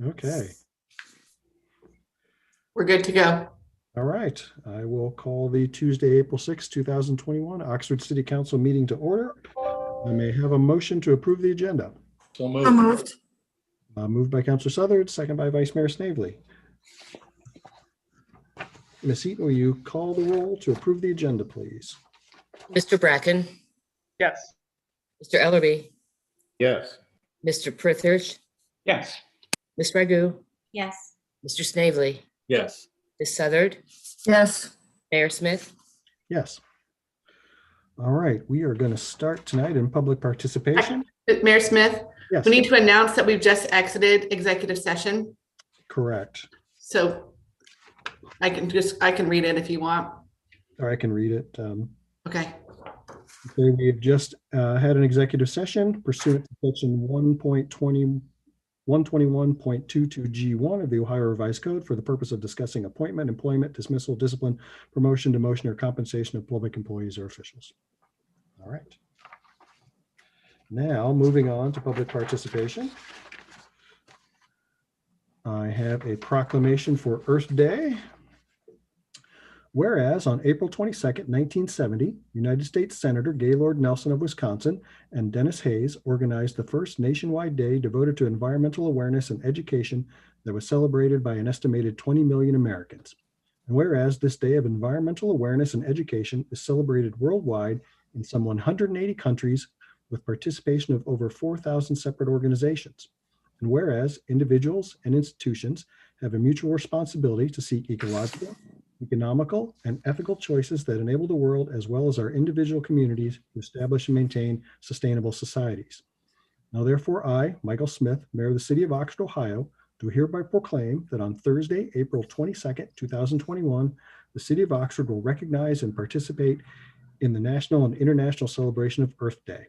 Okay. We're good to go. All right. I will call the Tuesday, April 6, 2021 Oxford City Council meeting to order. I may have a motion to approve the agenda. So So moved. Moved by Councilor Southard, second by Vice Mayor Snavely. Ms. Eaton, will you call the roll to approve the agenda, please? Mr. Bracken, Yes. Mr. Ellerby, Yes. Mr. Prithridge, Yes. Ms. Ragu, Yes. Mr. Snavely, Yes. Ms. Southard, Yes. Mayor Smith. Yes. All right, we are going to start tonight in public participation. Mayor Smith, Yes, we need to announce that we've just exited executive session. correct. So I can read it if you want. Or I can read it. Okay. Okay, we've just had an executive session pursuant to section 121.22G1 of the Ohio Revised Code for the purpose of discussing appointment, employment, dismissal, discipline, promotion, demotion, or compensation of public employees or officials. All right. Now, moving on to public participation. I have a proclamation for Earth Day. Whereas on April 22nd, 1970, United States Senator Gaylord Nelson of Wisconsin and Dennis Hayes organized the first nationwide day devoted to environmental awareness and education that was celebrated by an estimated 20 million Americans. And whereas this day of environmental awareness and education is celebrated worldwide in some 180 countries with participation of over 4,000 separate organizations. And whereas individuals and institutions have a mutual responsibility to seek ecological, economical, and ethical choices that enable the world as well as our individual communities to establish and maintain sustainable societies. Now therefore I, Michael Smith, Mayor of the City of Oxford, Ohio, do hereby proclaim that on Thursday, April 22nd, 2021, the City of Oxford will recognize and participate in the national and international celebration of Earth Day.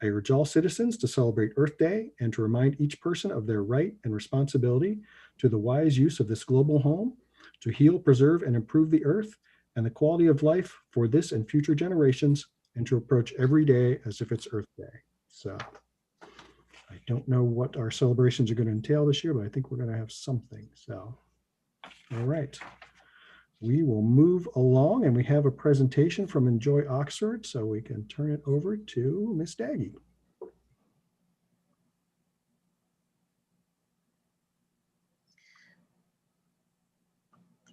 I urge all citizens to celebrate Earth Day and to remind each person of their right and responsibility to the wise use of this global home to heal, preserve, and improve the earth and the quality of life for this and future generations, and to approach every day as if it's Earth Day. So I don't know what our celebrations are going to entail this year, but I think we're going to have something. So, all right. We will move along, and we have a presentation from Enjoy Oxford, so we can turn it over to Ms. Daggy.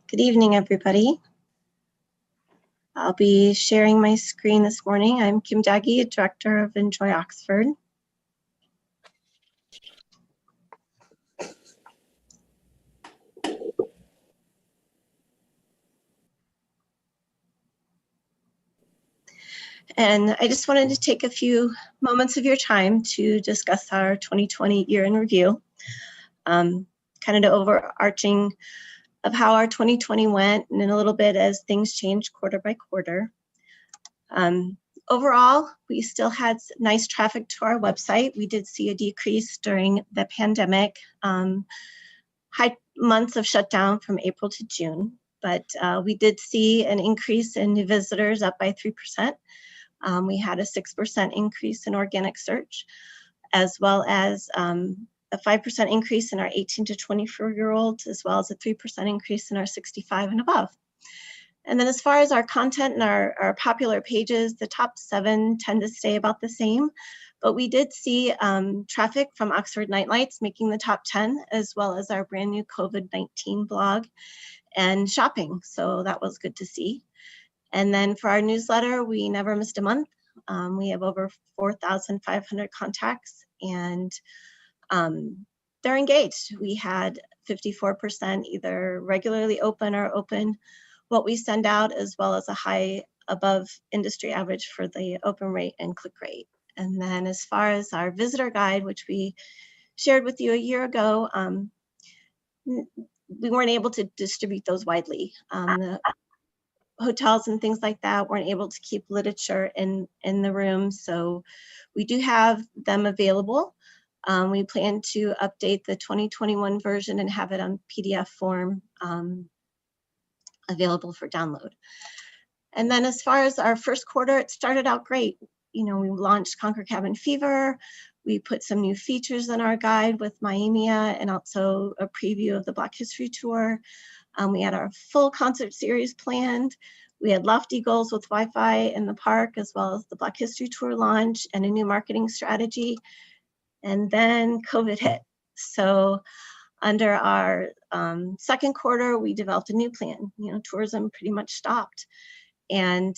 Good evening, everybody. I'll be sharing my screen this morning. I'm Kim Daggy, Director of Enjoy Oxford. And I just wanted to take a few moments of your time to discuss our 2020 year in review, kind of the overarching of how our 2020 went, and then a little bit as things changed quarter by quarter. Overall, we still had nice traffic to our website. We did see a decrease during the pandemic, high months of shutdown from April to June, but we did see an increase in new visitors, up by 3%. We had a 6% increase in organic search, as well as a 5% increase in our 18 to 24-year-olds, as well as a 3% increase in our 65 and above. And then as far as our content and our popular pages, the top 7 tend to stay about the same, but we did see traffic from Oxford Nightlights making the top 10, as well as our brand new COVID-19 blog and shopping. So that was good to see. And then for our newsletter, we never missed a month. We have over 4,500 contacts, and they're engaged. We had 54% either regularly open or open what we send out, as well as a high above industry average for the open rate and click rate. And then as far as our visitor guide, which we shared with you a year ago, we weren't able to distribute those widely. The hotels and things like that weren't able to keep literature in the room, so we do have them available. We plan to update the 2021 version and have it on PDF form available for download. And then as far as our first quarter, it started out great. You know, we launched Conquer Cabin Fever. We put some new features in our guide with Miamia and also a preview of the Black History Tour. We had our full concert series planned. We had lofty goals with Wi-Fi in the park, as well as the Black History Tour launch and a new marketing strategy. And then COVID hit. So under our second quarter, we developed a new plan. Tourism pretty much stopped. And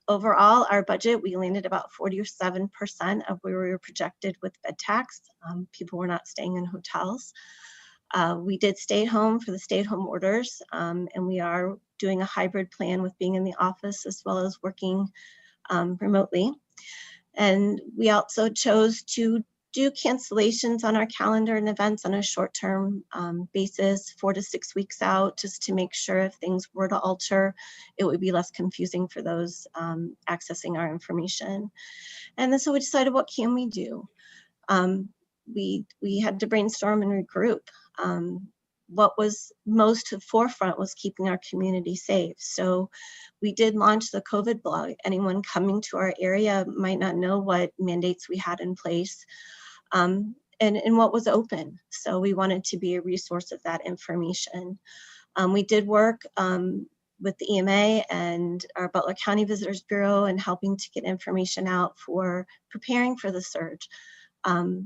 overall, our budget, we landed about 47% of where we were projected with bed tax. People were not staying in hotels. We did stay at home for the stay-at-home orders, and we are doing a hybrid plan with being in the office as well as working remotely. And we also chose to do cancellations on our calendar and events on a short-term basis, 4 to 6 weeks out, just to make sure if things were to alter, it would be less confusing for those accessing our information. And then so we decided, what can we do? We had to brainstorm and regroup. What was most to the forefront was keeping our community safe. So we did launch the COVID blog. Anyone coming to our area might not know what mandates we had in place and what was open. So we wanted to be a resource of that information. We did work with the EMA and our Butler County Visitors Bureau and helping to get information out for preparing for the surge.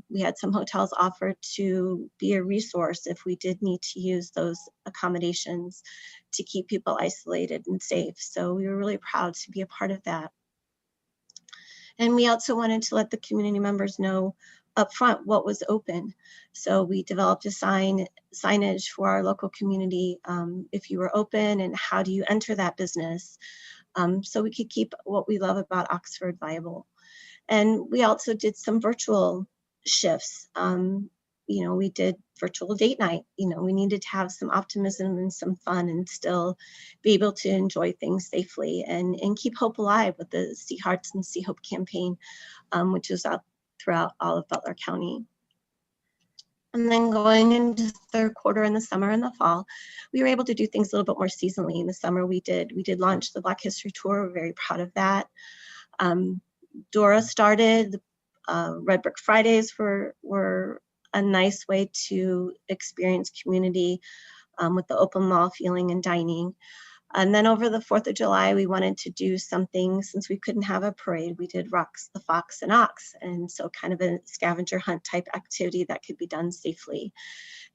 We had some hotels offer to be a resource if we did need to use those accommodations to keep people isolated and safe. So we were really proud to be a part of that. And we also wanted to let the community members know upfront what was open. So we developed a signage for our local community, if you were open and how do you enter that business, so we could keep what we love about Oxford viable. And we also did some virtual shifts. We did virtual date night. We needed to have some optimism and some fun and still be able to enjoy things safely and keep hope alive with the See Hearts and See Hope campaign, which is out throughout all of Butler County. And then going into the third quarter in the summer and the fall, we were able to do things a little bit more seasonally. In the summer, we did launch the Black History Tour. We're very proud of that. Dora started. Red Brick Fridays were a nice way to experience community with the open mall feeling and dining. And then over the 4th of July, we wanted to do something, since we couldn't have a parade, we did Rocks the Fox and Ox. And so kind of a scavenger hunt type activity that could be done safely.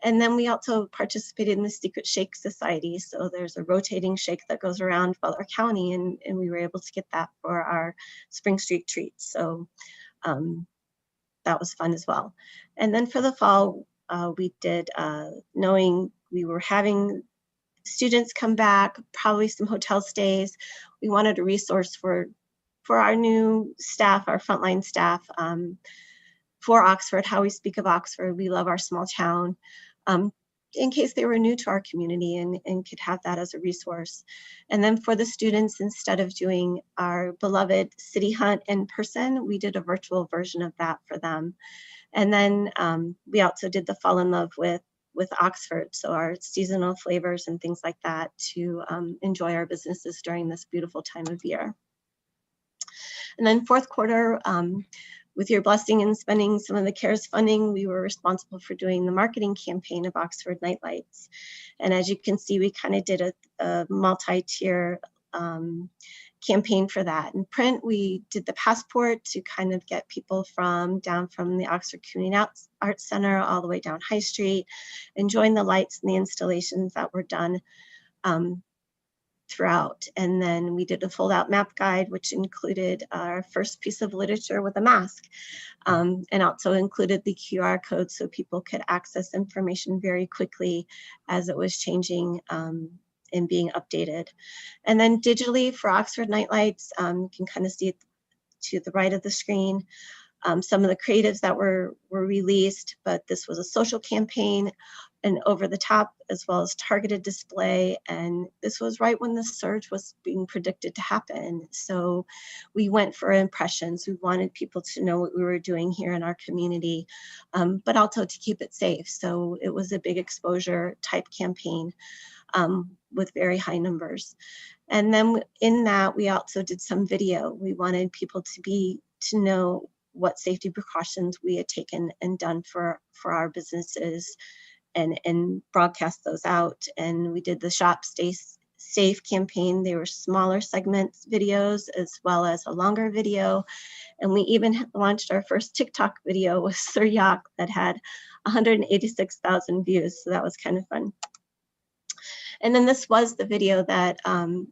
And then we also participated in the Secret Shake Society. So there's a rotating shake that goes around Butler County, and we were able to get that for our Spring Street treats. So that was fun as well. And then for the fall, we did, knowing we were having students come back, probably some hotel stays, we wanted a resource for our new staff, our frontline staff, for Oxford, how we speak of Oxford. We love our small town, in case they were new to our community and could have that as a resource. And then for the students, instead of doing our beloved city hunt in person, we did a virtual version of that for them. And then we also did the Fall in Love with Oxford, so our seasonal flavors and things like that to enjoy our businesses during this beautiful time of year. And then fourth quarter, with your blessing and spending some of the CARES funding, we were responsible for doing the marketing campaign of Oxford Nightlights. And as you can see, we kind of did a multi-tier campaign for that. In print, we did the passport to kind of get people down from the Oxford Community Arts Center all the way down High Street, enjoying the lights and the installations that were done throughout. And then we did a fold-out map guide, which included our first piece of literature with a mask, and also included the QR code so people could access information very quickly as it was changing and being updated. And then digitally for Oxford Nightlights, you can kind of see it to the right of the screen, some of the creatives that were released, but this was a social campaign and over the top, as well as targeted display. And this was right when the surge was being predicted to happen. So we went for impressions. We wanted people to know what we were doing here in our community, but also to keep it safe. So it was a big exposure type campaign with very high numbers. And then in that, we also did some video. We wanted people to know what safety precautions we had taken and done for our businesses, and broadcast those out. And we did the Shop Stay Safe campaign. They were smaller segments videos as well as a longer video. And we even launched our first TikTok video with Sir Yak that had 186,000 views. So that was kind of fun. And then this was the video that webinar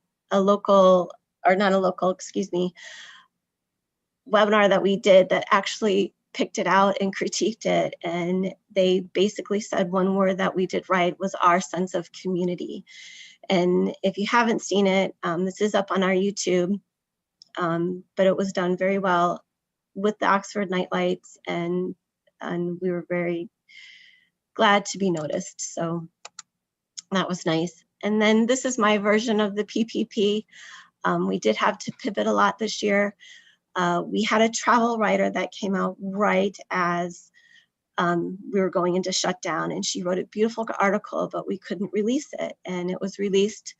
that we did that actually picked it out and critiqued it. And they basically said one word that we did right was our sense of community. And if you haven't seen it, this is up on our YouTube, but it was done very well with the Oxford Nightlights, and we were very glad to be noticed. So that was nice. And then this is my version of the PPP. We did have to pivot a lot this year. We had a travel writer that came out right as we were going into shutdown, and she wrote a beautiful article, but we couldn't release it. And it was released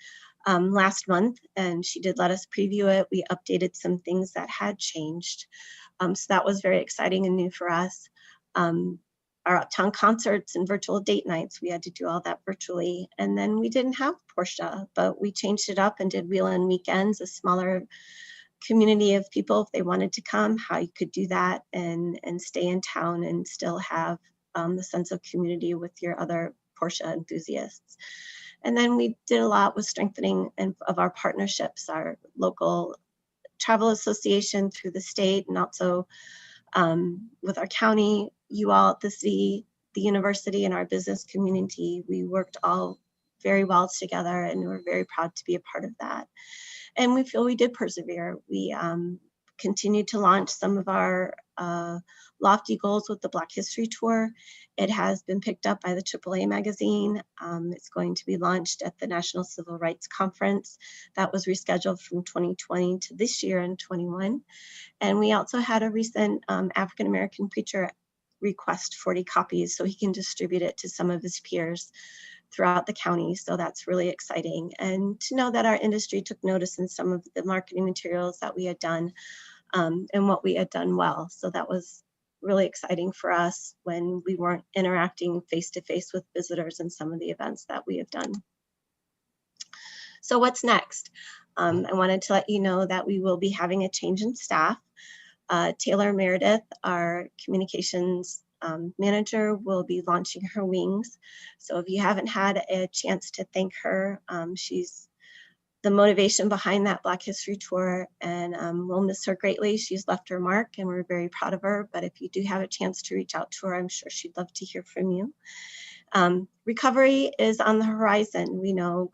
last month, and she did let us preview it. We updated some things that had changed. So that was very exciting and new for us. Our uptown concerts and virtual date nights, we had to do all that virtually. And then we didn't have Portia, but we changed it up and did Wheel-In Weekends, a smaller community of people. If they wanted to come, how you could do that and stay in town and still have the sense of community with your other Portia enthusiasts. And then we did a lot with strengthening of our partnerships, our local travel association through the state, and also with our county, you all at the city, the university, and our business community. We worked all very well together, and we're very proud to be a part of that. And we feel we did persevere. We continued to launch some of our lofty goals with the Black History Tour. It has been picked up by the AAA magazine. It's going to be launched at the National Civil Rights Conference. That was rescheduled from 2020 to this year in 21. And we also had a recent African-American preacher request 40 copies so he can distribute it to some of his peers throughout the county. So that's really exciting. And to know that our industry took notice in some of the marketing materials that we had done and what we had done well. So that was really exciting for us when we weren't interacting face-to-face with visitors in some of the events that we have done. So what's next? I wanted to let you know that we will be having a change in staff. Taylor Meredith, our communications manager, will be launching her wings. So if you haven't had a chance to thank her, she's the motivation behind that Black History Tour, and we'll miss her greatly. She's left her mark and we're very proud of her, but if you do have a chance to reach out to her, I'm sure she'd love to hear from you. Recovery is on the horizon. We know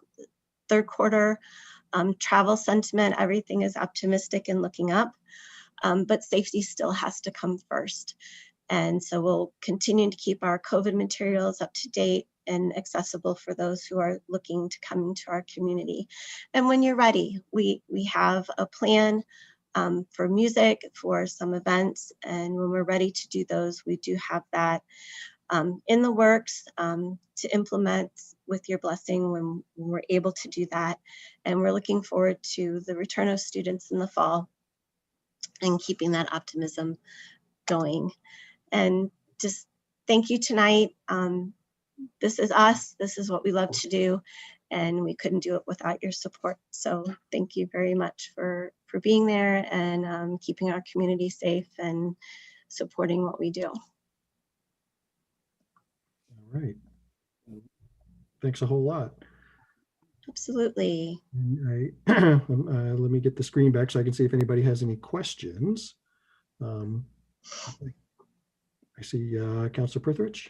third quarter travel sentiment, everything is optimistic and looking up, but safety still has to come first. And so we'll continue to keep our COVID materials up to date and accessible for those who are looking to come into our community. And when you're ready, we have a plan for music, for some events, and when we're ready to do those, we do have that in the works to implement with your blessing when we're able to do that. And we're looking forward to the return of students in the fall and keeping that optimism going. And just thank you tonight. This is us, this is what we love to do, and we couldn't do it without your support. So thank you very much for being there and keeping our community safe and supporting what we do. All right. Thanks a whole lot. Absolutely. Let me get the screen back so I can see if anybody has any questions. I see Councilor Prithridge.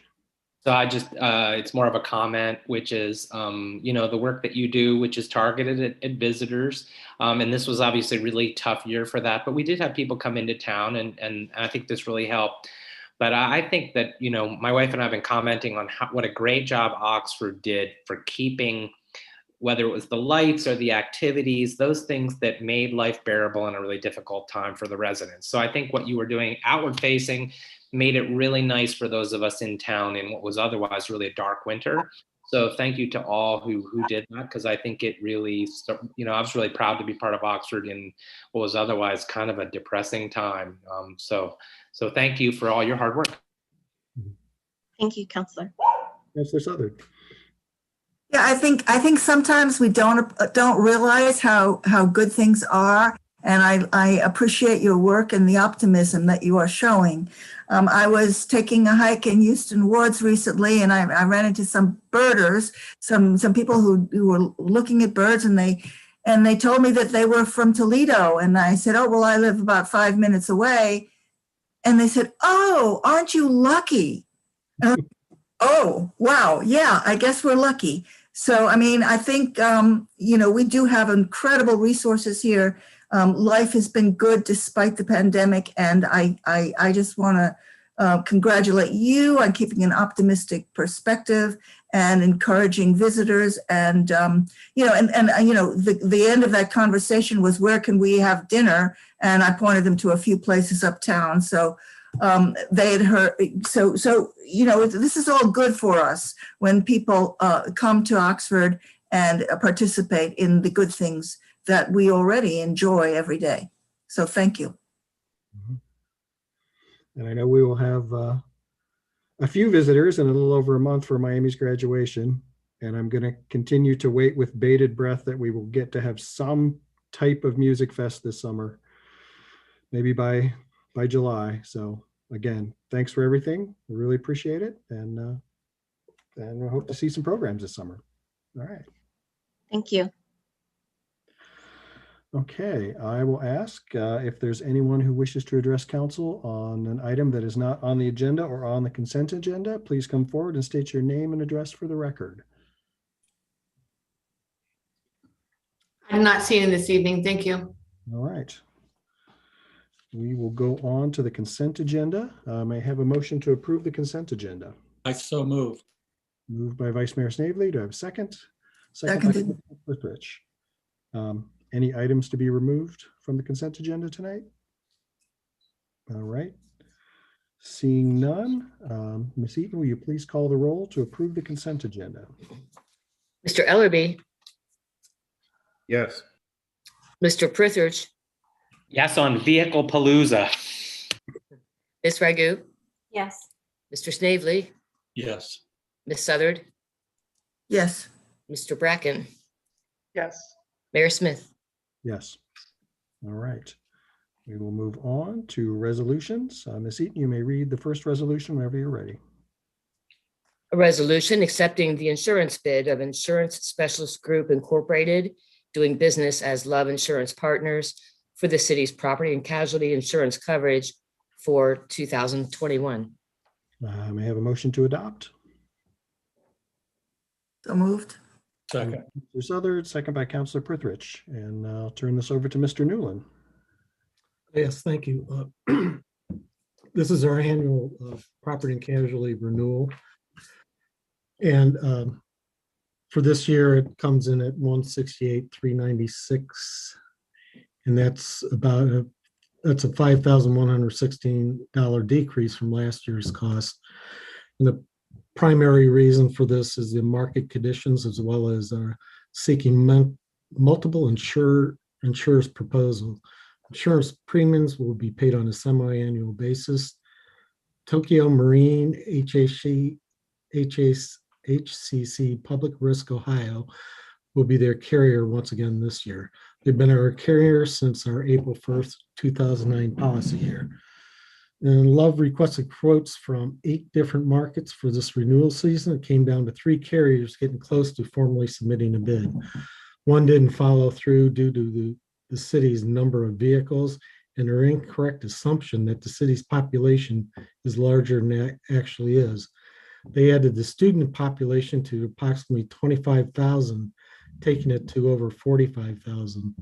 So I just, it's more of a comment, which is, you know, the work that you do, which is targeted at visitors. And this was obviously a really tough year for that, but we did have people come into town and I think this really helped. But I think that, you know, my wife and I have been commenting on what a great job Oxford did for keeping, whether it was the lights or the activities, those things that made life bearable in a really difficult time for the residents. So I think what you were doing outward facing made it really nice for those of us in town in what was otherwise really a dark winter. So thank you to all who did that, because I think it really, you know, I was really proud to be part of Oxford in what was otherwise kind of a depressing time. So So thank you for all your hard work. Thank you, Counselor. Councilor Southard. Yeah, I think sometimes we don't realize how good things are, and I appreciate your work and the optimism that you are showing. I was taking a hike in Houston Woods recently, and I ran into some birders, some people who were looking at birds, and they told me that they were from Toledo, and I said, oh well, I live about 5 minutes away, and they said, oh, aren't you lucky? And I'm like, oh wow, yeah, I guess we're lucky. So, I mean, I think, we do have incredible resources here. Life has been good despite the pandemic. And I just want to congratulate you on keeping an optimistic perspective and encouraging visitors. And, the end of that conversation was, where can we have dinner? And I pointed them to a few places uptown. So they had heard, so this is all good for us when people come to Oxford and participate in the good things that we already enjoy every day. So thank you. And I know we will have a few visitors in a little over a month for Miami's graduation. And I'm going to continue to wait with bated breath that we will get to have some type of music fest this summer, maybe by July. So again, thanks for everything. We really appreciate it. And we hope to see some programs this summer. All right. Thank you. Okay, I will ask if there's anyone who wishes to address council on an item that is not on the agenda or on the consent agenda. Please come forward and state your name and address for the record. I'm not seeing it this evening. Thank you. All right. We will go on to the consent agenda. May I have a motion to approve the consent agenda? I so move. Moved by Vice Mayor Snavely. Do I have a second? Seconded. By Rich. Any items to be removed from the consent agenda tonight? All right. Seeing none, Ms. Eaton, will you please call the roll to approve the consent agenda? Mr. Ellerby, Yes. Mr. Prithridge, Yes, on Vehicle Palooza. Ms. Ragu, Yes. Mr. Snavely, Yes. Ms. Southard, Yes. Mr. Bracken, Yes. Mayor Smith. Yes. All right. We will move on to resolutions. Ms. Eaton, you may read the first resolution whenever you're ready. A resolution accepting the insurance bid of Insurance Specialist Group Incorporated, doing business as Love Insurance Partners for the city's property and casualty insurance coverage for 2021. May I have a motion to adopt? So moved. Second. Councilor Southard, second by Councilor Prithridge. And I'll turn this over to Mr. Newland. Yes, thank you. This is our annual property and casualty renewal. And for this year, it comes in at $168,396. And that's about a $5,116 decrease from last year's cost. And the primary reason for this is the market conditions, as well as seeking multiple insurers proposal. Insurance premiums will be paid on a semi-annual basis. Tokyo Marine HCC Public Risk Ohio will be their carrier once again this year. They've been our carrier since our April 1st, 2009 policy year. And Love requested quotes from 8 different markets for this renewal season. It came down to 3 carriers getting close to formally submitting a bid. One didn't follow through due to the city's number of vehicles and their incorrect assumption that the city's population is larger than it actually is. They added the student population to approximately 25,000, taking it to over 45,000.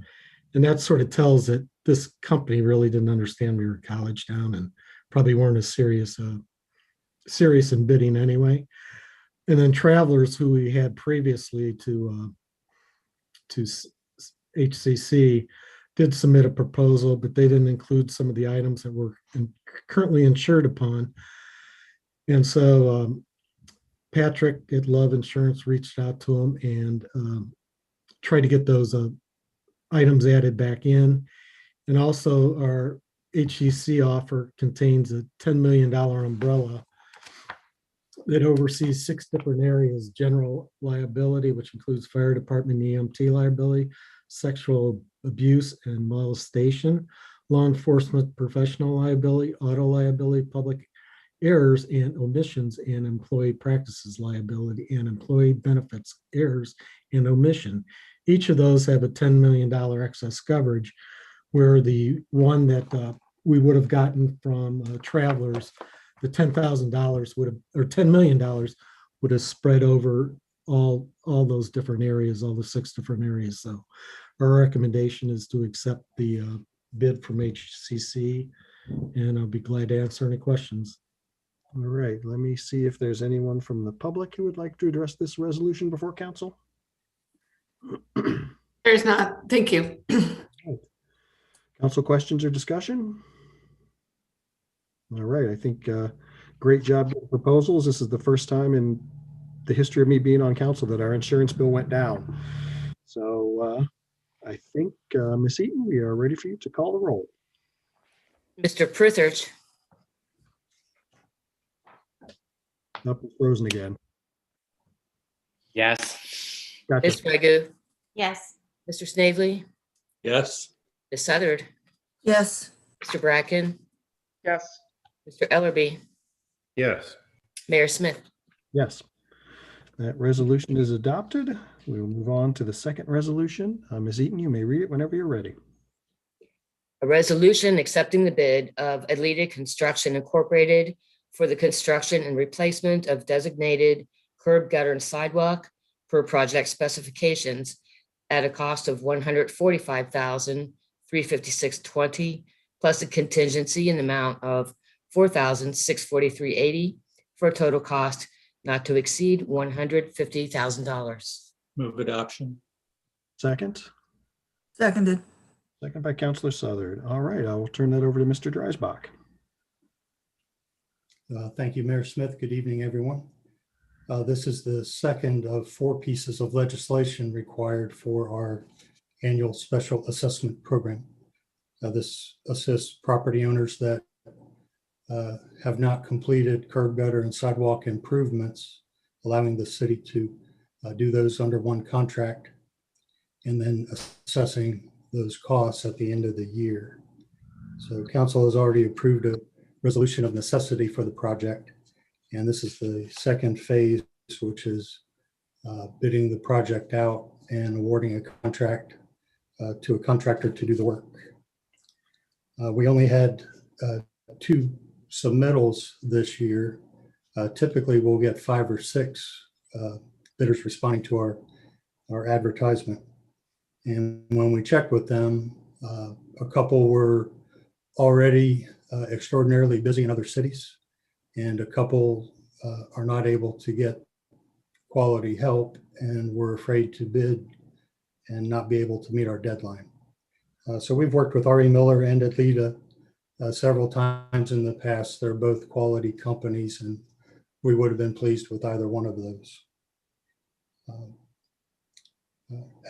And that sort of tells that this company really didn't understand we were a college town and probably weren't as serious in bidding anyway. And then Travelers, who we had previously to HCC, did submit a proposal, but they didn't include some of the items that were currently insured upon. And so Patrick at Love Insurance reached out to them and tried to get those items added back in. And also our HEC offer contains a $10 million umbrella that oversees 6 different areas: general liability, which includes fire department EMT liability, sexual abuse and molestation, law enforcement professional liability, auto liability, public errors and omissions, and employee practices liability, and employee benefits errors and omission. Each of those have a $10 million excess coverage, where the one that we would have gotten from travelers, the $10,000 would have, or $10 million would have spread over all those different areas, all the 6 different areas. So our recommendation is to accept the bid from HCC, and I'll be glad to answer any questions. All right, let me see if there's anyone from the public who would like to address this resolution before council. There's not. Thank you. Council questions or discussion? All right, I think great job with the proposals. This is the first time in the history of me being on council that our insurance bill went down. So I think, Ms. Eaton, we are ready for you to call the roll. Mr. Prithridge, Up and frozen again. Yes. Gotcha. Ms. Ragu, Yes. Mr. Snavely, Yes. Ms. Southard, Yes. Mr. Bracken, Yes. Mr. Ellerby, Yes. Mayor Smith. Yes. That resolution is adopted. We will move on to the second resolution. Ms. Eaton, you may read it whenever you're ready. A resolution accepting the bid of Alita Construction Incorporated for the construction and replacement of designated curb, gutter, and sidewalk per project specifications at a cost of $145,356.20 plus a contingency in the amount of $4,643.80 for a total cost not to exceed $150,000. Move adoption. Second. Seconded. Second by Councilor Southard. All right, I will turn that over to Mr. Dreisbach. Thank you, Mayor Smith. Good evening, everyone. This is the second of 4 pieces of legislation required for our annual special assessment program. This assists property owners that have not completed curb, gutter, and sidewalk improvements, allowing the city to do those under one contract, and then assessing those costs at the end of the year. So council has already approved a resolution of necessity for the project. And this is the second phase, which is bidding the project out and awarding a contract to a contractor to do the work. We only had 2 submittals this year. Typically, we'll get 5 or 6 bidders responding to our advertisement. And when we checked with them, a couple were already extraordinarily busy in other cities, and a couple are not able to get quality help and were afraid to bid and not be able to meet our deadline. So we've worked with R.E. Miller and Adlita several times in the past. They're both quality companies, and we would have been pleased with either one of those.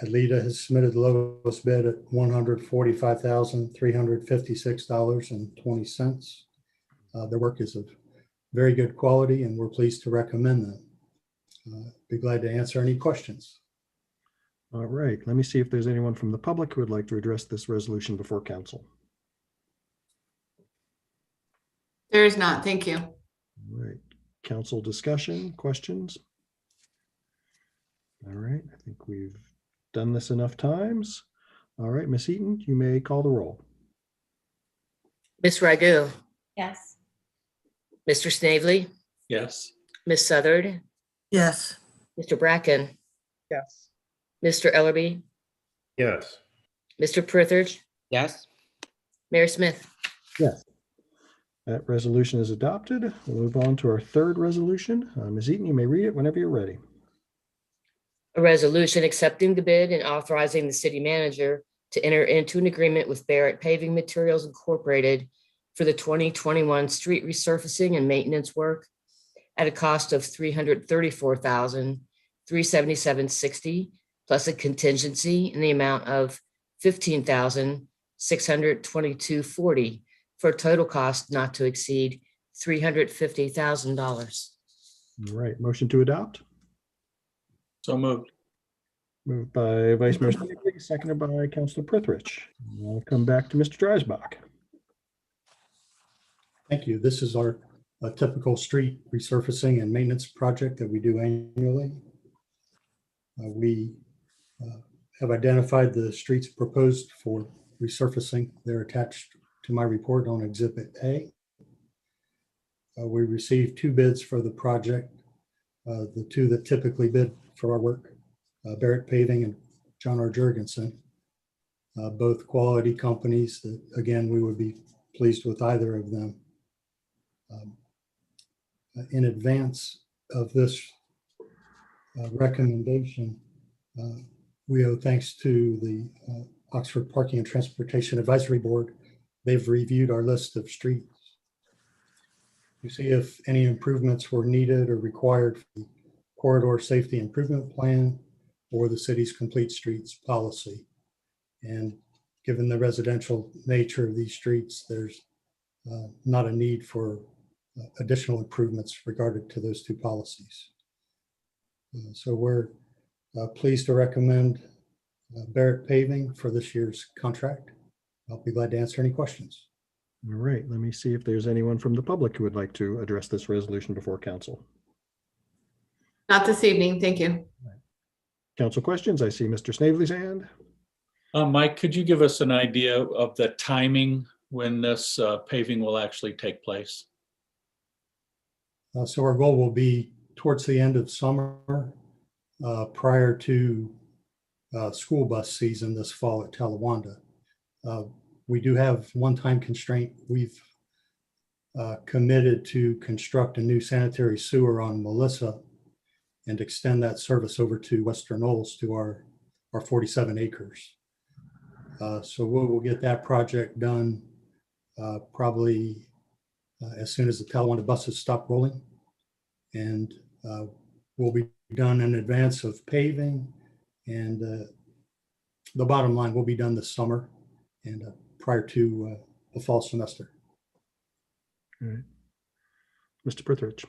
Adlita has submitted the lowest bid at $145,356.20. Their work is of very good quality, and we're pleased to recommend them. Be glad to answer any questions. All right, let me see if there's anyone from the public who would like to address this resolution before council. There is not. Thank you. All right, council discussion, questions? All right, I think we've done this enough times. All right, Ms. Eaton, you may call the roll. Ms. Ragu, Yes. Mr. Snavely, Yes. Ms. Southard, Yes. Mr. Bracken, Yes. Mr. Ellerby, Yes. Mr. Prithridge, Yes. Mayor Smith. Yes. That resolution is adopted. We'll move on to our third resolution. Ms. Eaton, you may read it whenever you're ready. A resolution accepting the bid and authorizing the city manager to enter into an agreement with Barrett Paving Materials Incorporated for the 2021 street resurfacing and maintenance work at a cost of $334,377.60 plus a contingency in the amount of $15,622.40 for a total cost not to exceed $350,000. All right, motion to adopt. So moved. Moved by Vice Mayor Snavely, seconded by Councilor Prithridge. I'll come back to Mr. Dreisbach. Thank you. This is our typical street resurfacing and maintenance project that we do annually. We have identified the streets proposed for resurfacing. They're attached to my report on Exhibit A. We received 2 bids for the project. The 2 that typically bid for our work, Barrett Paving and John R. Jurgensen, both quality companies that, again, we would be pleased with either of them. In advance of this recommendation, we owe thanks to the Oxford Parking and Transportation Advisory Board. They've reviewed our list of streets to see if any improvements were needed or required for the corridor safety improvement plan or the city's complete streets policy. And given the residential nature of these streets, there's not a need for additional improvements regarding to those 2 policies. So we're pleased to recommend Barrett Paving for this year's contract. I'll be glad to answer any questions. All right, let me see if there's anyone from the public who would like to address this resolution before council. Not this evening, thank you. Council questions? I see Mr. Snavely's hand. Mike, could you give us an idea of the timing when this paving will actually take place? So our goal will be towards the end of summer, prior to school bus season this fall at Talawanda. We do have one-time constraint. We've committed to construct a new sanitary sewer on Melissa and extend that service over to Western Knolls to our 47 acres. So we'll get that project done probably as soon as the Talawanda buses stop rolling. And we'll be done in advance of paving. And the bottom line will be done this summer and prior to the fall semester. All right. Mr. Prithridge.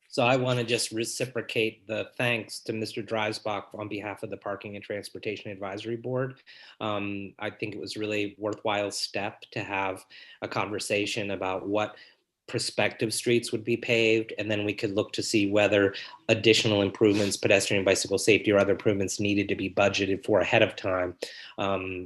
So I want to just reciprocate the thanks to Mr. Dreisbach on behalf of the Parking and Transportation Advisory Board. I think it was really worthwhile step to have a conversation about what prospective streets would be paved, and then we could look to see whether additional improvements, pedestrian bicycle safety or other improvements needed to be budgeted for ahead of time.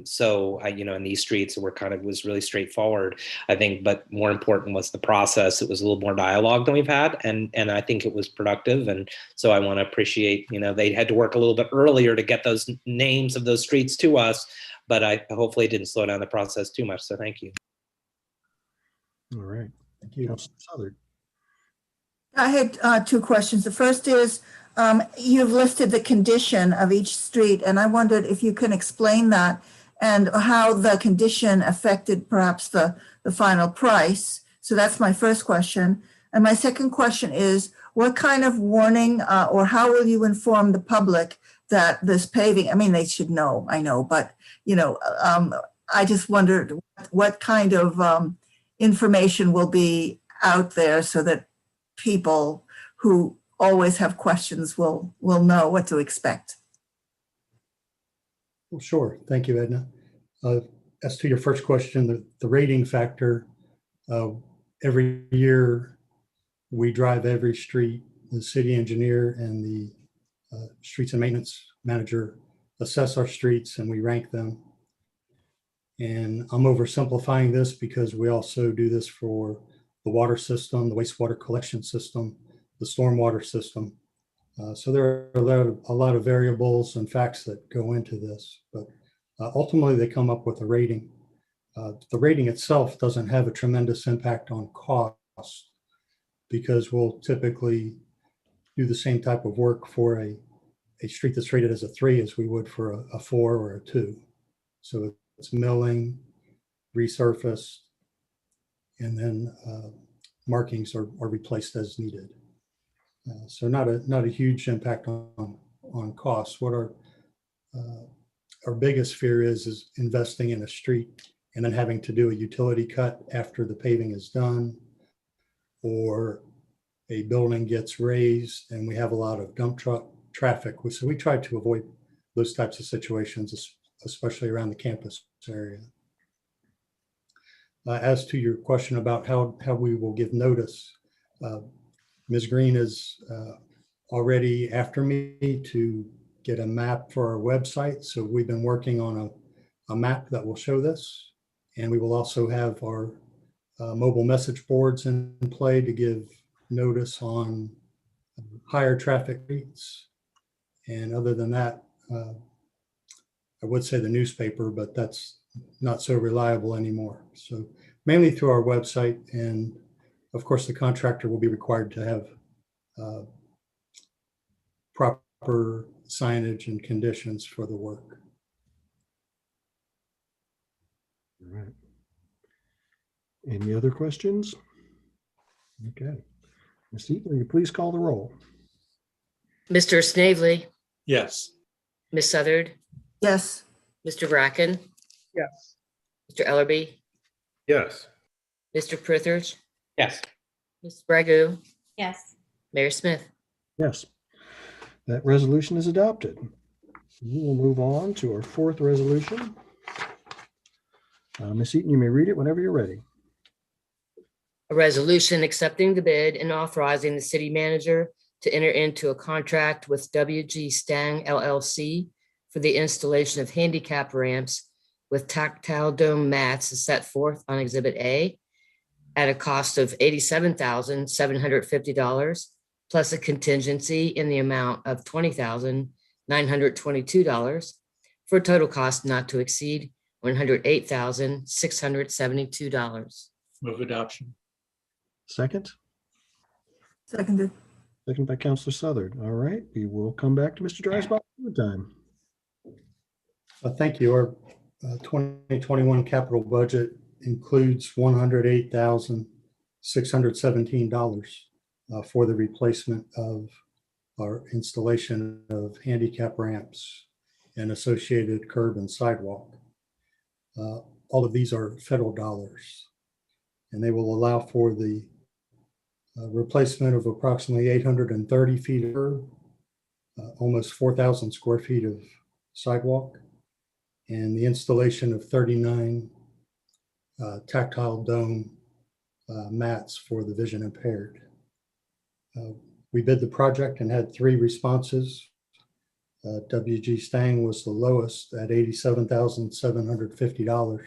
So in these streets was really straightforward, I think, but more important was the process. It was a little more dialogue than we've had, and I think it was productive. And so I want to appreciate, they had to work a little bit earlier to get those names of those streets to us, but I hopefully it didn't slow down the process too much. So thank you. All right. Thank you. Councilor Southard. I had 2 questions. The first is, you've listed the condition of each street, and I wondered if you can explain that and how the condition affected perhaps the final price. So that's my first question. And my second question is, what kind of warning or how will you inform the public that this paving, I mean, they should know, I know, but, I just wondered what kind of information will be out there so that people who always have questions will know what to expect. Well, sure. Thank you, Edna. As to your first question, the rating factor, every year we drive every street, the city engineer and the streets and maintenance manager assess our streets and we rank them. And I'm oversimplifying this because we also do this for the water system, the wastewater collection system, the stormwater system. So there are a lot of variables and facts that go into this, but ultimately they come up with a rating. The rating itself doesn't have a tremendous impact on cost because we'll typically do the same type of work for a street that's rated as a 3 as we would for a 4 or a 2. So it's milling, resurface, and then markings are replaced as needed. So not a huge impact on costs. What our biggest fear is investing in a street and then having to do a utility cut after the paving is done, or a building gets raised and we have a lot of dump truck traffic. So we try to avoid those types of situations, especially around the campus area. As to your question about how we will give notice, Ms. Green is already after me to get a map for our website. So we've been working on a map that will show this. And we will also have our mobile message boards in play to give notice on higher traffic rates. And other than that, I would say the newspaper, but that's not so reliable anymore. So mainly through our website, and of course the contractor will be required to have proper signage and conditions for the work. All right. Any other questions? Okay. Ms. Eaton, will you please call the roll? Mr. Snavely, Yes. Ms. Southard, Yes. Mr. Bracken, Yes. Mr. Ellerby, Yes. Mr. Prithridge, Yes. Ms. Bragu, Yes. Mayor Smith. Yes. That resolution is adopted. We will move on to our fourth resolution. Ms. Eaton, you may read it whenever you're ready. A resolution accepting the bid and authorizing the city manager to enter into a contract with W.G. Stang LLC for the installation of handicap ramps with tactile dome mats as set forth on Exhibit A at a cost of $87,750 plus a contingency in the amount of $20,922 for a total cost not to exceed $108,672. Move adoption. Second? Seconded. Second by Counselor Southard. All right, we will come back to Mr. Dreisbach another time. Thank you. Our 2021 capital budget includes $108,617 for the replacement of our installation of handicap ramps and associated curb and sidewalk. All of these are federal dollars, and they will allow for the replacement of approximately 830 feet of curb, almost 4,000 square feet of sidewalk, and the installation of 39 tactile dome mats for the vision impaired. We bid the project and had 3 responses. W.G. Stang was the lowest at $87,750.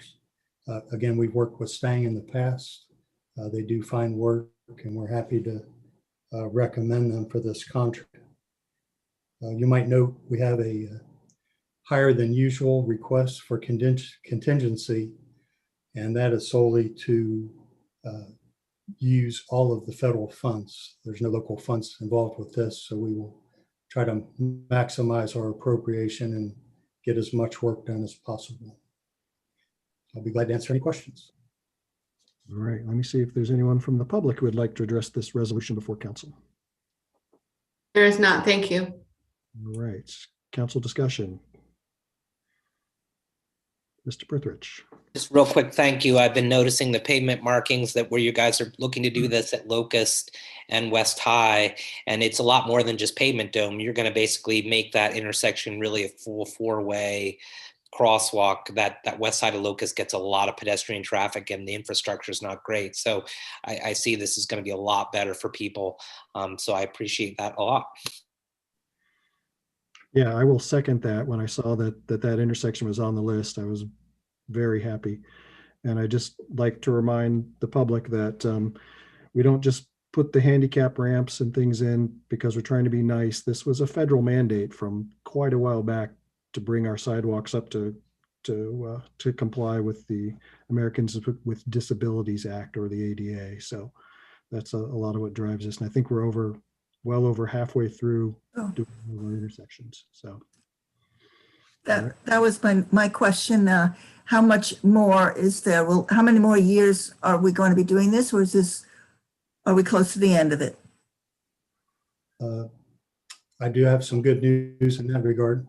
Again, we've worked with Stang in the past. They do fine work, and we're happy to recommend them for this contract. You might note we have a higher than usual request for contingency, and that is solely to use all of the federal funds. There's no local funds involved with this, so we will try to maximize our appropriation and get as much work done as possible. I'll be glad to answer any questions. All right, let me see if there's anyone from the public who would like to address this resolution before council. There is not. Thank you. All right, council discussion. Mr. Prithridge. Just real quick, thank you. I've been noticing the pavement markings that where you guys are looking to do this at Locust and West High, and it's a lot more than just pavement dome. You're going to basically make that intersection really a full 4-way crosswalk. That west side of Locust gets a lot of pedestrian traffic, and the infrastructure is not great. So I see this is going to be a lot better for people. So I appreciate that a lot. Yeah, I will second that. When I saw that intersection was on the list, I was very happy. And I just like to remind the public that we don't just put the handicap ramps and things in because we're trying to be nice. This was a federal mandate from quite a while back to bring our sidewalks up to comply with the Americans with Disabilities Act, or the ADA. So that's a lot of what drives us. And I think we're well over halfway through doing our intersections. So That was my question. How much more is there? Well, how many more years are we going to be doing this, or are we close to the end of it? I do have some good news in that regard.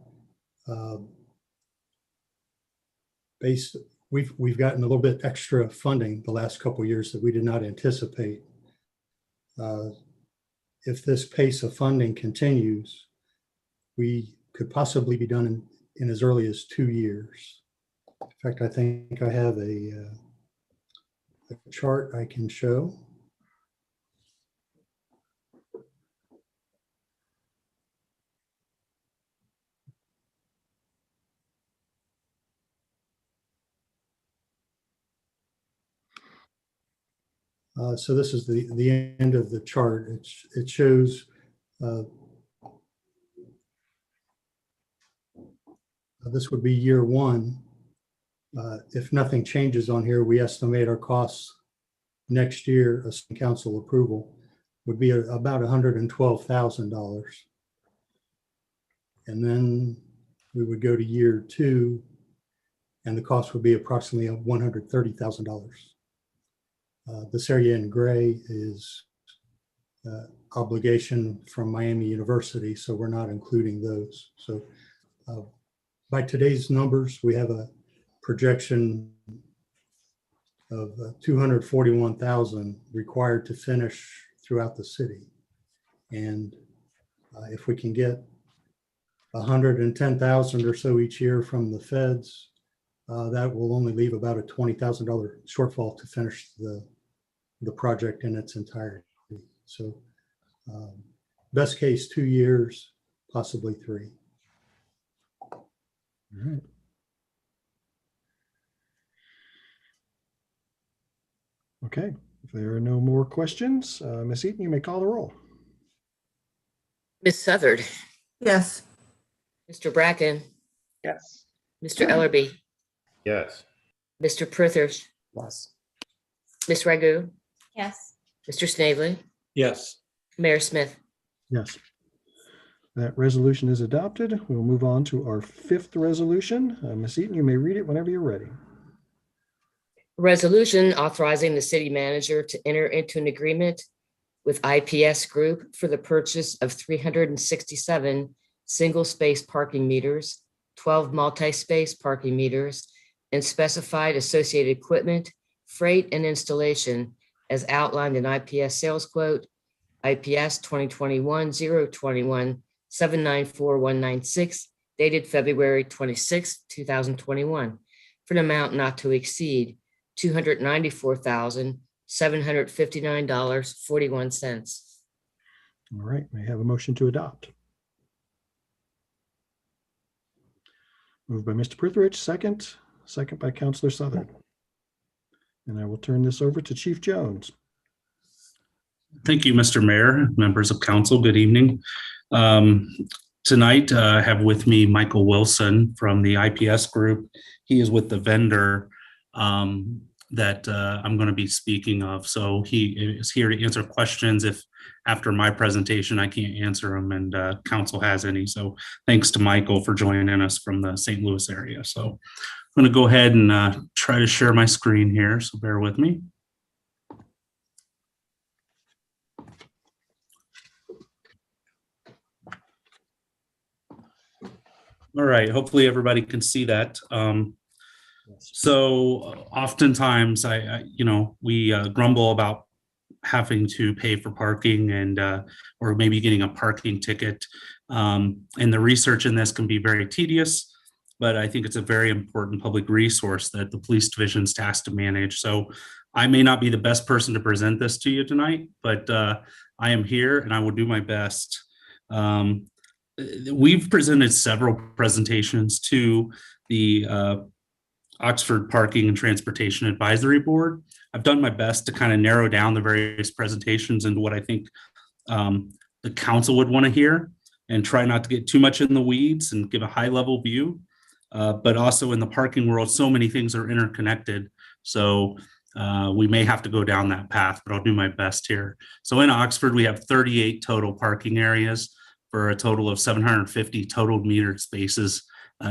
we've gotten a little bit extra funding the last couple of years that we did not anticipate. If this pace of funding continues, we could possibly be done in as early as 2 years. In fact, I think I have a chart I can show. So this is the end of the chart. It shows this would be year one. If nothing changes on here, we estimate our costs next year, assuming council approval, would be about $112,000. And then we would go to year two, and the cost would be approximately $130,000. This area in gray is obligation from Miami University, so we're not including those. So by today's numbers, we have a projection of 241,000 required to finish throughout the city. And if we can get 110,000 or so each year from the feds, that will only leave about a $20,000 shortfall to finish the project in its entirety. So best case, 2 years, possibly 3. All right. Okay, if there are no more questions, Ms. Eaton, you may call the roll. Ms. Southard, Yes. Mr. Bracken, Yes. Mr. Ellerby, Yes. Mr. Prithers, Yes. Ms. Ragu, Yes. Mr. Snavely, Yes. Mayor Smith. Yes. That resolution is adopted. We'll move on to our 5th resolution. Ms. Eaton, you may read it whenever you're ready. Resolution authorizing the city manager to enter into an agreement with IPS Group for the purchase of 367 single-space parking meters, 12 multi-space parking meters, and specified associated equipment, freight, and installation as outlined in IPS sales quote, IPS 2021-021 794196, dated February 26, 2021, for an amount not to exceed $294,759.41. All right, may I have a motion to adopt? Moved by Mr. Prithridge, second by Councilor Southern. And I will turn this over to Chief Jones. Thank you, Mr. Mayor, members of council. Good evening. Tonight, I have with me Michael Wilson from the IPS Group. He is with the vendor that I'm going to be speaking of. So he is here to answer questions if after my presentation I can't answer them and council has any. So thanks to Michael for joining us from the St. Louis area. So I'm going to go ahead and try to share my screen here. So bear with me. All right, hopefully everybody can see that. So oftentimes we grumble about having to pay for parking and or maybe getting a parking ticket. And the research in this can be very tedious, but I think it's a very important public resource that the police division is tasked to manage. So I may not be the best person to present this to you tonight, but I am here and I will do my best. We've presented several presentations to the Oxford Parking and Transportation Advisory Board. I've done my best to kind of narrow down the various presentations into what I think the council would want to hear and try not to get too much in the weeds and give a high level view. But also in the parking world, so many things are interconnected. So we may have to go down that path, but I'll do my best here. So in Oxford, we have 38 total parking areas for a total of 750 total metered spaces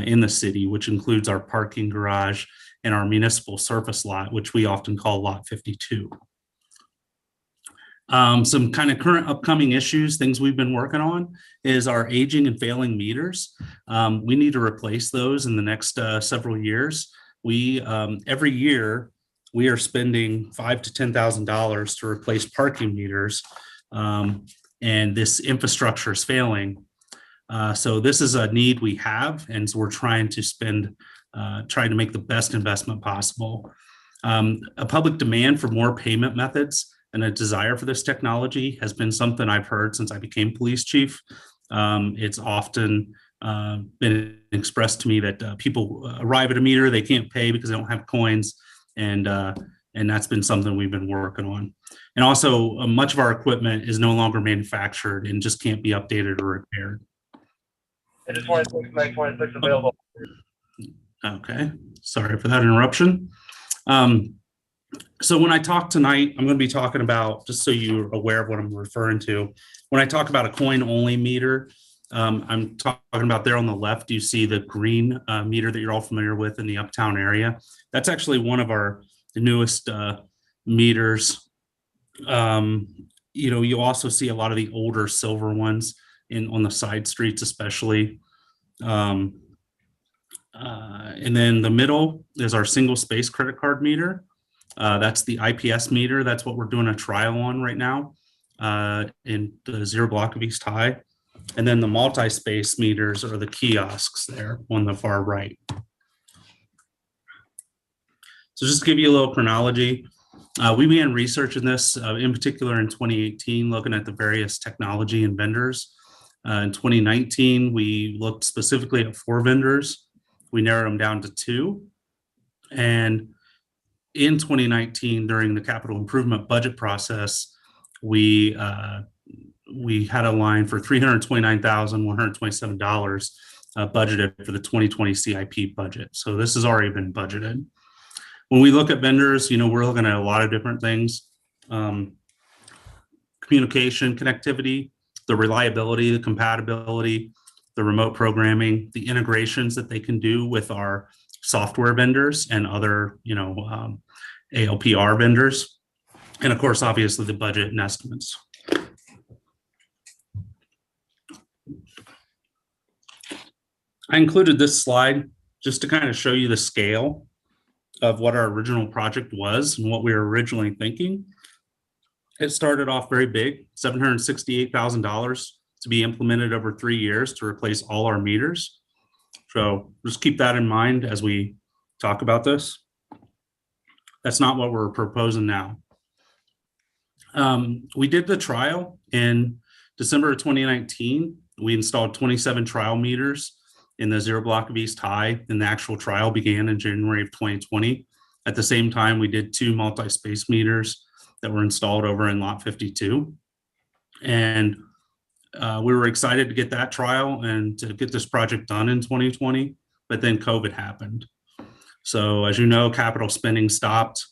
in the city, which includes our parking garage and our municipal surface lot, which we often call Lot 52. Some kind of current upcoming issues, things we've been working on is our aging and failing meters. We need to replace those in the next several years. we every year we are spending $5,000 to $10,000 to replace parking meters, and this infrastructure is failing. So this is a need we have, and so we're trying to make the best investment possible. A public demand for more payment methods and a desire for this technology has been something I've heard since I became police chief. It's often been expressed to me that people arrive at a meter, they can't pay because they don't have coins, and that's been something we've been working on. And also, much of our equipment is no longer manufactured and just can't be updated or repaired. It is 26 available. Okay, sorry for that interruption. So when I talk tonight, I'm going to be talking about, just so you're aware of what I'm referring to, when I talk about a coin-only meter, I'm talking about there on the left, you see the green meter that you're all familiar with in the uptown area. That's actually one of our newest meters. You also see a lot of the older silver ones on the side streets, especially. And then the middle is our single space credit card meter. That's the IPS meter. That's what we're doing a trial on right now in the 0 block of East High. And then the multi-space meters are the kiosks there on the far right. So just to give you a little chronology, we began researching this in particular in 2018, looking at the various technology and vendors. In 2019, we looked specifically at 4 vendors. We narrowed them down to 2. And in 2019, during the capital improvement budget process, we had a line for $329,127 budgeted for the 2020 CIP budget. So this has already been budgeted. When we look at vendors, we're looking at a lot of different things. Communication, connectivity, the reliability, the compatibility, the remote programming, the integrations that they can do with our software vendors and other, ALPR vendors. And of course, obviously the budget and estimates. I included this slide just to kind of show you the scale of what our original project was and what we were originally thinking. It started off very big, $768,000 to be implemented over 3 years to replace all our meters. So just keep that in mind as we talk about this. That's not what we're proposing now. We did the trial in December of 2019. We installed 27 trial meters in the 0 block of East High, and the actual trial began in January of 2020. At the same time, we did 2 multi-space meters that were installed over in lot 52. And we were excited to get that trial and to get this project done in 2020, but then COVID happened. So as you know, capital spending stopped.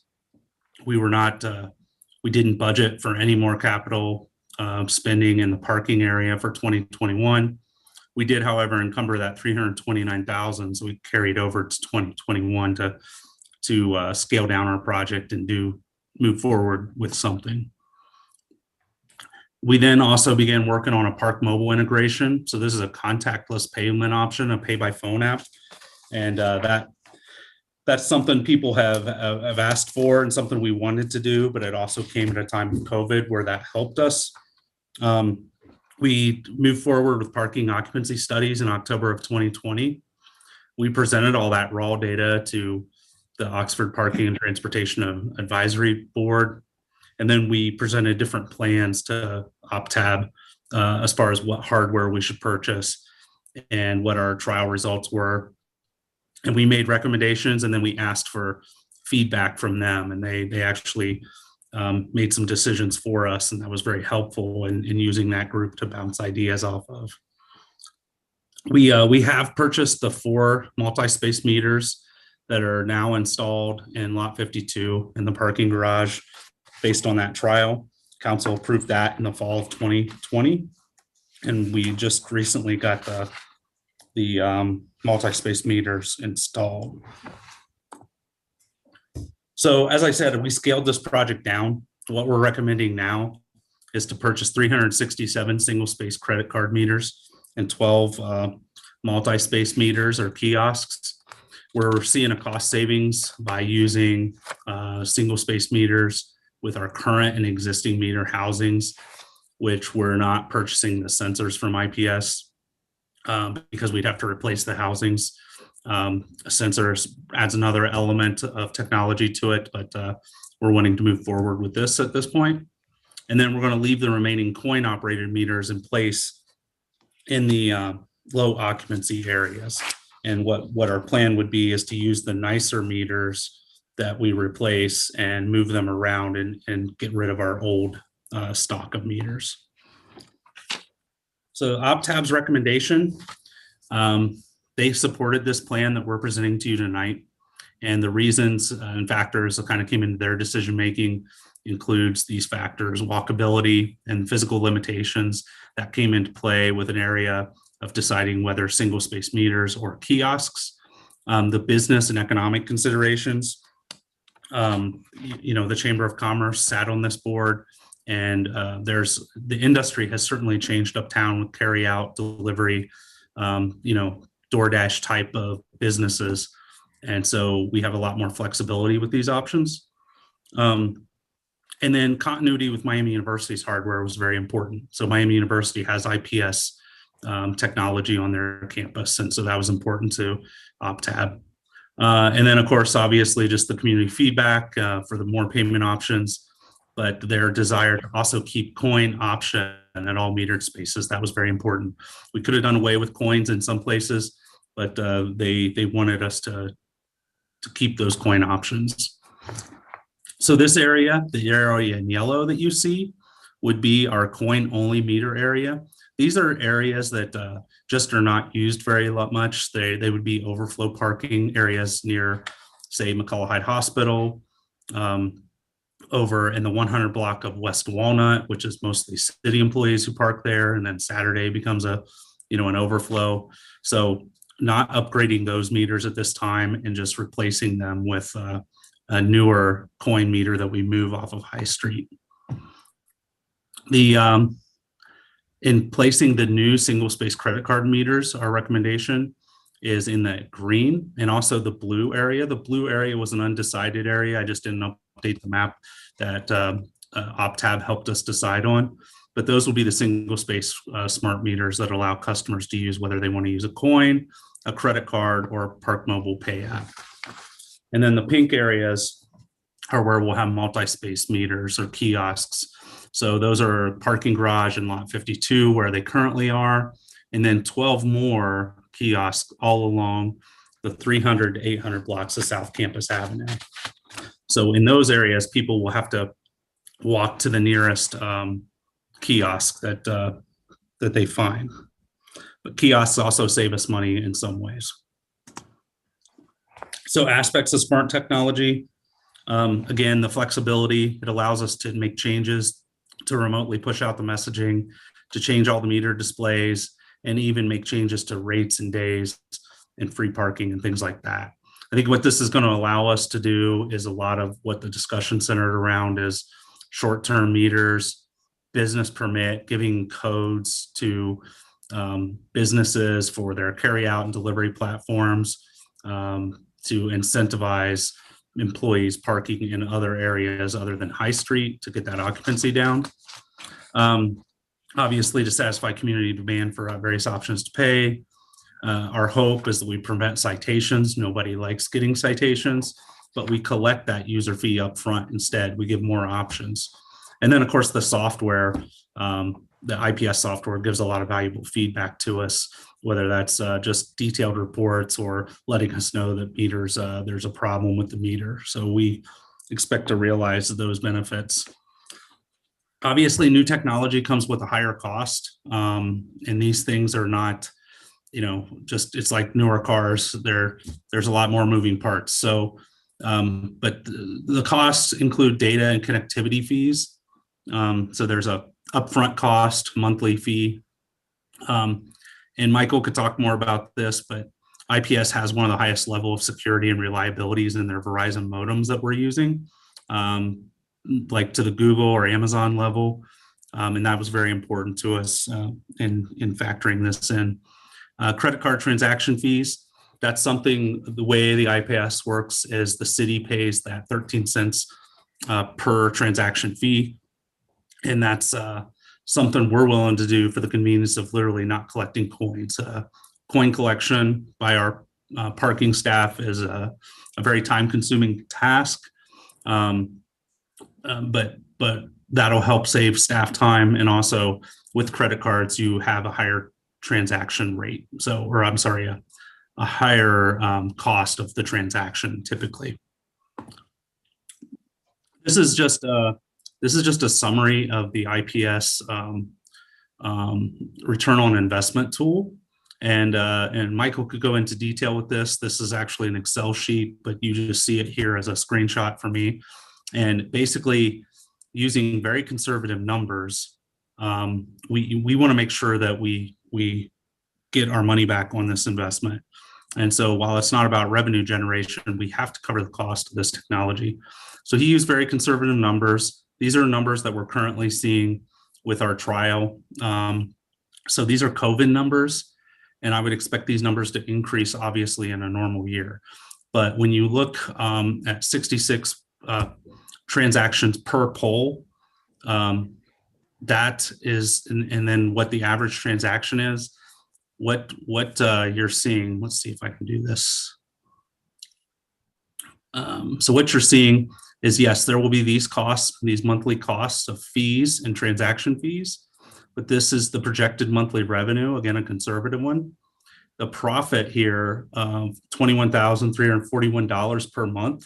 We didn't budget for any more capital spending in the parking area for 2021. We did, however, encumber that $329,000, so we carried over to 2021 to scale down our project and move forward with something. We then also began working on a Park Mobile integration. So this is a contactless payment option, a pay by phone app, and that's something people have asked for and something we wanted to do, but it also came at a time of COVID where that helped us. We moved forward with parking occupancy studies in October of 2020. We presented all that raw data to the Oxford Parking and Transportation Advisory Board. And then we presented different plans to OPTAB as far as what hardware we should purchase and what our trial results were. And we made recommendations, and then we asked for feedback from them, and they actually made some decisions for us, and that was very helpful in using that group to bounce ideas off of. We have purchased the 4 multi-space meters that are now installed in lot 52 in the parking garage based on that trial. Council approved that in the fall of 2020, and we just recently got the multi-space meters installed. So as I said, we scaled this project down. What we're recommending now is to purchase 367 single space credit card meters and 12 multi-space meters or kiosks. We're seeing a cost savings by using single space meters with our current and existing meter housings, which we're not purchasing the sensors from IPS because we'd have to replace the housings. Sensors adds another element of technology to it, but we're wanting to move forward with this at this point. And then we're going to leave the remaining coin operated meters in place in the low occupancy areas. And what our plan would be is to use the nicer meters that we replace and move them around and get rid of our old stock of meters. So OpTab's recommendation, they supported this plan that we're presenting to you tonight. And the reasons and factors that kind of came into their decision-making includes these factors: walkability and physical limitations that came into play with an area of deciding whether single space meters or kiosks, the business and economic considerations. The Chamber of Commerce sat on this board, and the industry has certainly changed uptown with carry out, delivery, DoorDash type of businesses. And so we have a lot more flexibility with these options. And then continuity with Miami University's hardware was very important. So Miami University has IPS technology on their campus. And so that was important to OpTab. And then, of course, obviously, just the community feedback for the more payment options, but their desire to also keep coin option at all metered spaces. That was very important. We could have done away with coins in some places, but they wanted us to keep those coin options. So this area, the area in yellow that you see, would be our coin only meter area. These are areas that just are not used very much. They would be overflow parking areas near, say, McCullough Hyde Hospital, over in the 100 block of West Walnut, which is mostly city employees who park there, and then Saturday becomes an overflow. So not upgrading those meters at this time and just replacing them with a newer coin meter that we move off of High Street. In placing the new single space credit card meters, our recommendation is in the green and also the blue area. The blue area was an undecided area. I just didn't update the map that OpTab helped us decide on. But those will be the single space smart meters that allow customers to use whether they want to use a coin, a credit card, or Park Mobile Pay app. And then the pink areas are where we'll have multi-space meters or kiosks. So those are parking garage and lot 52 where they currently are, and then 12 more kiosks all along the 300 to 800 blocks of South Campus Avenue. So in those areas, people will have to walk to the nearest kiosk that they find. But kiosks also save us money in some ways. So aspects of smart technology, again, the flexibility, it allows us to make changes to remotely push out the messaging, to change all the meter displays, and even make changes to rates and days and free parking and things like that. I think what this is going to allow us to do is a lot of what the discussion centered around is short-term meters, business permit, giving codes to businesses for their carry out and delivery platforms to incentivize employees parking in other areas other than High Street to get that occupancy down. Obviously, to satisfy community demand for various options to pay. Our hope is that we prevent citations. Nobody likes getting citations, but we collect that user fee up front instead. We give more options. And then, of course, the software, the IPS software gives a lot of valuable feedback to us, whether that's just detailed reports or letting us know that meters, there's a problem with the meter. So we expect to realize those benefits. Obviously, new technology comes with a higher cost, and these things are not, it's like newer cars. There's a lot more moving parts. So, but the costs include data and connectivity fees. So there's a upfront cost, monthly fee. And Michael could talk more about this, but IPS has one of the highest level of security and reliabilities in their Verizon modems that we're using, like to the Google or Amazon level. And that was very important to us in factoring this in. Credit card transaction fees. that's something, the way the IPS works is the city pays that 13 cents per transaction fee. And that's something we're willing to do for the convenience of literally not collecting coins. Coin collection by our parking staff is a very time-consuming task, but that'll help save staff time, and also with credit cards, you have a higher transaction rate. So, or I'm sorry, a higher cost of the transaction typically. This is just a summary of the IPS return on investment tool. And Michael could go into detail with this. This is actually an Excel sheet, but you just see it here as a screenshot for me. And basically, using very conservative numbers, we want to make sure that we get our money back on this investment. And so while it's not about revenue generation, we have to cover the cost of this technology. So he used very conservative numbers. These are numbers that we're currently seeing with our trial. So these are COVID numbers, and I would expect these numbers to increase obviously in a normal year. But when you look at 66 transactions per poll, that is, and then what the average transaction is, what you're seeing. Let's see if I can do this. So what you're seeing is, yes, there will be these costs, these monthly costs of fees and transaction fees, but this is the projected monthly revenue, again, a conservative one. The profit here, $21,341 per month,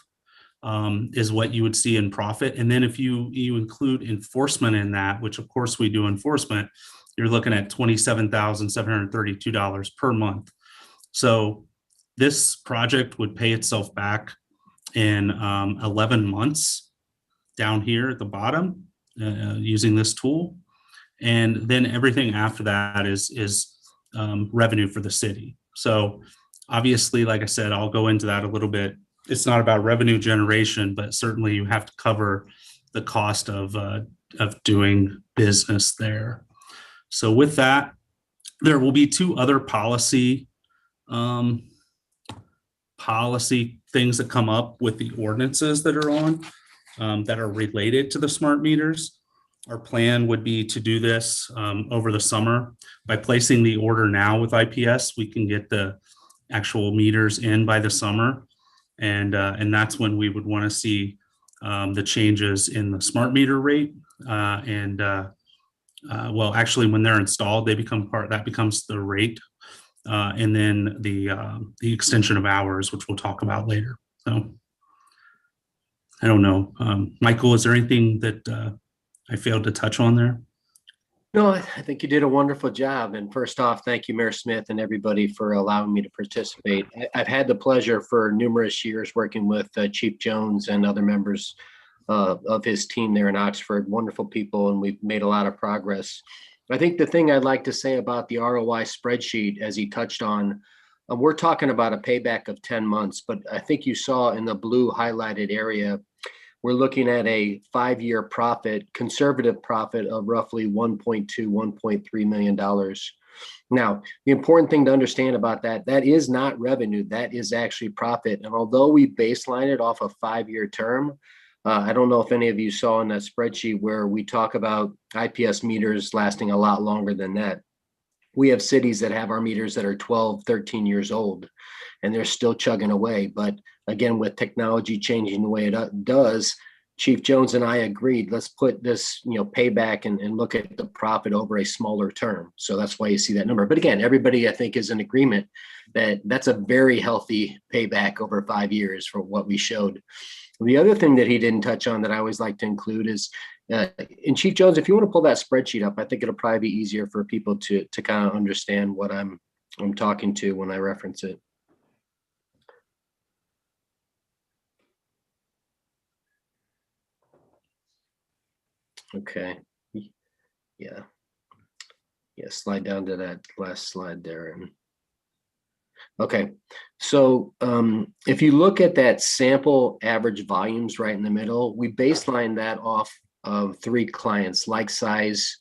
is what you would see in profit. And then if you include enforcement in that, which of course we do enforcement, you're looking at $27,732 per month. So this project would pay itself back in 11 months down here at the bottom using this tool. And then everything after that is revenue for the city. So obviously, like I said, I'll go into that a little bit. It's not about revenue generation, but certainly you have to cover the cost of doing business there. So with that, there will be two other policy things that come up with the ordinances that are on that are related to the smart meters. Our plan would be to do this over the summer. By placing the order now with IPS, we can get the actual meters in by the summer. And that's when we would want to see the changes in the smart meter rate. Well, actually, when they're installed, they become that becomes the rate. And then the extension of hours, which we'll talk about later. So I don't know. Michael, is there anything that I failed to touch on there? No, I think you did a wonderful job. And first off, thank you, Mayor Smith, and everybody for allowing me to participate. I've had the pleasure for numerous years working with Chief Jones and other members of his team there in Oxford. Wonderful people, and we've made a lot of progress. I think the thing I'd like to say about the ROI spreadsheet, as he touched on, we're talking about a payback of 10 months, but I think you saw in the blue highlighted area, we're looking at a 5-year profit, conservative profit of roughly $1.2, $1.3 million. Now, the important thing to understand about that is not revenue, that is actually profit. And although we baseline it off a 5-year term, I don't know if any of you saw in that spreadsheet where we talk about IPS meters lasting a lot longer than that. We have cities that have our meters that are 12, 13 years old, and they're still chugging away. But again, with technology changing the way it does, Chief Jones and I agreed, let's put this, payback and look at the profit over a smaller term. So that's why you see that number. But again, everybody, I think, is in agreement that that's a very healthy payback over 5 years for what we showed. The other thing that he didn't touch on that I always like to include is, and Chief Jones, if you want to pull that spreadsheet up, I think it'll probably be easier for people to kind of understand what I'm talking to when I reference it. Okay. Yeah. Slide down to that last slide there. Okay, so if you look at that sample average volumes right in the middle, we baseline that off of 3 clients, like size,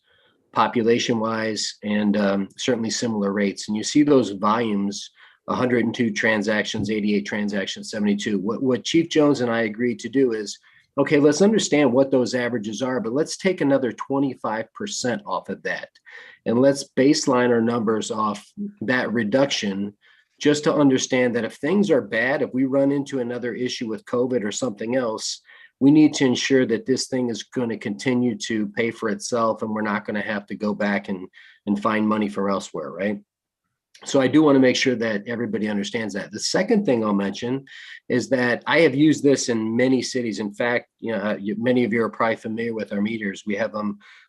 population wise, and certainly similar rates. And you see those volumes 102 transactions, 88 transactions, 72. What Chief Jones and I agreed to do is, okay, let's understand what those averages are, but let's take another 25% off of that. And let's baseline our numbers off that reduction just to understand that if things are bad, if we run into another issue with COVID or something else, we need to ensure that this thing is going to continue to pay for itself and we're not going to have to go back and find money from elsewhere, right? So I do want to make sure that everybody understands that. The second thing I'll mention is that I have used this in many cities. In fact, many of you are probably familiar with our meters. We have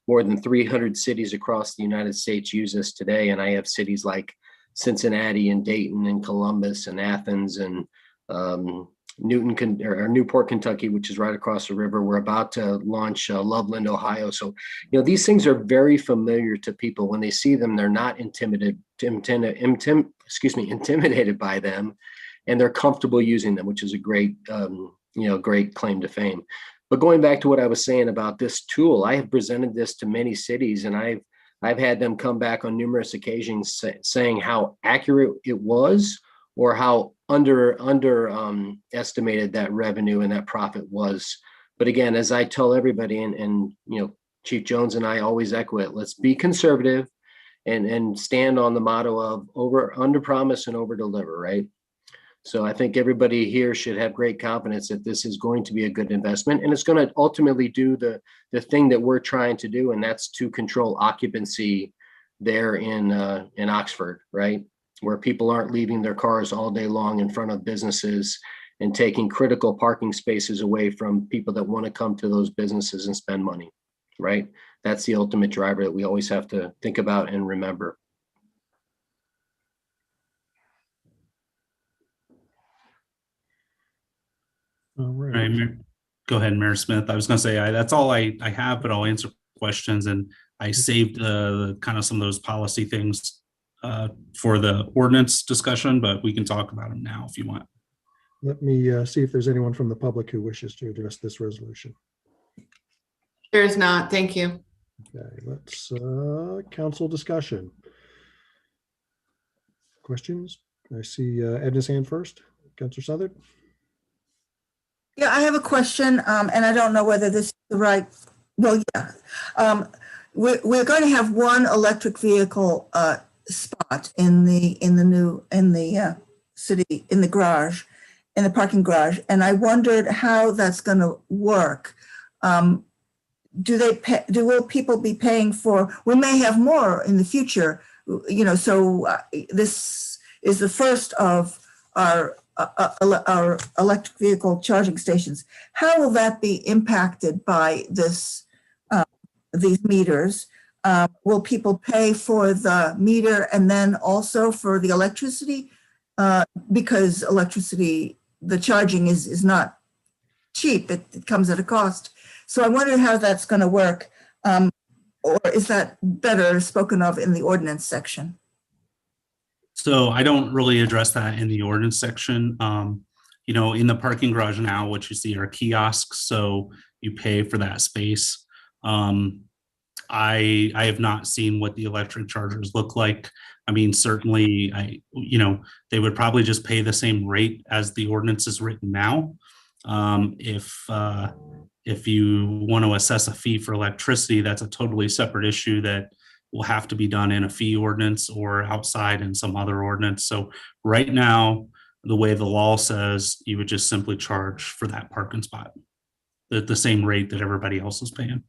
more than 300 cities across the United States use this today. And I have cities like Cincinnati and Dayton and Columbus and Athens and Newport, Kentucky, which is right across the river. We're about to launch Loveland, Ohio. So, these things are very familiar to people. When they see them, they're not intimidated by them, and they're comfortable using them, which is a great, great claim to fame. But going back to what I was saying about this tool, I have presented this to many cities, and I've had them come back on numerous occasions saying how accurate it was, or how estimated that revenue and that profit was. But again, as I tell everybody, and Chief Jones and I always echo it, let's be conservative and stand on the motto of under promise and over deliver, right? So I think everybody here should have great confidence that this is going to be a good investment, and it's going to ultimately do the thing that we're trying to do, and that's to control occupancy there in Oxford, right? Where people aren't leaving their cars all day long in front of businesses and taking critical parking spaces away from people that want to come to those businesses and spend money, right? That's the ultimate driver that we always have to think about and remember. All right. Right. Go ahead, Mayor Smith. I was going to say that's all I have, but I'll answer questions. And I saved kind of some of those policy things for the ordinance discussion, but we can talk about them now if you want. Let me see if there's anyone from the public who wishes to address this resolution. There is not. Thank you. Okay, let's council discussion. Questions? I see Edna's hand first. Councilor Southard. Yeah, I have a question, and I don't know whether this is the right, well, yeah. We're going to have one electric vehicle spot in the city, in the garage, in the parking garage, and I wondered how that's going to work. Will people be paying for? We may have more in the future, So this is the first of our electric vehicle charging stations. How will that be impacted by this? These meters? Will people pay for the meter and then also for the electricity? Because electricity, the charging is not cheap. It comes at a cost. So I wonder how that's going to work. Or is that better spoken of in the ordinance section? So I don't really address that in the ordinance section. In the parking garage now, what you see are kiosks. So you pay for that space. I have not seen what the electric chargers look like. I mean, certainly, they would probably just pay the same rate as the ordinance is written now. If you want to assess a fee for electricity, that's a totally separate issue that will have to be done in a fee ordinance or outside in some other ordinance. So right now, the way the law says, you would just simply charge for that parking spot at the same rate that everybody else is paying.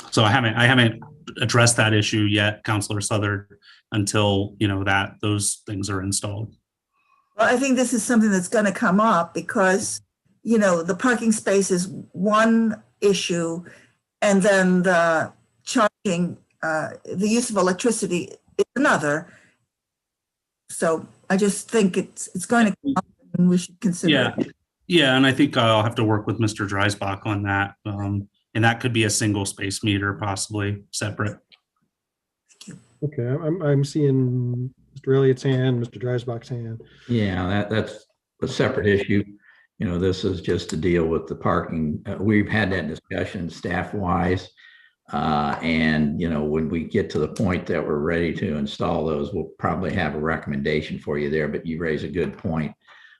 So I haven't addressed that issue yet, Councilor Southard, until those things are installed. Well, I think this is something that's going to come up because the parking space is one issue, and then the charging, the use of electricity is another. So I just think it's going to come up and we should consider it. Yeah, and I think I'll have to work with Mr. Dreisbach on that. And that could be a single space meter, possibly separate. Okay, I'm seeing Mr. Elliott's hand, Mr. Dreisbach's hand. Yeah, that's a separate issue. This is just to deal with the parking. We've had that discussion staff-wise. And, when we get to the point that we're ready to install those, we'll probably have a recommendation for you there. But you raise a good point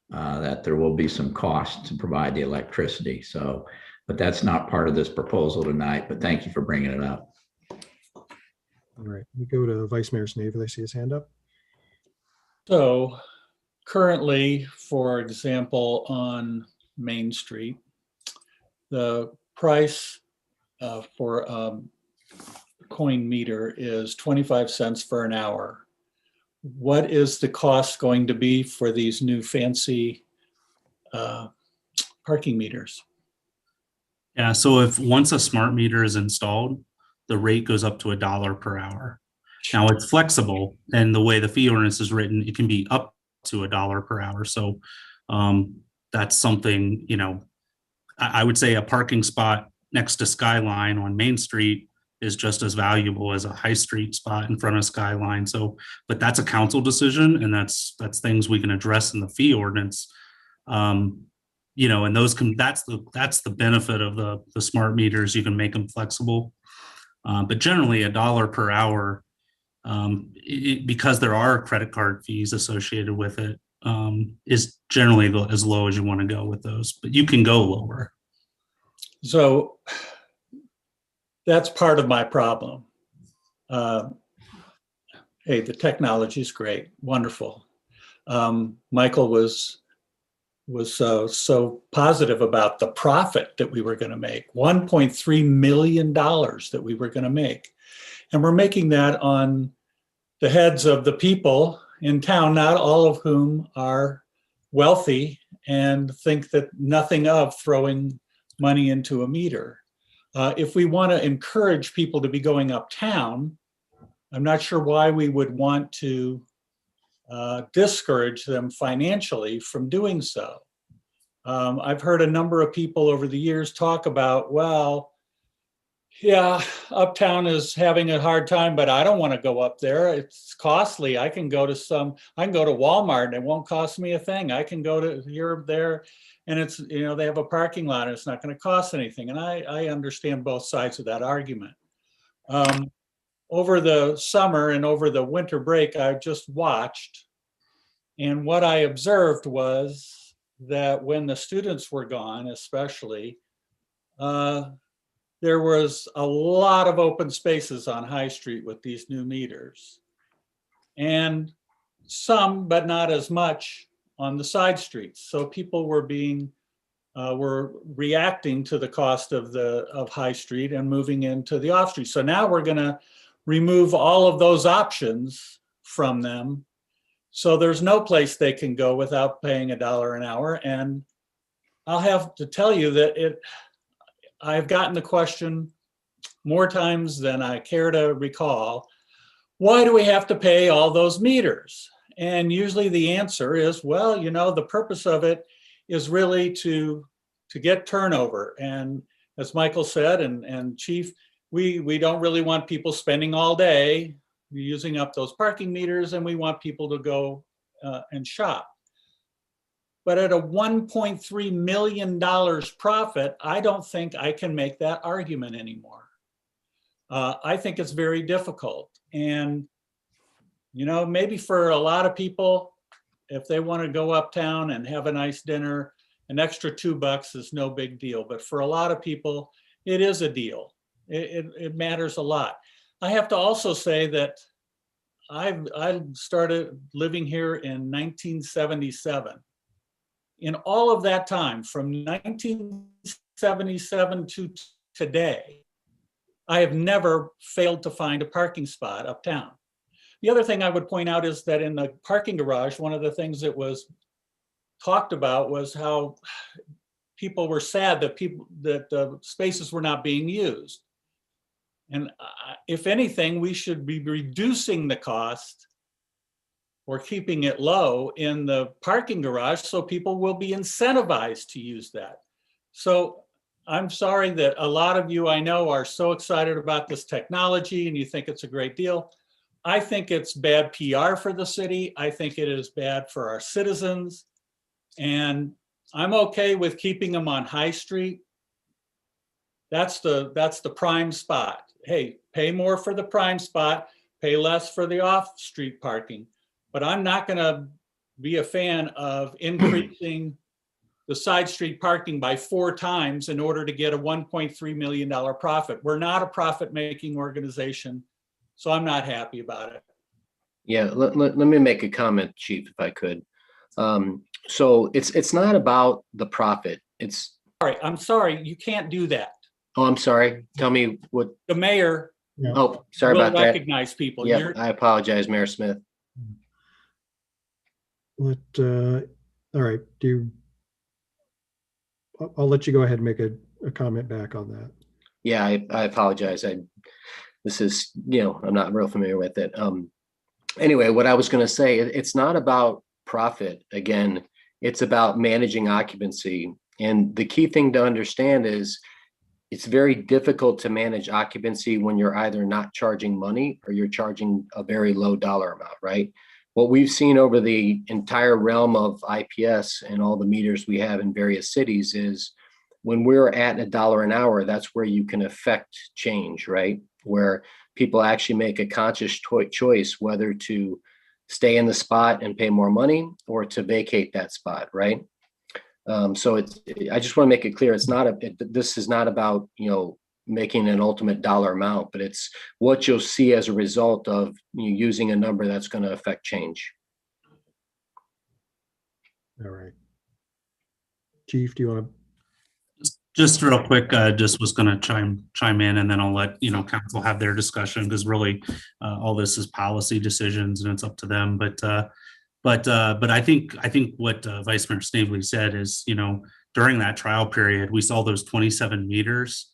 that there will be some cost to provide the electricity. So, but that's not part of this proposal tonight, but thank you for bringing it up. All right, we go to Vice Mayor Snaver. I see his hand up. So currently, for example, on Main Street, the price for a coin meter is 25 cents for an hour. What is the cost going to be for these new fancy parking meters? Yeah, so if once a smart meter is installed, the rate goes up to $1 per hour. Now it's flexible, and the way the fee ordinance is written, it can be up to $1 per hour. So that's something, I would say a parking spot next to Skyline on Main Street is just as valuable as a high street spot in front of Skyline. So, but that's a council decision, and that's things we can address in the fee ordinance. And those can, that's the benefit of the smart meters. You can make them flexible, but generally $1 per hour, because there are credit card fees associated with it, is generally as low as you want to go with those, but you can go lower. So that's part of my problem. Hey, the technology is great, wonderful. Michael was so positive about the profit that we were going to make, $1.3 million that we were going to make. And we're making that on the heads of the people in town, not all of whom are wealthy and think that nothing of throwing money into a meter. If we want to encourage people to be going uptown, I'm not sure why we would want to discourage them financially from doing so. I've heard a number of people over the years talk about, well, yeah, uptown is having a hard time, but I don't want to go up there. It's costly. I can go to Walmart and it won't cost me a thing. I can go to here or there, and it's, they have a parking lot and it's not going to cost anything. And I understand both sides of that argument. Over the summer and over the winter break, I just watched, and what I observed was that when the students were gone, especially, there was a lot of open spaces on High Street with these new meters, and some, but not as much, on the side streets. So people were reacting to the cost of High Street and moving into the off street. So now we're going to remove all of those options from them. So there's no place they can go without paying $1 an hour. And I'll have to tell you that I've gotten the question more times than I care to recall, why do we have to pay all those meters? And usually the answer is, well, the purpose of it is really to get turnover. And as Michael said, and Chief, we don't really want people spending all day using up those parking meters, and we want people to go and shop. But at a $1.3 million profit, I don't think I can make that argument anymore. I think it's very difficult. And, maybe for a lot of people, if they want to go uptown and have a nice dinner, an extra $2 is no big deal. But for a lot of people, it is a deal. It matters a lot. I have to also say that I started living here in 1977. In all of that time, from 1977 to today, I have never failed to find a parking spot uptown. The other thing I would point out is that in the parking garage, one of the things that was talked about was how people were sad that the spaces were not being used. And if anything, we should be reducing the cost or keeping it low in the parking garage so people will be incentivized to use that. So I'm sorry that a lot of you I know are so excited about this technology and you think it's a great deal. I think it's bad PR for the city. I think it is bad for our citizens. And I'm okay with keeping them on High Street. That's the prime spot. hey, pay more for the prime spot, pay less for the off-street parking. But I'm not going to be a fan of increasing the side street parking by 4 times in order to get a $1.3 million profit. We're not a profit-making organization, so I'm not happy about it. Yeah, let me make a comment, Chief, if I could. So it's not about the profit. It's, All right, I'm sorry, you can't do that. oh, I'm sorry. Tell me what, The mayor oh, sorry will about that. recognize people. Yeah, You're, I apologize, Mayor Smith. All right, I'll let you go ahead and make a comment back on that. Yeah, I apologize. This is, I'm not real familiar with it. Anyway, what I was going to say, it's not about profit. Again, it's about managing occupancy. And the key thing to understand is it's very difficult to manage occupancy when you're either not charging money or you're charging a very low dollar amount, right? What we've seen over the entire realm of IPS and all the meters we have in various cities is when we're at $1 an hour, that's where you can affect change, right? Where people actually make a conscious choice whether to stay in the spot and pay more money or to vacate that spot, right? So I just want to make it clear, this is not about, making an ultimate dollar amount, but it's what you'll see as a result of using a number that's going to affect change. All right. Chief, do you want to? Just real quick, just was going to chime in, and then I'll let council have their discussion, because really all this is policy decisions and it's up to them. But I think what Vice Mayor Snavely said is, during that trial period, we saw those 27 meters.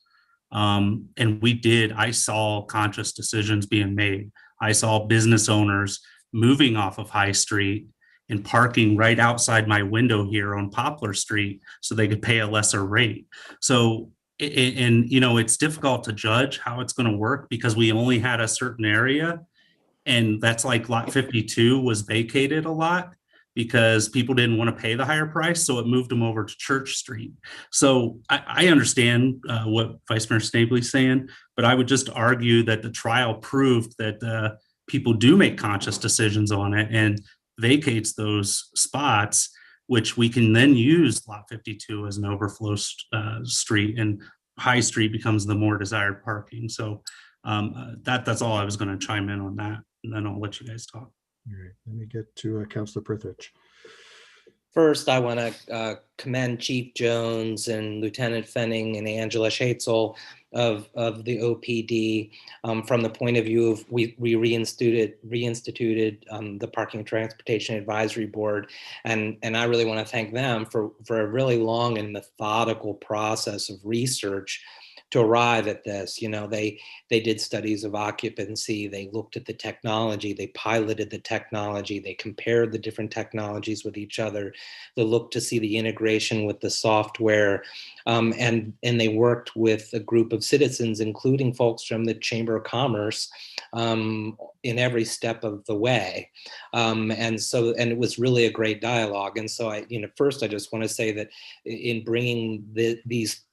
And I saw conscious decisions being made. I saw business owners moving off of High Street and parking right outside my window here on Poplar Street so they could pay a lesser rate. So, it's difficult to judge how it's going to work because we only had a certain area. And that's like lot 52 was vacated a lot because people didn't want to pay the higher price. So it moved them over to Church Street. So I understand what Vice Mayor Snavely's saying, but I would just argue that the trial proved that people do make conscious decisions on it and vacates those spots, which we can then use lot 52 as an overflow street, and High Street becomes the more desired parking. So that's all I was going to chime in on that. And then I'll let you guys talk. All right, let me get to Councilor Prithich. First, I want to commend Chief Jones and Lieutenant Fenning and Angela Schatzel of the OPD from the point of view of we reinstituted the Parking and Transportation Advisory Board, and I really want to thank them for a really long and methodical process of research to arrive at this. They did studies of occupancy, they looked at the technology, they piloted the technology, they compared the different technologies with each other, they looked to see the integration with the software, and they worked with a group of citizens, including folks from the Chamber of Commerce, in every step of the way. And it was really a great dialogue. And so first I just want to say that in bringing these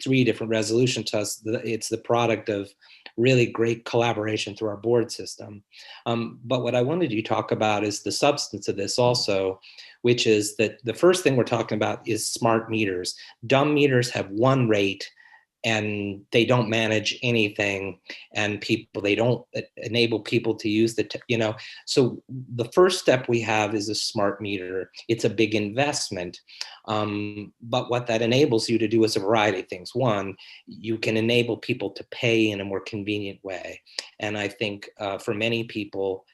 3 different resolutions to us, it's the product of really great collaboration through our board system. But what I wanted you to talk about is the substance of this also, which is that the first thing we're talking about is smart meters. Dumb meters have one rate and they don't manage anything, and they don't enable people to use so the first step we have is a smart meter. It's a big investment, but what that enables you to do is a variety of things. One, you can enable people to pay in a more convenient way, and I think for many people,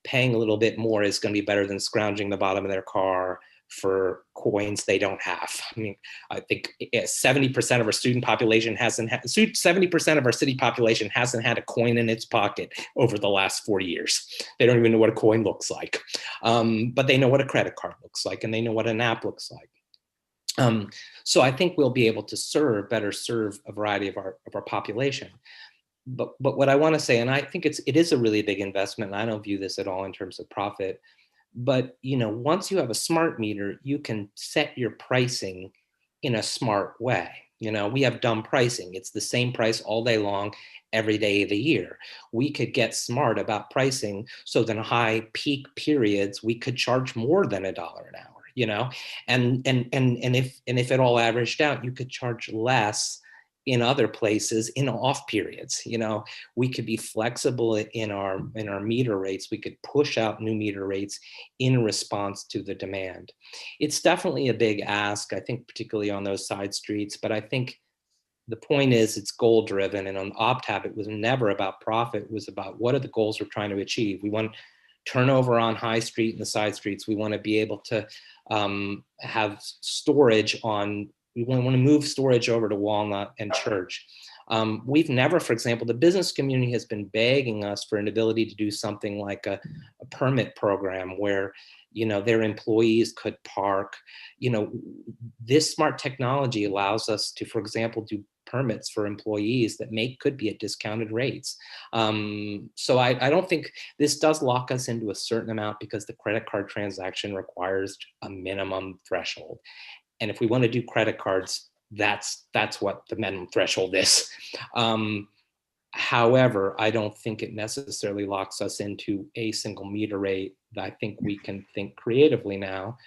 paying a little bit more is going to be better than scrounging the bottom of their car for coins they don't have. I mean, I think 70% of our student population 70% of our city population hasn't had a coin in its pocket over the last 4 years. They don't even know what a coin looks like, but they know what a credit card looks like, and they know what an app looks like. So I think we'll be able to better serve a variety of our population. But what I want to say, and I think it is a really big investment, and I don't view this at all in terms of profit. But once you have a smart meter, you can set your pricing in a smart way. You know, we have dumb pricing. It's the same price all day long, every day of the year. We could get smart about pricing so that in high peak periods, we could charge more than $1 an hour, you know? And if it all averaged out, you could charge less in other places in off periods. You know, we could be flexible in our meter rates. We could push out new meter rates in response to the demand. It's definitely a big ask, I think, particularly on those side streets, but I think the point is it's goal driven, and on OPTAB, it was never about profit. It was about what are the goals we're trying to achieve. We want turnover on High Street and the side streets. We want to be able to have storage on, we want to move storage over to Walnut and Church. We've never, for example, the business community has been begging us for an ability to do something like a permit program where, you know, their employees could park. You know, this smart technology allows us to, for example, do permits for employees that could be at discounted rates. So I don't think this does lock us into a certain amount because the credit card transaction requires a minimum threshold. And if we want to do credit cards, that's what the minimum threshold is. However, I don't think it necessarily locks us into a single meter rate. I think we can think creatively now.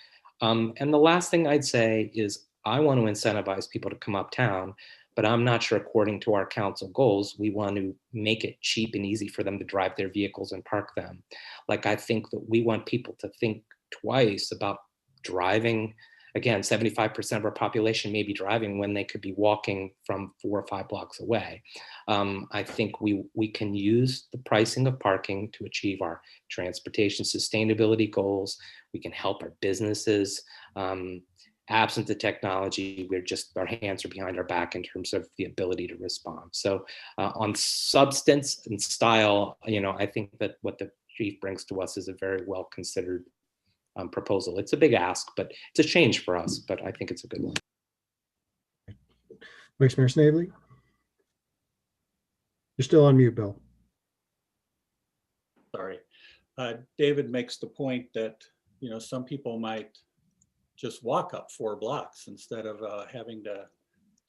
And the last thing I'd say is I want to incentivize people to come uptown, but I'm not sure according to our council goals, we want to make it cheap and easy for them to drive their vehicles and park them. Like, I think that we want people to think twice about driving. Again, 75% of our population may be driving when they could be walking from 4 or 5 blocks away. I think we can use the pricing of parking to achieve our transportation sustainability goals. We can help our businesses. Absent the technology, our hands are behind our back in terms of the ability to respond. So on substance and style, you know, I think that what the chief brings to us is a very well considered proposal. It's a big ask, but it's a change for us, but I think it's a good one. Vice Mayor Snavely? You're still on mute, Bill. Sorry. David makes the point that, you know, some people might just walk up 4 blocks instead of having to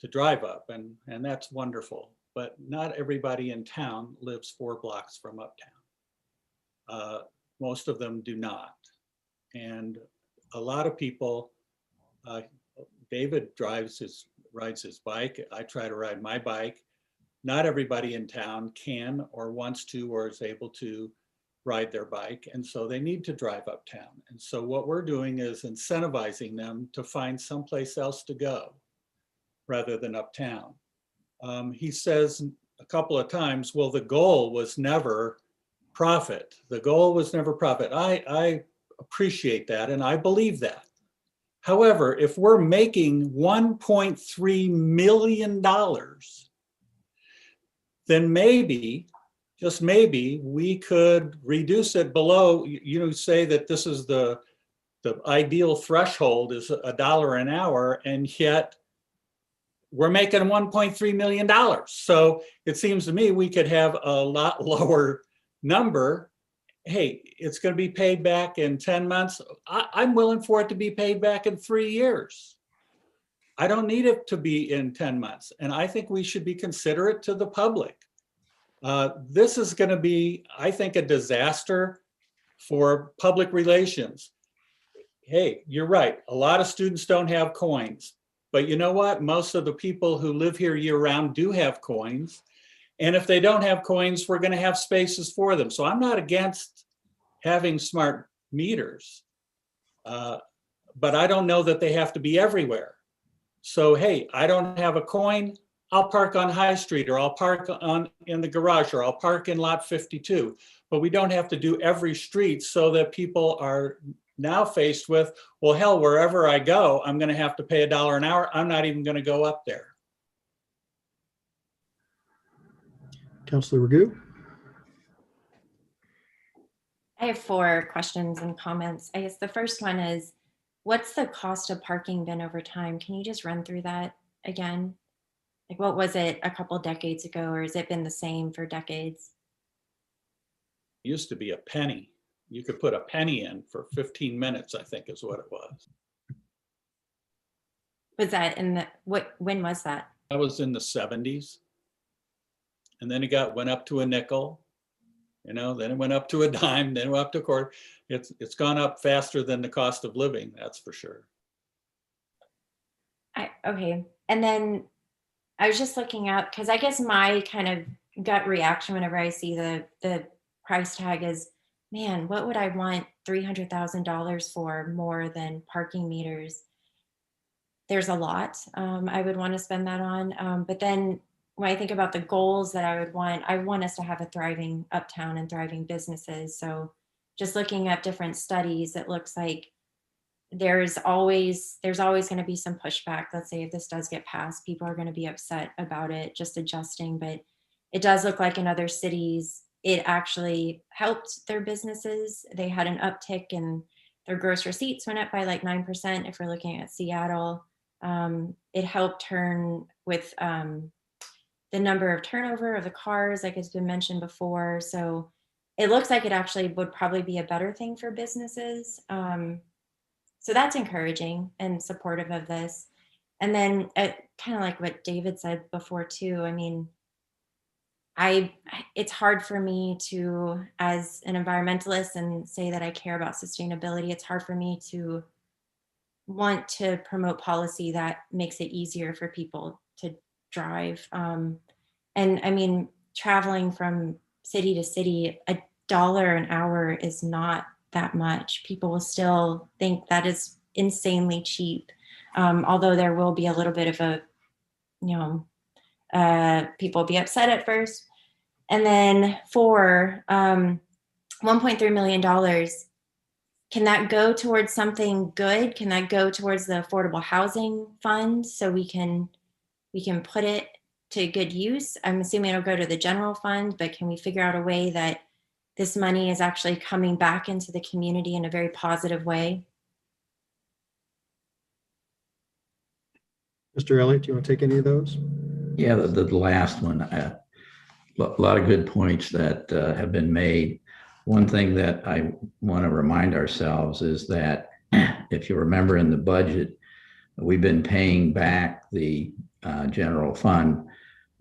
drive up, and that's wonderful. But not everybody in town lives 4 blocks from uptown. Most of them do not. And a lot of people, David rides his bike. I try to ride my bike. Not everybody in town can or wants to or is able to ride their bike. And so they need to drive uptown. And so what we're doing is incentivizing them to find someplace else to go rather than uptown. He says a couple of times, well, the goal was never profit. The goal was never profit. I appreciate that, and I believe that. However, if we're making $1.3 million, then maybe, just maybe, we could reduce it below, you know, say that this is the ideal threshold is $1 an hour, and yet we're making $1.3 million. So it seems to me we could have a lot lower number. Hey, it's going to be paid back in 10 months. I'm willing for it to be paid back in 3 years. I don't need it to be in 10 months. And I think we should be considerate to the public. This is going to be, I think, a disaster for public relations. Hey, you're right. A lot of students don't have coins. But you know what? Most of the people who live here year round do have coins. And if they don't have coins, we're going to have spaces for them. So I'm not against having smart meters, but I don't know that they have to be everywhere. So, hey, I don't have a coin, I'll park on High Street, or I'll park in the garage, or I'll park in lot 52. But we don't have to do every street so that people are now faced with, well, hell, wherever I go, I'm going to have to pay $1 an hour. I'm not even going to go up there. Councilor Ragu? I have 4 questions and comments. I guess the first one is, what's the cost of parking been over time? Can you just run through that again? Like, what was it a couple decades ago, or has it been the same for decades? It used to be a penny. You could put a penny in for 15 minutes, I think is what it was. Was that in the, when was that? That was in the 70s. And then it went up to a nickel, then it went up to a dime, then it went up to a quarter. It's gone up faster than the cost of living, that's for sure. Okay. And then I was just looking up, because I guess my kind of gut reaction whenever I see the price tag is, man, what would I want $300,000 for more than parking meters? There's a lot I would want to spend that on. But then when I think about the goals that I want us to have a thriving uptown and thriving businesses. So just looking at different studies, it looks like there's always going to be some pushback. Let's say if this does get passed, people are going to be upset about it, just adjusting. But it does look like in other cities, it actually helped their businesses. They had an uptick and their gross receipts went up by like 9%. If we're looking at Seattle, it helped turn with the number of turnover of the cars, like it's been mentioned before. So it looks like it actually would probably be a better thing for businesses. So that's encouraging and supportive of this. And then kind of like what David said before too, I mean, it's hard for me to, as an environmentalist, and say that I care about sustainability, it's hard for me to want to promote policy that makes it easier for people to drive. And I mean, traveling from city to city, $1 an hour is not that much. People will still think that is insanely cheap. Although there will be a little bit of a, people will be upset at first. And then for $1.3 million, can that go towards something good? Can that go towards the affordable housing fund so we can put it to good use? I'm assuming it'll go to the general fund, but can we figure out a way that this money is actually coming back into the community in a very positive way? Mr. Elliott, do you want to take any of those? Yeah, the last one, a lot of good points that have been made. One thing that I want to remind ourselves is that if you remember in the budget, we've been paying back the general fund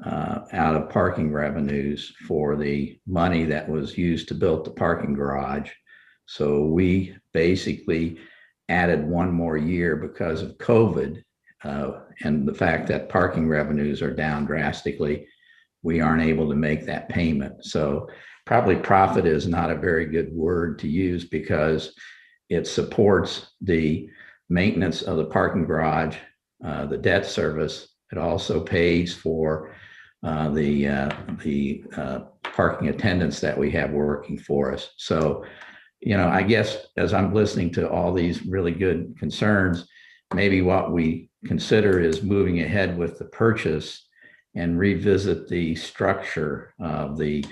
out of parking revenues for the money that was used to build the parking garage. So we basically added one more year because of COVID and the fact that parking revenues are down drastically. We aren't able to make that payment. So probably profit is not a very good word to use because it supports the maintenance of the parking garage, the debt service. It also pays for the parking attendants that we have working for us. So, I guess as I'm listening to all these really good concerns, maybe what we consider is moving ahead with the purchase and revisit the structure of the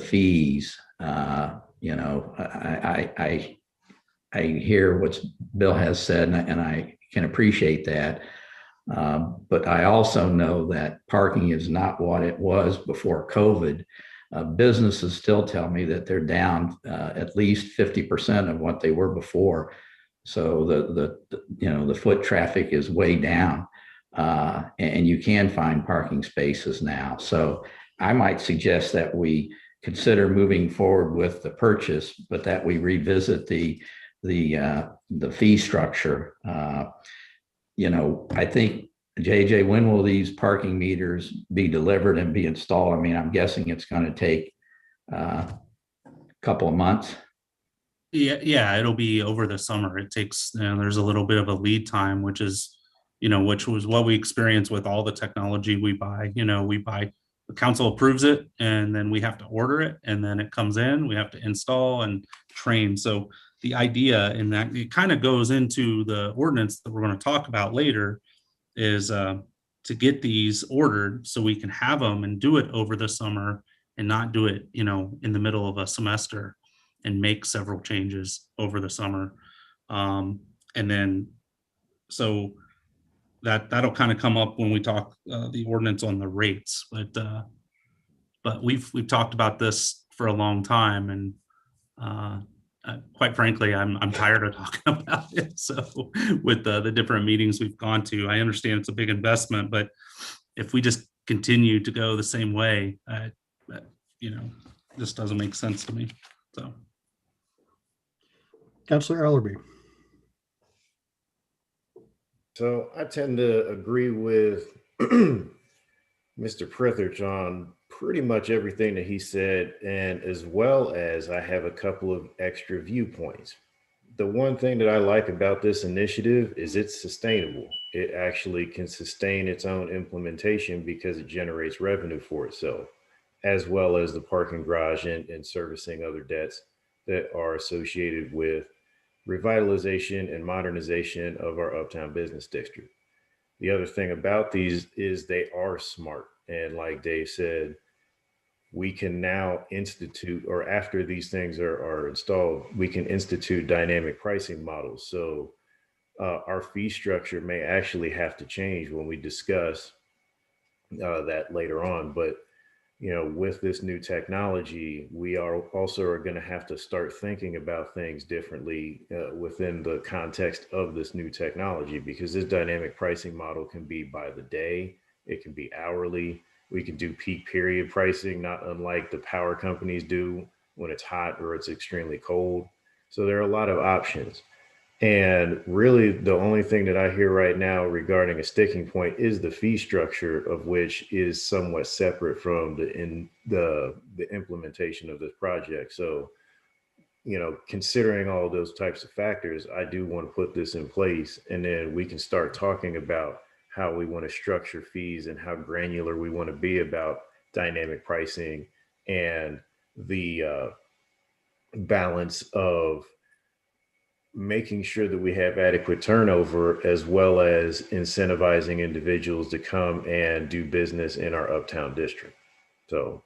fees. I hear what Bill has said, and I can appreciate that. But I also know that parking is not what it was before COVID. Businesses still tell me that they're down at least 50% of what they were before. So the foot traffic is way down, and you can find parking spaces now. So I might suggest that we consider moving forward with the purchase, but that we revisit the fee structure. I think, JJ, when will these parking meters be delivered and be installed? I mean, I'm guessing it's going to take a couple of months. Yeah, it'll be over the summer. It takes, there's a little bit of a lead time, which is, which was what we experience with all the technology we buy. The council approves it, and then we have to order it, and then it comes in, we have to install and train. So the idea in that, it kind of goes into the ordinance that we're going to talk about later, is to get these ordered so we can have them and do it over the summer and not do it, in the middle of a semester, and make several changes over the summer. And then, so that'll kind of come up when we talk the ordinance on the rates, but we've talked about this for a long time, and quite frankly, I'm tired of talking about it. So with the different meetings we've gone to, I understand it's a big investment, but if we just continue to go the same way, just doesn't make sense to me. So. Councillor Ellerby. So I tend to agree with Mr. Prithridge on pretty much everything that he said, and as well as I have a couple of extra viewpoints. The one thing that I like about this initiative is it's sustainable. It actually can sustain its own implementation because it generates revenue for itself, as well as the parking garage and servicing other debts that are associated with revitalization and modernization of our uptown business district. The other thing about these is they are smart. And like Dave said, we can now institute, or after these things are installed, we can institute dynamic pricing models. So our fee structure may actually have to change when we discuss that later on. But with this new technology, we are also going to have to start thinking about things differently within the context of this new technology, because this dynamic pricing model can be by the day, it can be hourly. We can do peak period pricing, not unlike the power companies do when it's hot or it's extremely cold. So there are a lot of options. And really, the only thing that I hear right now regarding a sticking point is the fee structure, of which is somewhat separate from the implementation of this project. So, considering all those types of factors, I do want to put this in place, and then we can start talking about how we want to structure fees and how granular we want to be about dynamic pricing and the balance of making sure that we have adequate turnover, as well as incentivizing individuals to come and do business in our uptown district. So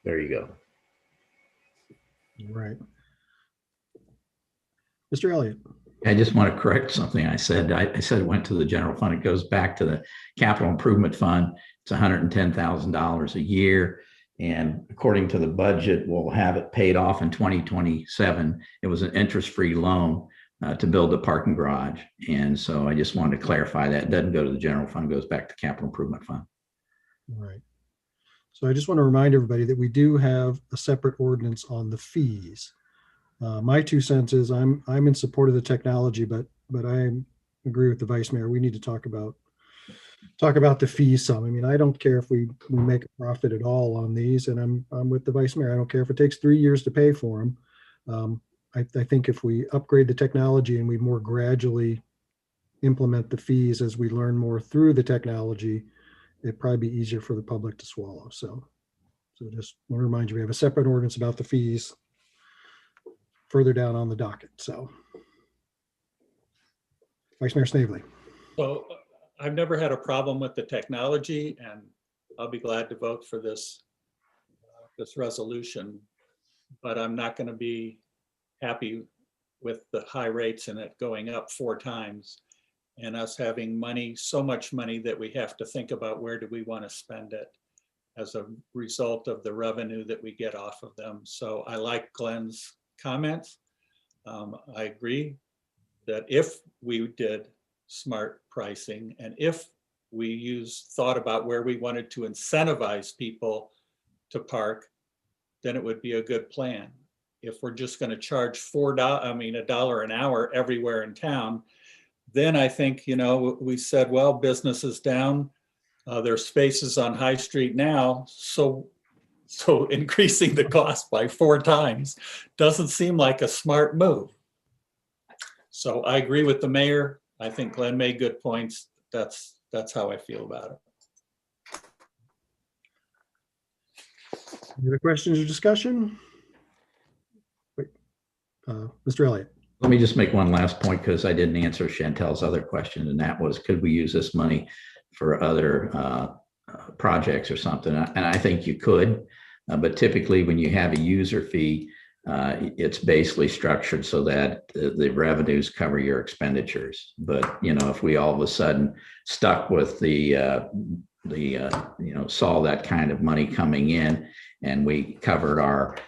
there you go. Right. Mr. Elliott. I just want to correct something I said. I said it went to the general fund. It goes back to the capital improvement fund. It's $110,000 a year. And according to the budget, we'll have it paid off in 2027. It was an interest-free loan to build the parking garage. And so I just wanted to clarify that. It doesn't go to the general fund, it goes back to capital improvement fund. Right. So I just want to remind everybody that we do have a separate ordinance on the fees. My 2 cents is I'm in support of the technology, but I agree with the vice mayor. We need to talk about the fees some. I mean, I don't care if we make a profit at all on these, and I'm with the vice mayor. I don't care if it takes 3 years to pay for them. I think if we upgrade the technology and we more gradually implement the fees as we learn more through the technology, it'd probably be easier for the public to swallow. So just want to remind you, we have a separate ordinance about the fees further down on the docket. So Vice Mayor Snavely. So I've never had a problem with the technology, and I'll be glad to vote for this resolution, but I'm not going to be happy with the high rates and it going up 4 times and us having money, so much money that we have to think about where do we want to spend it as a result of the revenue that we get off of them. So I like Glenn's comments. I agree that if we did smart pricing and if we thought about where we wanted to incentivize people to park, then it would be a good plan. If we're just going to charge $1 an hour everywhere in town, then I think, we said, well, business is down. There's spaces on High Street now. So increasing the cost by 4 times doesn't seem like a smart move. So I agree with the mayor. I think Glenn made good points. That's how I feel about it. Any other questions or discussion? Wait, Mr. Elliott. Let me just make one last point, because I didn't answer Chantel's other question, and that was, could we use this money for other projects or something? And I think you could, but typically when you have a user fee, it's basically structured so that the revenues cover your expenditures. But if we all of a sudden stuck with saw that kind of money coming in, and we covered our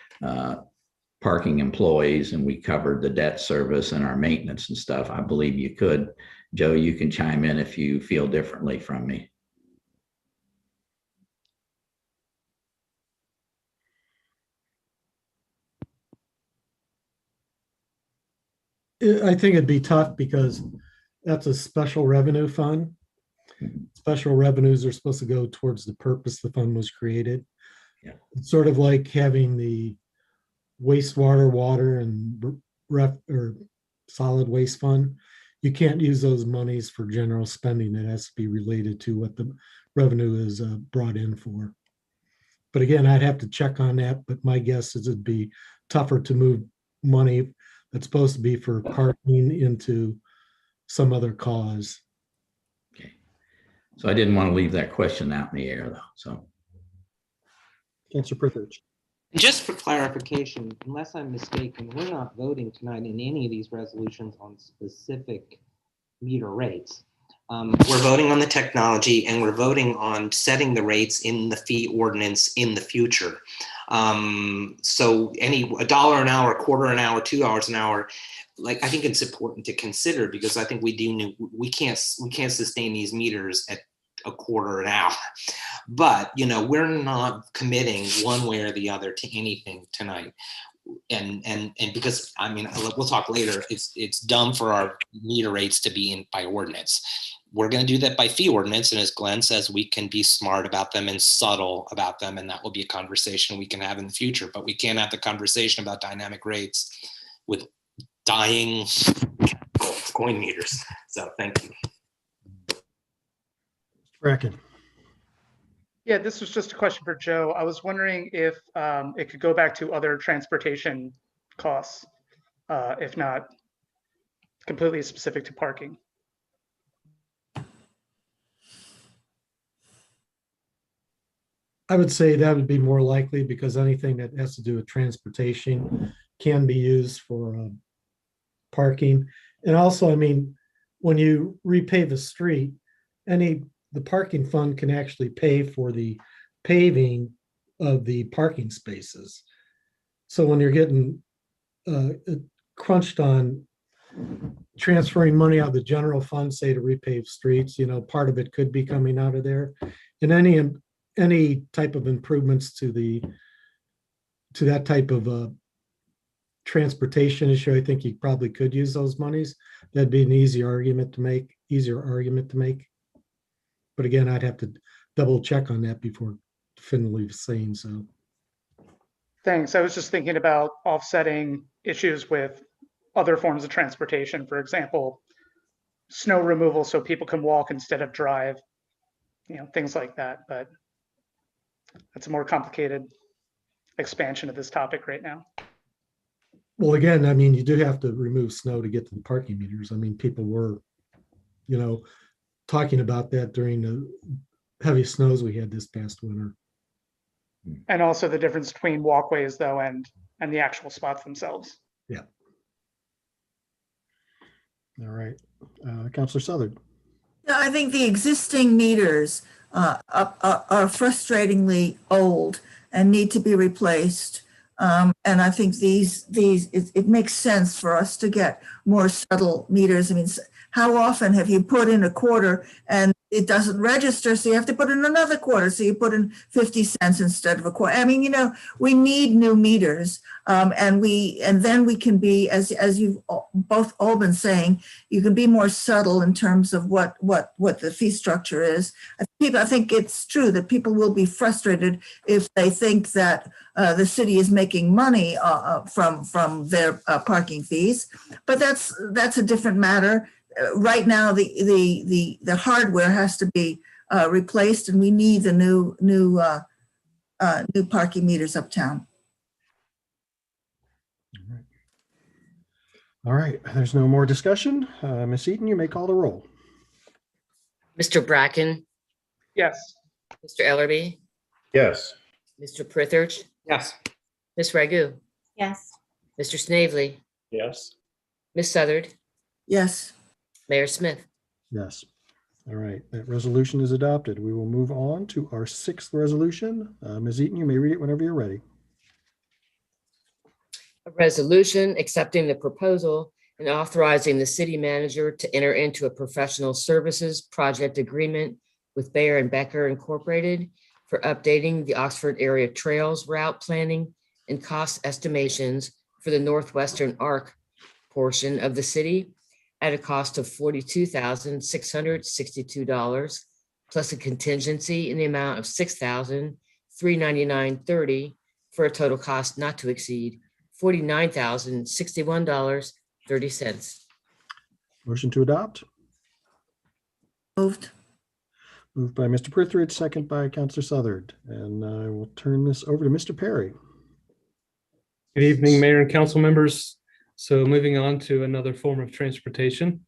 parking employees and we covered the debt service and our maintenance and stuff, I believe you could. Joe, you can chime in if you feel differently from me. I think it'd be tough because that's a special revenue fund. Special revenues are supposed to go towards the purpose the fund was created. Yeah. It's sort of like having the wastewater, water, and or solid waste fund. You can't use those monies for general spending. It has to be related to what the revenue is brought in for. But again, I'd have to check on that. But my guess is it'd be tougher to move money that's supposed to be for parking into some other cause. Okay. So I didn't want to leave that question out in the air though, so. Councilor Prithridge. Just for clarification, unless I'm mistaken, we're not voting tonight in any of these resolutions on specific meter rates. We're voting on the technology and we're voting on setting the rates in the fee ordinance in the future. So $1 an hour, $1/4 an hour, $2 an hour, like I think it's important to consider because I think we can't sustain these meters at $1/4 an hour. But we're not committing one way or the other to anything tonight. And because I mean we'll talk later, it's dumb for our meter rates to be in by ordinance. We're going to do that by fee ordinance, and as Glenn says, we can be smart about them and subtle about them, and that will be a conversation we can have in the future. But we can't have the conversation about dynamic rates with dying coin meters. So thank you. Bracken. Yeah, this was just a question for Joe. I was wondering if it could go back to other transportation costs, if not completely specific to parking. I would say that would be more likely because anything that has to do with transportation can be used for parking. And also, I mean, when you repave a street, the parking fund can actually pay for the paving of the parking spaces. So when you're getting crunched on transferring money out of the general fund, say to repave streets, part of it could be coming out of there. And any type of improvements to that type of transportation issue, I think you probably could use those monies. That'd be an easier argument to make. But again, I'd have to double check on that before definitively saying so. Thanks. I was just thinking about offsetting issues with other forms of transportation, for example, snow removal so people can walk instead of drive, things like that. But that's a more complicated expansion of this topic right now. Well, again, I mean, you do have to remove snow to get to the parking meters. I mean, people were, talking about that during the heavy snows we had this past winter. And also the difference between walkways, though, and the actual spots themselves. Yeah. All right. Councilor Southard. I think the existing meters are frustratingly old and need to be replaced. And I think it makes sense for us to get more subtle meters. I mean, how often have you put in $0.25 and it doesn't register, so you have to put in another $0.25, so you put in 50 cents instead of $0.25. I mean, we need new meters, and then we can be, as you've both all been saying, you can be more subtle in terms of what the fee structure is. I think it's true that people will be frustrated if they think that the city is making money from their parking fees, but that's a different matter. Right now, the hardware has to be replaced, and we need the new parking meters uptown. All right. There's no more discussion. Ms. Eaton, you may call the roll. Mr. Bracken, Yes. Mr. Ellerby, Yes. Mr. Prithridge, Yes. Ms. Ragu, Yes. Mr. Snavely, Yes. Ms. Southard, Yes. Mayor Smith. Yes. All right. That resolution is adopted. We will move on to our 6th resolution. Ms. Eaton, you may read it whenever you're ready. A resolution accepting the proposal and authorizing the city manager to enter into a professional services project agreement with Bayer and Becker Incorporated for updating the Oxford area trails route planning and cost estimations for the Northwestern Arc portion of the city at a cost of $42,662, plus a contingency in the amount of $6,399.30 for a total cost not to exceed $49,061.30. Motion to adopt. Moved. Moved by Mr. Prithridge, second by Counselor Southard. And I will turn this over to Mr. Perry. Good evening, Mayor and council members. So moving on to another form of transportation.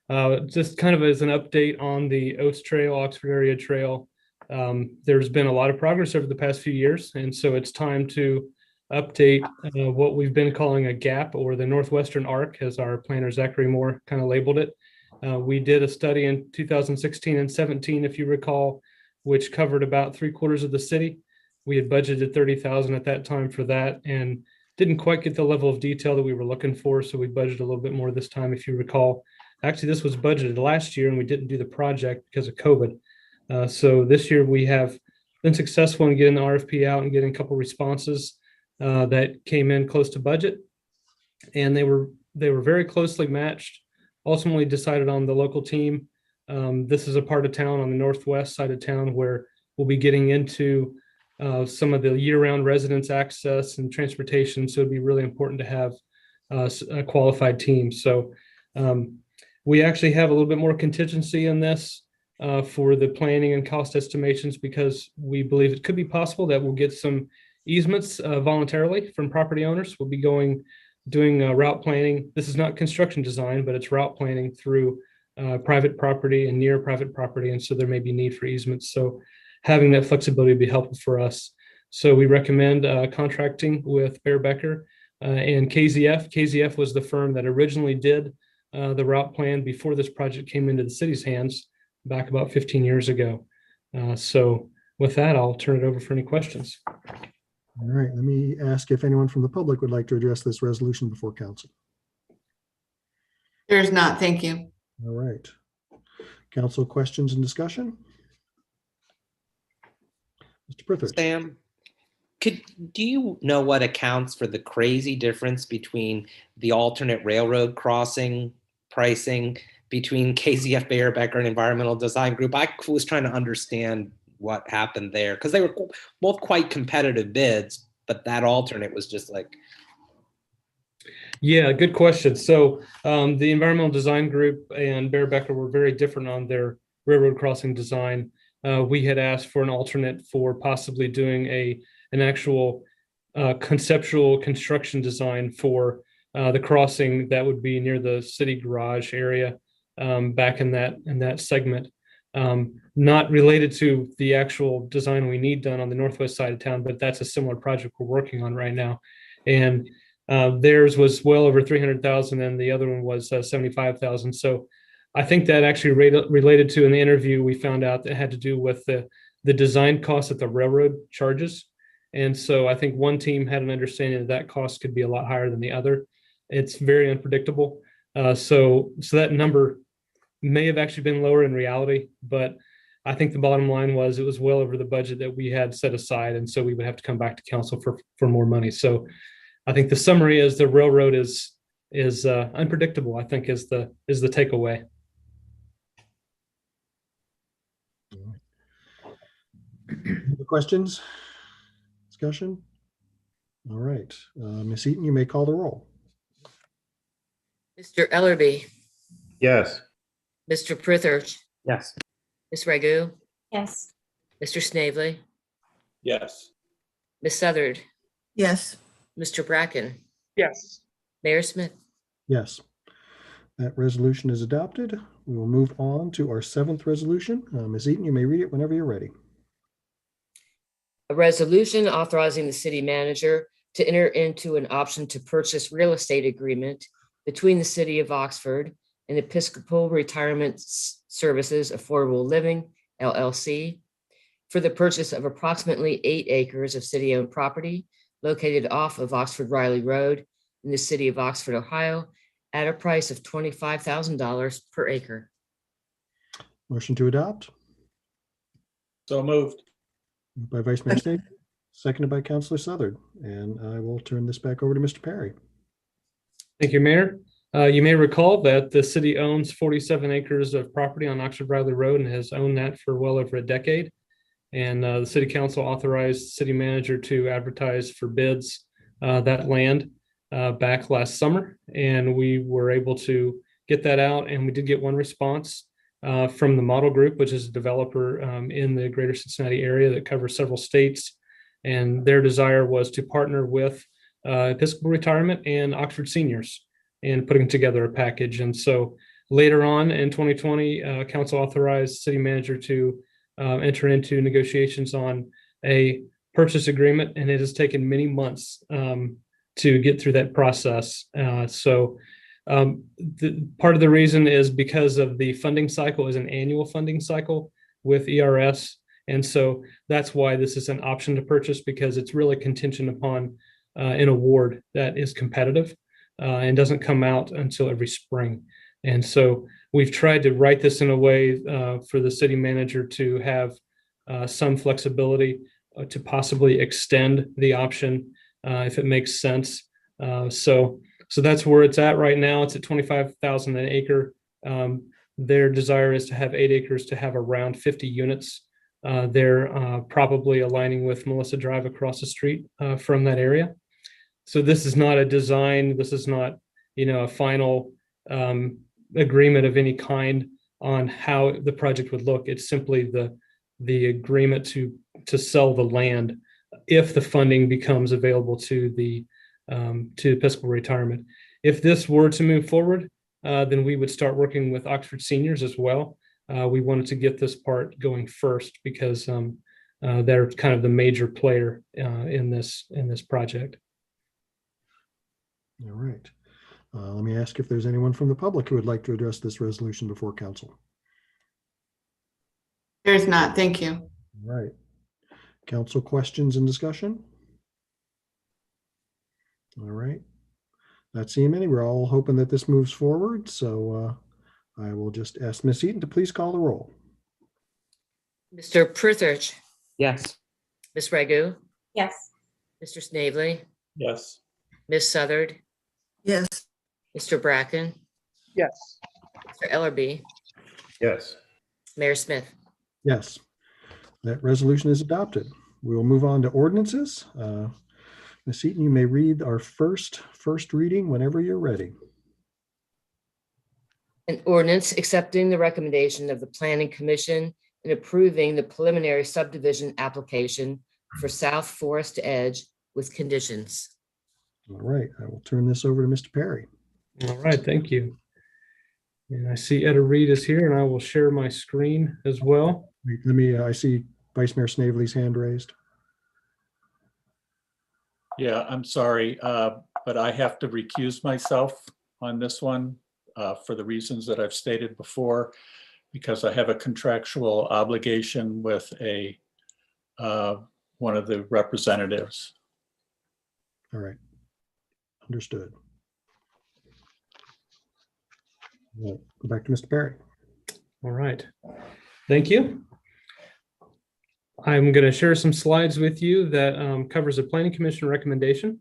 Just kind of as an update on the Oates Trail, Oxford area trail. There's been a lot of progress over the past few years, and so it's time to update what we've been calling a gap, or the Northwestern Arc, as our planner Zachary Moore kind of labeled it. We did a study in 2016 and 17, if you recall, which covered about 3/4 of the city. We had budgeted 30,000 at that time for that, and didn't quite get the level of detail that we were looking for. So we budgeted a little bit more this time, if you recall. Actually, this was budgeted last year and we didn't do the project because of COVID. So this year we have been successful in getting the RFP out and getting a couple responses that came in close to budget. And they were very closely matched. Ultimately decided on the local team. This is a part of town on the northwest side of town where we'll be getting into some of the year-round residents access and transportation. So it'd be really important to have a qualified team. So we actually have a little bit more contingency in this for the planning and cost estimations, because we believe it could be possible that we'll get some easements voluntarily from property owners. We'll be doing route planning. This is not construction design, but it's route planning through private property and near private property. And so there may be need for easements. So having that flexibility would be helpful for us. So we recommend contracting with Bear-Becker and KZF. KZF was the firm that originally did the route plan before this project came into the city's hands back about 15 years ago. So with that, I'll turn it over for any questions. All right, let me ask if anyone from the public would like to address this resolution before council. There's not, thank you. All right. Council questions and discussion? Mr. Prithridge. Sam, do you know what accounts for the crazy difference between the alternate railroad crossing pricing between KZF Bear-Becker and Environmental Design Group? I was trying to understand what happened there, because they were both quite competitive bids, but that alternate was just like. Yeah, good question. So the Environmental Design Group and Bear-Becker were very different on their railroad crossing design. We had asked for an alternate for possibly doing an actual conceptual construction design for the crossing that would be near the city garage area back in that segment. Not related to the actual design we need done on the northwest side of town, but that's a similar project we're working on right now. And theirs was well over 300,000 and the other one was 75,000. So I think that actually related to, in the interview, we found out that had to do with the design costs that the railroad charges. And so I think one team had an understanding that cost could be a lot higher than the other. It's very unpredictable. So that number may have actually been lower in reality, but I think the bottom line was it was well over the budget that we had set aside. And so we would have to come back to council for more money. So I think the summary is the railroad is unpredictable, I think is the takeaway. Any questions? Discussion? All right. Ms. Eaton, you may call the roll. Mr. Ellerby, Yes. Mr. Prithridge, Yes. Ms. Ragu, Yes. Mr. Snavely, Yes. Ms. Southard, Yes. Mr. Bracken, Yes. Mayor Smith. Yes. That resolution is adopted. We will move on to our 7th resolution. Ms. Eaton, you may read it whenever you're ready. A resolution authorizing the city manager to enter into an option to purchase real estate agreement between the city of Oxford and Episcopal Retirement Services Affordable Living, LLC, for the purchase of approximately 8 acres of city-owned property located off of Oxford Riley Road in the city of Oxford, Ohio, at a price of $25,000 per acre. Motion to adopt. So moved. Moved by Vice Mayor Snavely, seconded by Councilor Southard. And I will turn this back over to Mr. Perry. Thank you, Mayor. You may recall that the city owns 47 acres of property on Oxford Riley Road and has owned that for well over a decade. And the city council authorized the city manager to advertise for bids that land back last summer. And we were able to get that out, and we did get one response from the Model Group, which is a developer in the greater Cincinnati area that covers several states. And their desire was to partner with Episcopal Retirement and Oxford Seniors in putting together a package. And so later on in 2020, council authorized city manager to enter into negotiations on a purchase agreement, and it has taken many months to get through that process. Part of the reason is because of the funding cycle is an annual funding cycle with ERS. And so that's why this is an option to purchase, because it's really contingent upon an award that is competitive and doesn't come out until every spring. And so we've tried to write this in a way for the city manager to have some flexibility to possibly extend the option if it makes sense. So that's where it's at right now. It's at 25,000 an acre. Their desire is to have 8 acres to have around 50 units. They're probably aligning with Melissa Drive across the street from that area. So this is not a design. This is not, a final agreement of any kind on how the project would look. It's simply the agreement to sell the land if the funding becomes available to Episcopal Retirement. If this were to move forward, then we would start working with Oxford Seniors as well. We wanted to get this part going first because they're kind of the major player in this project. All right. Let me ask if there's anyone from the public who would like to address this resolution before council. There's not. Thank you. All right. Council questions and discussion? All right. Not seeing any. We're all hoping that this moves forward. So I will just ask Ms. Eaton to please call the roll. Mr. Prithridge. Yes. Ms. Ragu. Yes. Mr. Snavely. Yes. Ms. Southard. Yes. Mr. Bracken. Yes. Mr. Ellerby. Yes. Mayor Smith. Yes. That resolution is adopted. We will move on to ordinances. Ms. Eaton, you may read our first reading whenever you're ready. An ordinance accepting the recommendation of the Planning Commission and approving the preliminary subdivision application for South Forest Edge with conditions. All right, I will turn this over to Mr. Perry. All right, thank you. And I see Etta Reed is here, and I will share my screen as well. Let me, I see Vice Mayor Snavely's hand raised. Yeah, I'm sorry, but I have to recuse myself on this one for the reasons that I've stated before, because I have a contractual obligation with one of the representatives. All right, understood. We'll go back to Mr. Perry. All right, thank you. I'm going to share some slides with you that covers a Planning Commission recommendation.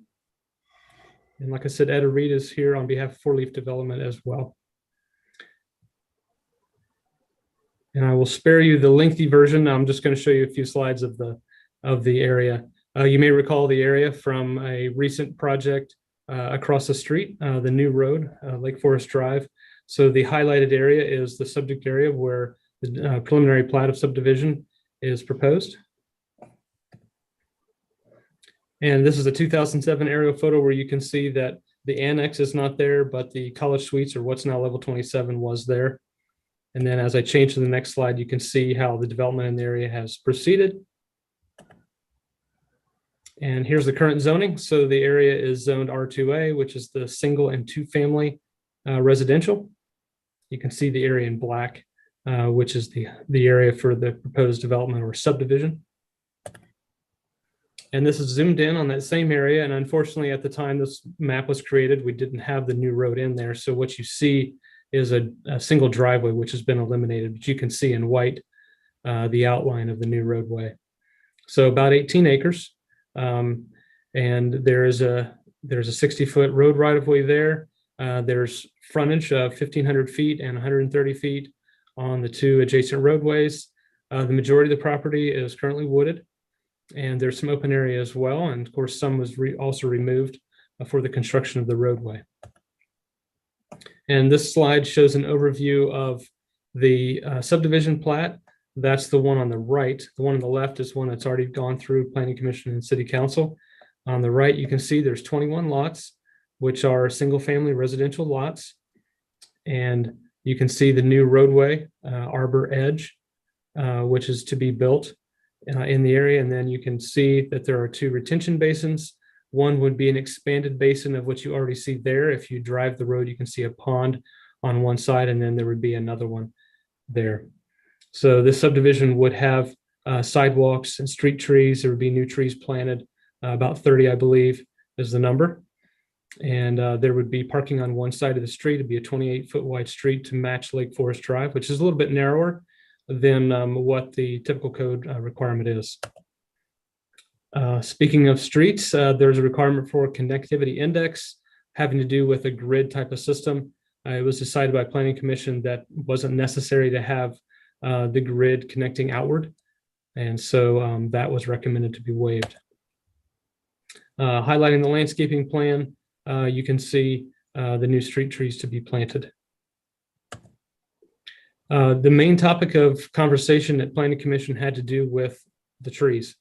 And like I said, Etta Reed is here on behalf of Four Leaf Development as well. And I will spare you the lengthy version. I'm just going to show you a few slides of the area. You may recall the area from a recent project across the street, the new road, Lake Forest Drive. So the highlighted area is the subject area where the preliminary plat of subdivision is proposed. And this is a 2007 aerial photo where you can see that the annex is not there, but the college suites, or what's now level 27, was there. And then as I change to the next slide, you can see how the development in the area has proceeded. And here's the current zoning. So the area is zoned R2A, which is the single and two family residential. You can see the area in black, which is the area for the proposed development or subdivision. And this is zoomed in on that same area. And unfortunately, at the time this map was created, we didn't have the new road in there. So what you see is a single driveway, which has been eliminated, but you can see in white the outline of the new roadway. So about 18 acres. And there's a 60-foot road right of way there. There's frontage of 1,500 feet and 130 feet on the two adjacent roadways. The majority of the property is currently wooded, and there's some open area as well. And of course, some was also removed for the construction of the roadway. And this slide shows an overview of the subdivision plat. That's the one on the right. The one on the left is one that's already gone through Planning Commission and City Council. On the right, you can see there's 21 lots, which are single-family residential lots. And you can see the new roadway, Arbor Edge, which is to be built in the area. And then you can see that there are two retention basins. One would be an expanded basin of what you already see there. If you drive the road, you can see a pond on one side, and then there would be another one there. So this subdivision would have sidewalks and street trees. There would be new trees planted, about 30, I believe, is the number. And there would be parking on one side of the street. It'd be a 28-foot wide street to match Lake Forest Drive, which is a little bit narrower than what the typical code requirement is. Speaking of streets, there's a requirement for a connectivity index having to do with a grid type of system. It was decided by Planning Commission that wasn't necessary to have the grid connecting outward. And so that was recommended to be waived. Highlighting the landscaping plan, you can see the new street trees to be planted. The main topic of conversation at Planning Commission had to do with the trees.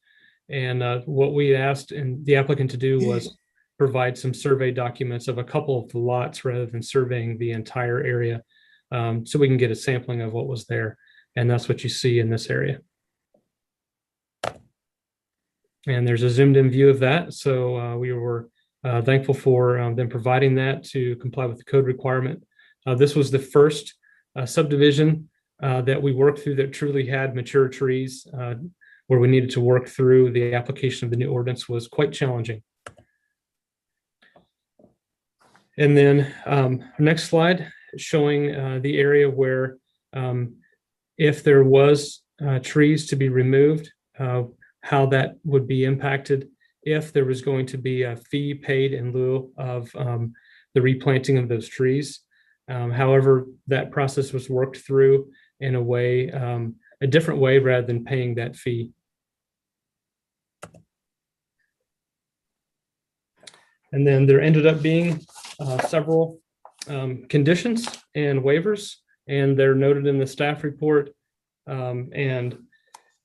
And what we asked the applicant to do was provide some survey documents of a couple of the lots rather than surveying the entire area, so we can get a sampling of what was there. And that's what you see in this area. And there's a zoomed in view of that. So we were thankful for them providing that to comply with the code requirement. This was the first subdivision that we worked through that truly had mature trees, where we needed to work through the application of the new ordinance was quite challenging. And then next slide showing the area where if there was trees to be removed, how that would be impacted if there was going to be a fee paid in lieu of the replanting of those trees. However, that process was worked through in a way, a different way rather than paying that fee. And then there ended up being several conditions and waivers, and they're noted in the staff report. And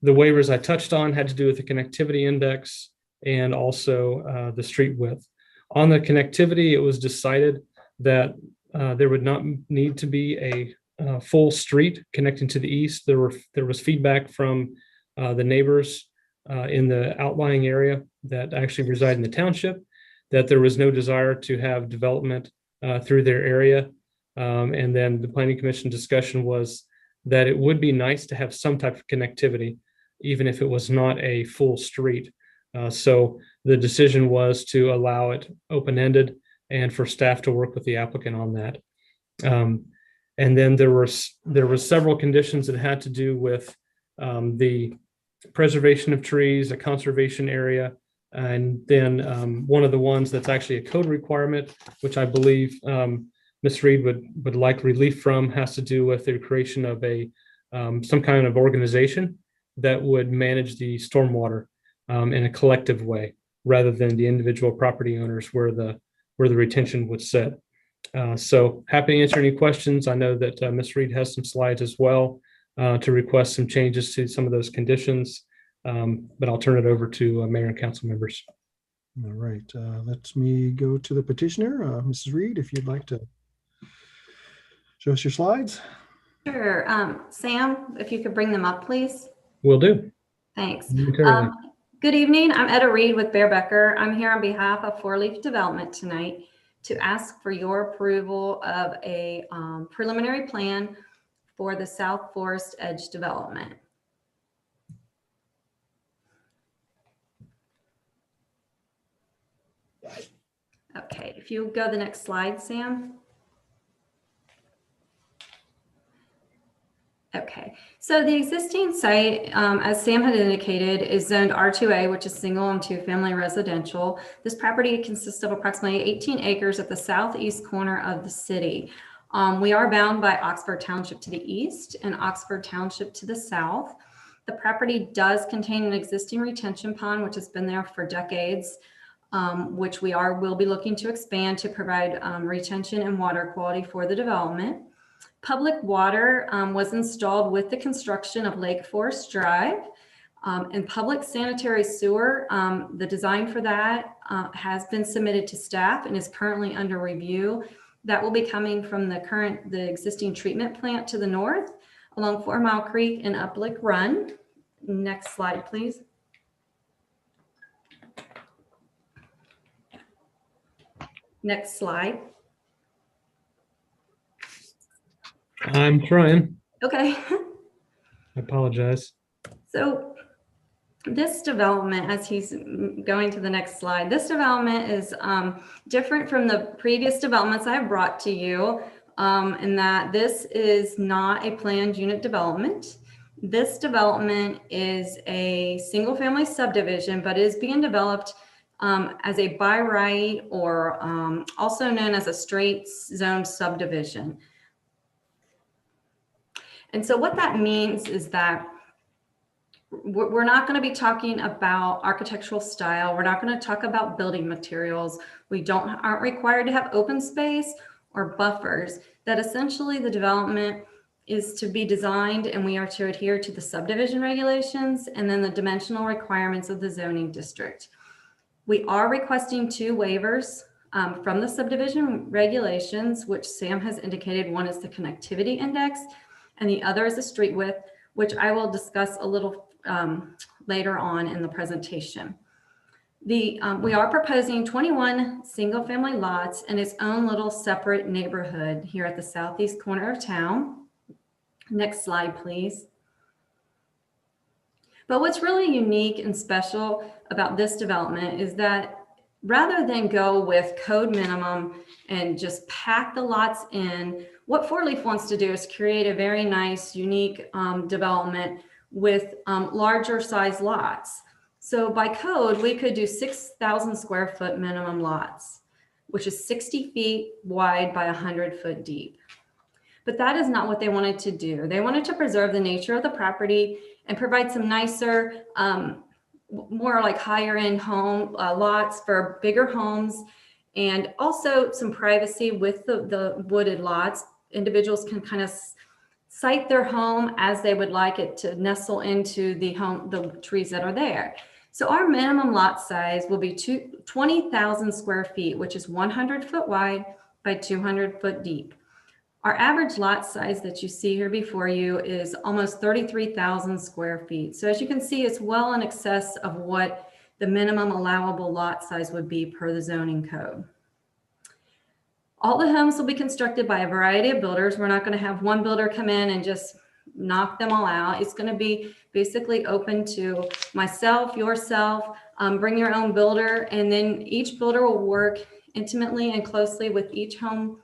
the waivers I touched on had to do with the connectivity index and also the street width. On the connectivity, it was decided that there would not need to be a full street connecting to the east. There was feedback from the neighbors in the outlying area that actually reside in the township, that there was no desire to have development through their area. And then the Planning Commission discussion was that it would be nice to have some type of connectivity, even if it was not a full street. So the decision was to allow it open-ended and for staff to work with the applicant on that. And then there were several conditions that had to do with the preservation of trees, a conservation area, and then one of the ones that's actually a code requirement, which I believe Ms. Reed would like relief from, has to do with the creation of a some kind of organization that would manage the stormwater in a collective way, rather than the individual property owners where the retention would sit. So happy to answer any questions. I know that Ms. Reed has some slides as well to request some changes to some of those conditions, but I'll turn it over to Mayor and council members. All right, let me go to the petitioner. Mrs. Reed, if you'd like to show us your slides. Sure. Sam, if you could bring them up, please. Will do. Thanks. Good evening. I'm Etta Reed with Bear Becker. I'm here on behalf of Four Leaf Development tonight to ask for your approval of a preliminary plan for the South Forest Edge development. Okay, if you go to the next slide, Sam. Okay, so the existing site, as Sam had indicated, is zoned R2A, which is single and two-family residential. This property consists of approximately 18 acres at the southeast corner of the city. We are bound by Oxford Township to the east and Oxford Township to the south. The property does contain an existing retention pond, which has been there for decades, which we will be looking to expand to provide retention and water quality for the development. Public water was installed with the construction of Lake Forest Drive, and public sanitary sewer. The design for that has been submitted to staff and is currently under review. That will be coming from the existing treatment plant to the north along 4 Mile Creek and Up Lick Run. Next slide, please. Next slide. I'm trying. Okay. I apologize. So this development, as he's going to the next slide, this development is different from the previous developments I've brought to you, in that this is not a planned unit development. This development is a single family subdivision, but is being developed as a by right, or also known as a straight zone subdivision. And so what that means is that we're not going to be talking about architectural style. We're not going to talk about building materials. We aren't required to have open space or buffers. That essentially the development is to be designed, and we are to adhere to the subdivision regulations and then the dimensional requirements of the zoning district. We are requesting 2 waivers from the subdivision regulations, which Sam has indicated. One is the connectivity index, and the other is the street width, which I will discuss a little later on in the presentation. We are proposing 21 single-family lots in its own little separate neighborhood here at the southeast corner of town. Next slide, please. But what's really unique and special about this development is that rather than go with code minimum and just pack the lots in, what Four Leaf wants to do is create a very nice, unique development with larger size lots. So by code, we could do 6,000 square foot minimum lots, which is 60 feet wide by 100 foot deep. But that is not what they wanted to do. They wanted to preserve the nature of the property and provide some nicer, more like higher end home lots for bigger homes, and also some privacy with the wooded lots. Individuals can kind of site their home as they would like it to nestle into the trees that are there. So our minimum lot size will be 20,000 square feet, which is 100 foot wide by 200 foot deep. Our average lot size that you see here before you is almost 33,000 square feet. So as you can see, it's well in excess of what the minimum allowable lot size would be per the zoning code. All the homes will be constructed by a variety of builders. We're not going to have one builder come in and just knock them all out. It's going to be basically open to myself, yourself, bring your own builder, and then each builder will work intimately and closely with each home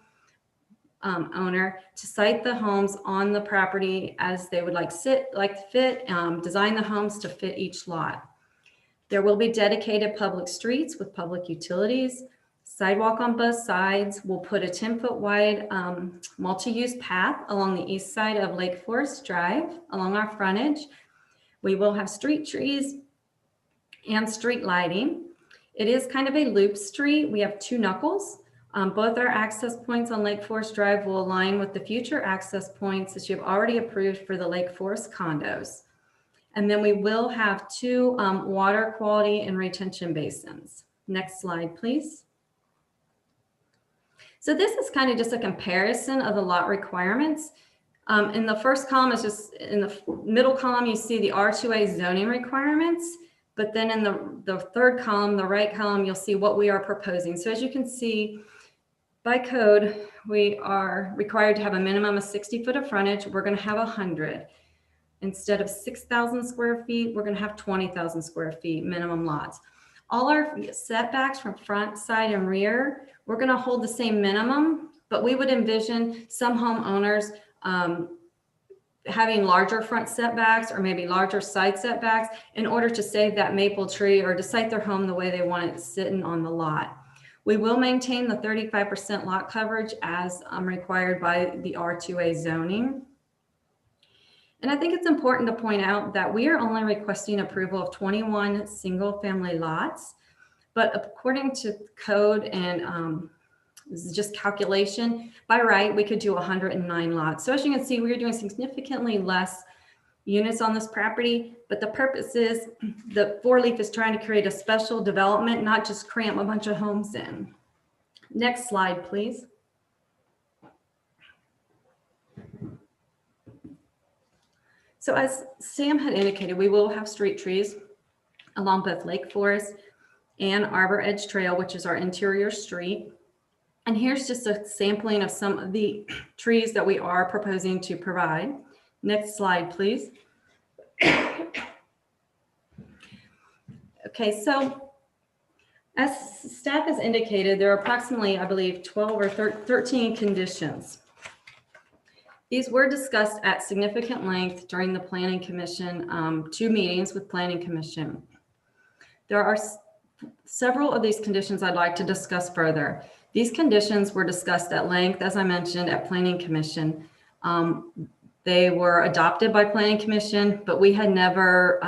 owner to site the homes on the property as they would like to fit, design the homes to fit each lot. There will be dedicated public streets with public utilities, sidewalk on both sides. We'll put a 10-foot wide multi-use path along the east side of Lake Forest Drive along our frontage. We will have street trees and street lighting. It is kind of a loop street. We have 2 knuckles. Both our access points on Lake Forest Drive will align with the future access points that you've already approved for the Lake Forest condos. And then we will have 2 water quality and retention basins. Next slide, please. So this is kind of just a comparison of the lot requirements. In the first column is just, in the middle column, you see the R2A zoning requirements. But then in the third column, the right column, you'll see what we are proposing. So as you can see, by code, we are required to have a minimum of 60 foot of frontage. We're going to have 100. Instead of 6,000 square feet, we're going to have 20,000 square feet minimum lots. All our setbacks from front, side, and rear, we're going to hold the same minimum, but we would envision some homeowners having larger front setbacks or maybe larger side setbacks in order to save that maple tree or to site their home the way they want it sitting on the lot. We will maintain the 35% lot coverage as required by the R2A zoning. And I think it's important to point out that we are only requesting approval of 21 single family lots, but according to code and this is just calculation, by right, we could do 109 lots. So as you can see, we're doing significantly less units on this property, but the purpose is the 4-leaf is trying to create a special development, not just cram a bunch of homes in. Next slide, please. So as Sam had indicated, we will have street trees along both Lake Forest and Arbor Edge Trail, which is our interior street. And here's just a sampling of some of the trees that we are proposing to provide. Next slide, please. Okay, so as staff has indicated, there are approximately, I believe, 12 or 13 conditions. These were discussed at significant length during the Planning Commission, 2 meetings with Planning Commission. There are several of these conditions I'd like to discuss further. These conditions were discussed at length, as I mentioned, at Planning Commission. They were adopted by Planning Commission, but we had never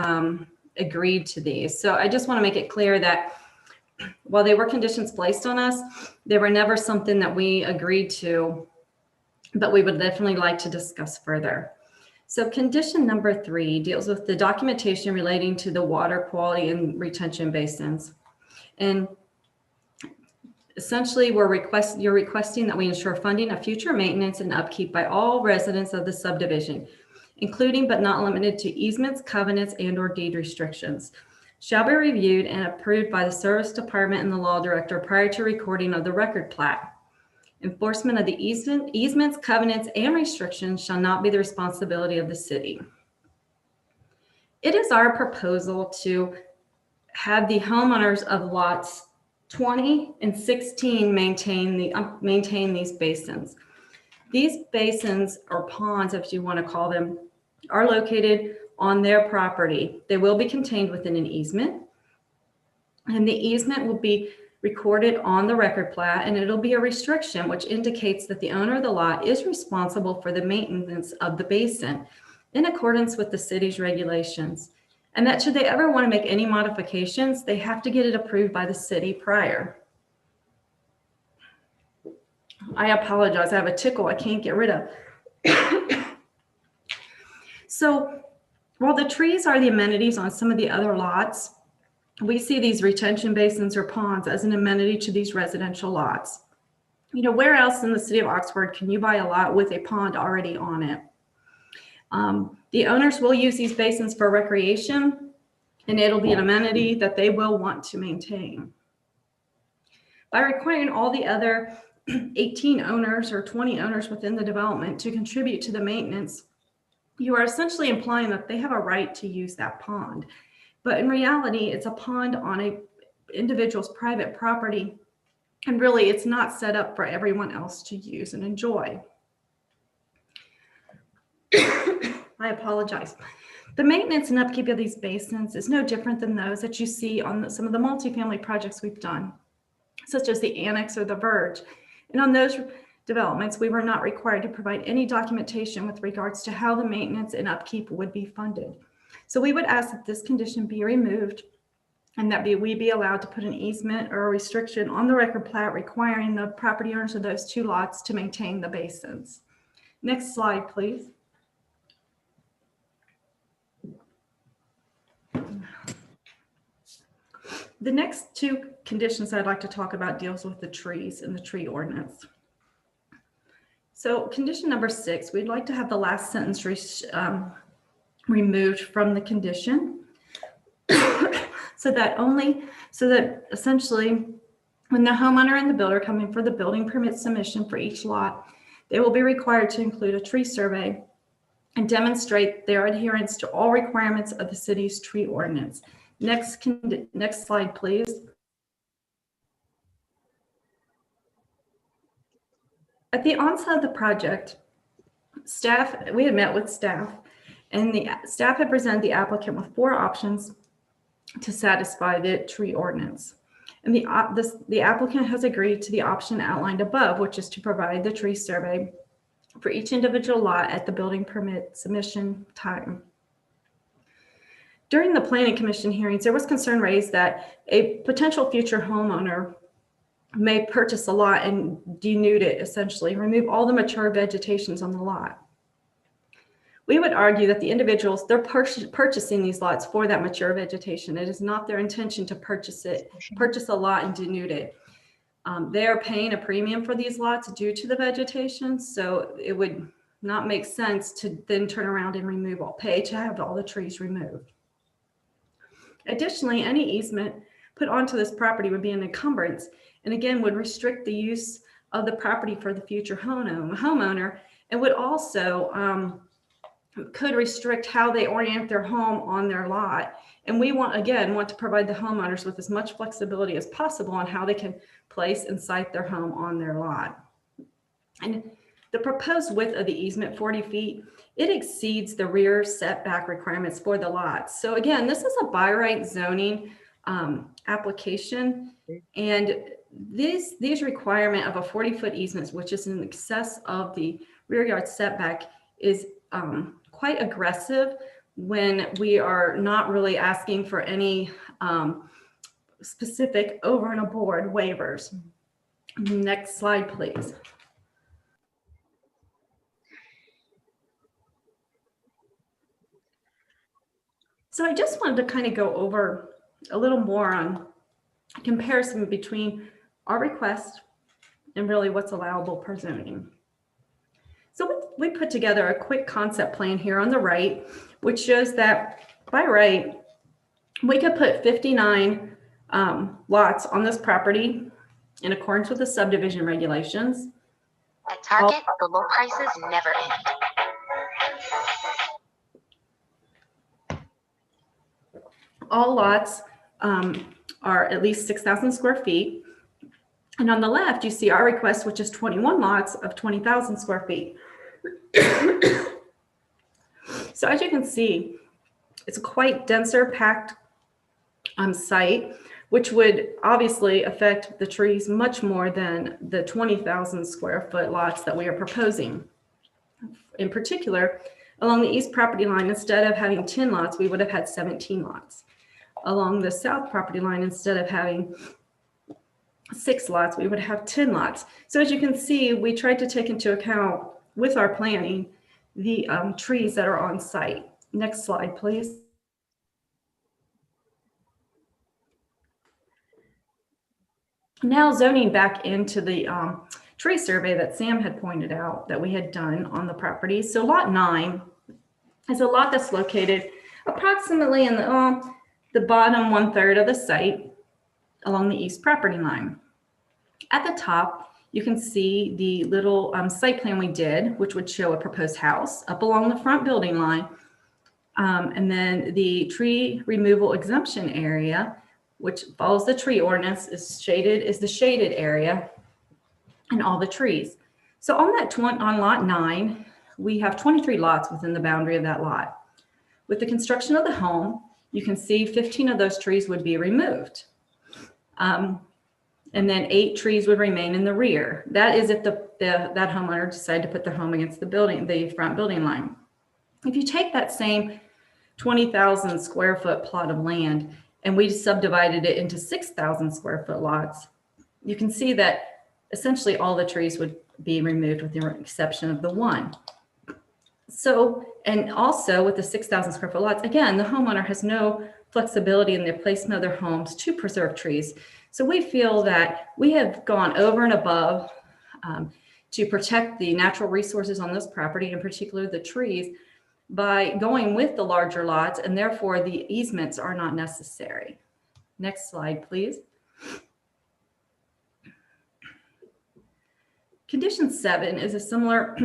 agreed to these. So I just want to make it clear that while they were conditions placed on us, they were never something that we agreed to, but we would definitely like to discuss further. So condition number 3 deals with the documentation relating to the water quality and retention basins. And essentially, you're requesting that we ensure funding of future maintenance and upkeep by all residents of the subdivision, including but not limited to easements, covenants, and/or deed restrictions, shall be reviewed and approved by the Service Department and the Law Director prior to recording of the record plat. Enforcement of the easements, covenants, and restrictions shall not be the responsibility of the city. It is our proposal to have the homeowners of lots 20 and 16 maintain these basins. These basins, or ponds, if you want to call them, are located on their property. They will be contained within an easement, and the easement will be recorded on the record plat, and it'll be a restriction which indicates that the owner of the lot is responsible for the maintenance of the basin in accordance with the city's regulations. And that should they ever want to make any modifications, they have to get it approved by the city prior. I apologize, I have a tickle I can't get rid of. So while the trees are the amenities on some of the other lots, we see these retention basins or ponds as an amenity to these residential lots. You know, where else in the city of Oxford can you buy a lot with a pond already on it? The owners will use these basins for recreation, and it'll be an amenity that they will want to maintain. By requiring all the other 18 owners or 20 owners within the development to contribute to the maintenance, you are essentially implying that they have a right to use that pond. But in reality, it's a pond on an individual's private property, and really it's not set up for everyone else to use and enjoy. I apologize. The maintenance and upkeep of these basins is no different than those that you see on some of the multifamily projects we've done, such as the Annex or the Verge. And on those developments, we were not required to provide any documentation with regards to how the maintenance and upkeep would be funded. So we would ask that this condition be removed and that we be allowed to put an easement or a restriction on the record plat requiring the property owners of those 2 lots to maintain the basins. Next slide, please. The next 2 conditions I'd like to talk about deals with the trees and the tree ordinance. So condition number 6, we'd like to have the last sentence removed from the condition so that essentially when the homeowner and the builder come in for the building permit submission for each lot, they will be required to include a tree survey and demonstrate their adherence to all requirements of the city's tree ordinance. Next slide, please. At the onset of the project, we had met with staff, and the staff had presented the applicant with 4 options to satisfy the tree ordinance. And the applicant has agreed to the option outlined above, which is to provide the tree survey for each individual lot at the building permit submission time. During the Planning Commission hearings, there was concern raised that a potential future homeowner may purchase a lot and denude it, essentially, remove all the mature vegetations on the lot. We would argue that the individuals, they're purchasing these lots for that mature vegetation. It is not their intention to purchase a lot and denude it. They are paying a premium for these lots due to the vegetation, so it would not make sense to then turn around and pay to have all the trees removed. Additionally, any easement put onto this property would be an encumbrance, and again would restrict the use of the property for the future homeowner, and would also could restrict how they orient their home on their lot. And we want to provide the homeowners with as much flexibility as possible on how they can place and site their home on their lot. And the proposed width of the easement, 40 feet, it exceeds the rear setback requirements for the lots. So again, this is a by right zoning application, and these requirement of a 40-foot easement, which is in excess of the rear yard setback, is quite aggressive when we are not really asking for any specific over and above waivers. Next slide, please. So I just wanted to kind of go over a little more on comparison between our request and really what's allowable per zoning. So we put together a quick concept plan here on the right, which shows that by right, we could put 59 lots on this property in accordance with the subdivision regulations. At Target, the low prices never end. All lots are at least 6,000 square feet. And on the left, you see our request, which is 21 lots of 20,000 square feet. So as you can see, it's a quite denser packed site, which would obviously affect the trees much more than the 20,000 square foot lots that we are proposing. In particular, along the east property line, instead of having 10 lots, we would have had 17 lots. Along the south property line, instead of having 6 lots, we would have 10 lots. So as you can see, we tried to take into account with our planning the trees that are on site. Next slide, please. Now zoning back into the tree survey that Sam had pointed out that we had done on the property. So lot 9 is a lot that's located approximately in the bottom 1/3 of the site along the east property line. At the top, you can see the little site plan we did, which would show a proposed house up along the front building line. And then the tree removal exemption area, which follows the tree ordinance, is the shaded area and all the trees. So on on lot 9, we have 23 lots within the boundary of that lot. With the construction of the home, you can see 15 of those trees would be removed. And then 8 trees would remain in the rear. That is if that homeowner decided to put their home against the front building line. If you take that same 20,000 square foot plot of land and we subdivided it into 6,000 square foot lots, you can see that essentially all the trees would be removed with the exception of the 1. So, and also with the 6,000 square foot lots, again, the homeowner has no flexibility in the placement of their homes to preserve trees. So we feel that we have gone over and above to protect the natural resources on this property, in particular the trees, by going with the larger lots, and therefore the easements are not necessary. Next slide, please. Condition 7 is a similar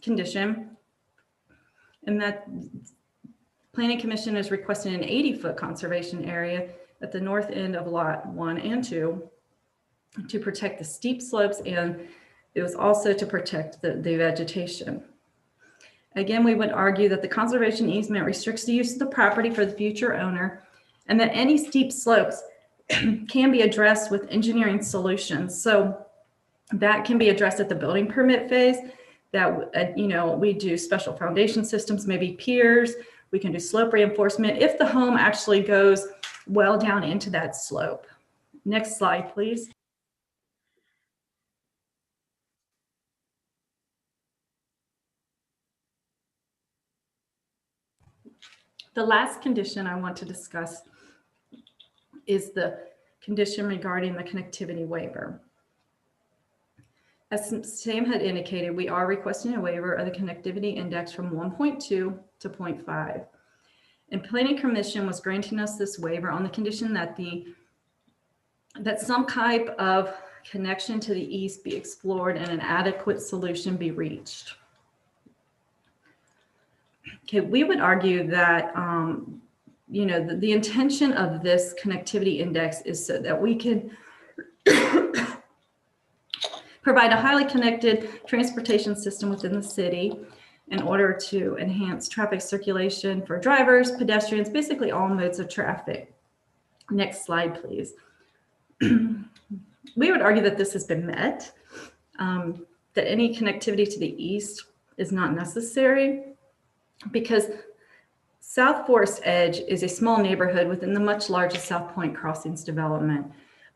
condition in that Planning Commission is requesting an 80-foot conservation area at the north end of lot 1 and 2 to protect the steep slopes, and it was also to protect the vegetation. Again, we would argue that the conservation easement restricts the use of the property for the future owner, and that any steep slopes can be addressed with engineering solutions. So that can be addressed at the building permit phase. That we do special foundation systems, maybe piers. We can do slope reinforcement if the home actually goes well down into that slope. Next slide, please. The last condition I want to discuss is the condition regarding the connectivity waiver. As Sam had indicated, we are requesting a waiver of the connectivity index from 1.2 to 0.5. And Planning Commission was granting us this waiver on the condition that some type of connection to the east be explored and an adequate solution be reached. Okay, we would argue that the intention of this connectivity index is so that we can provide a highly connected transportation system within the city in order to enhance traffic circulation for drivers, pedestrians, basically all modes of traffic. Next slide, please. We would argue that this has been met, that any connectivity to the east is not necessary because South Forest Edge is a small neighborhood within the much larger South Point Crossings development.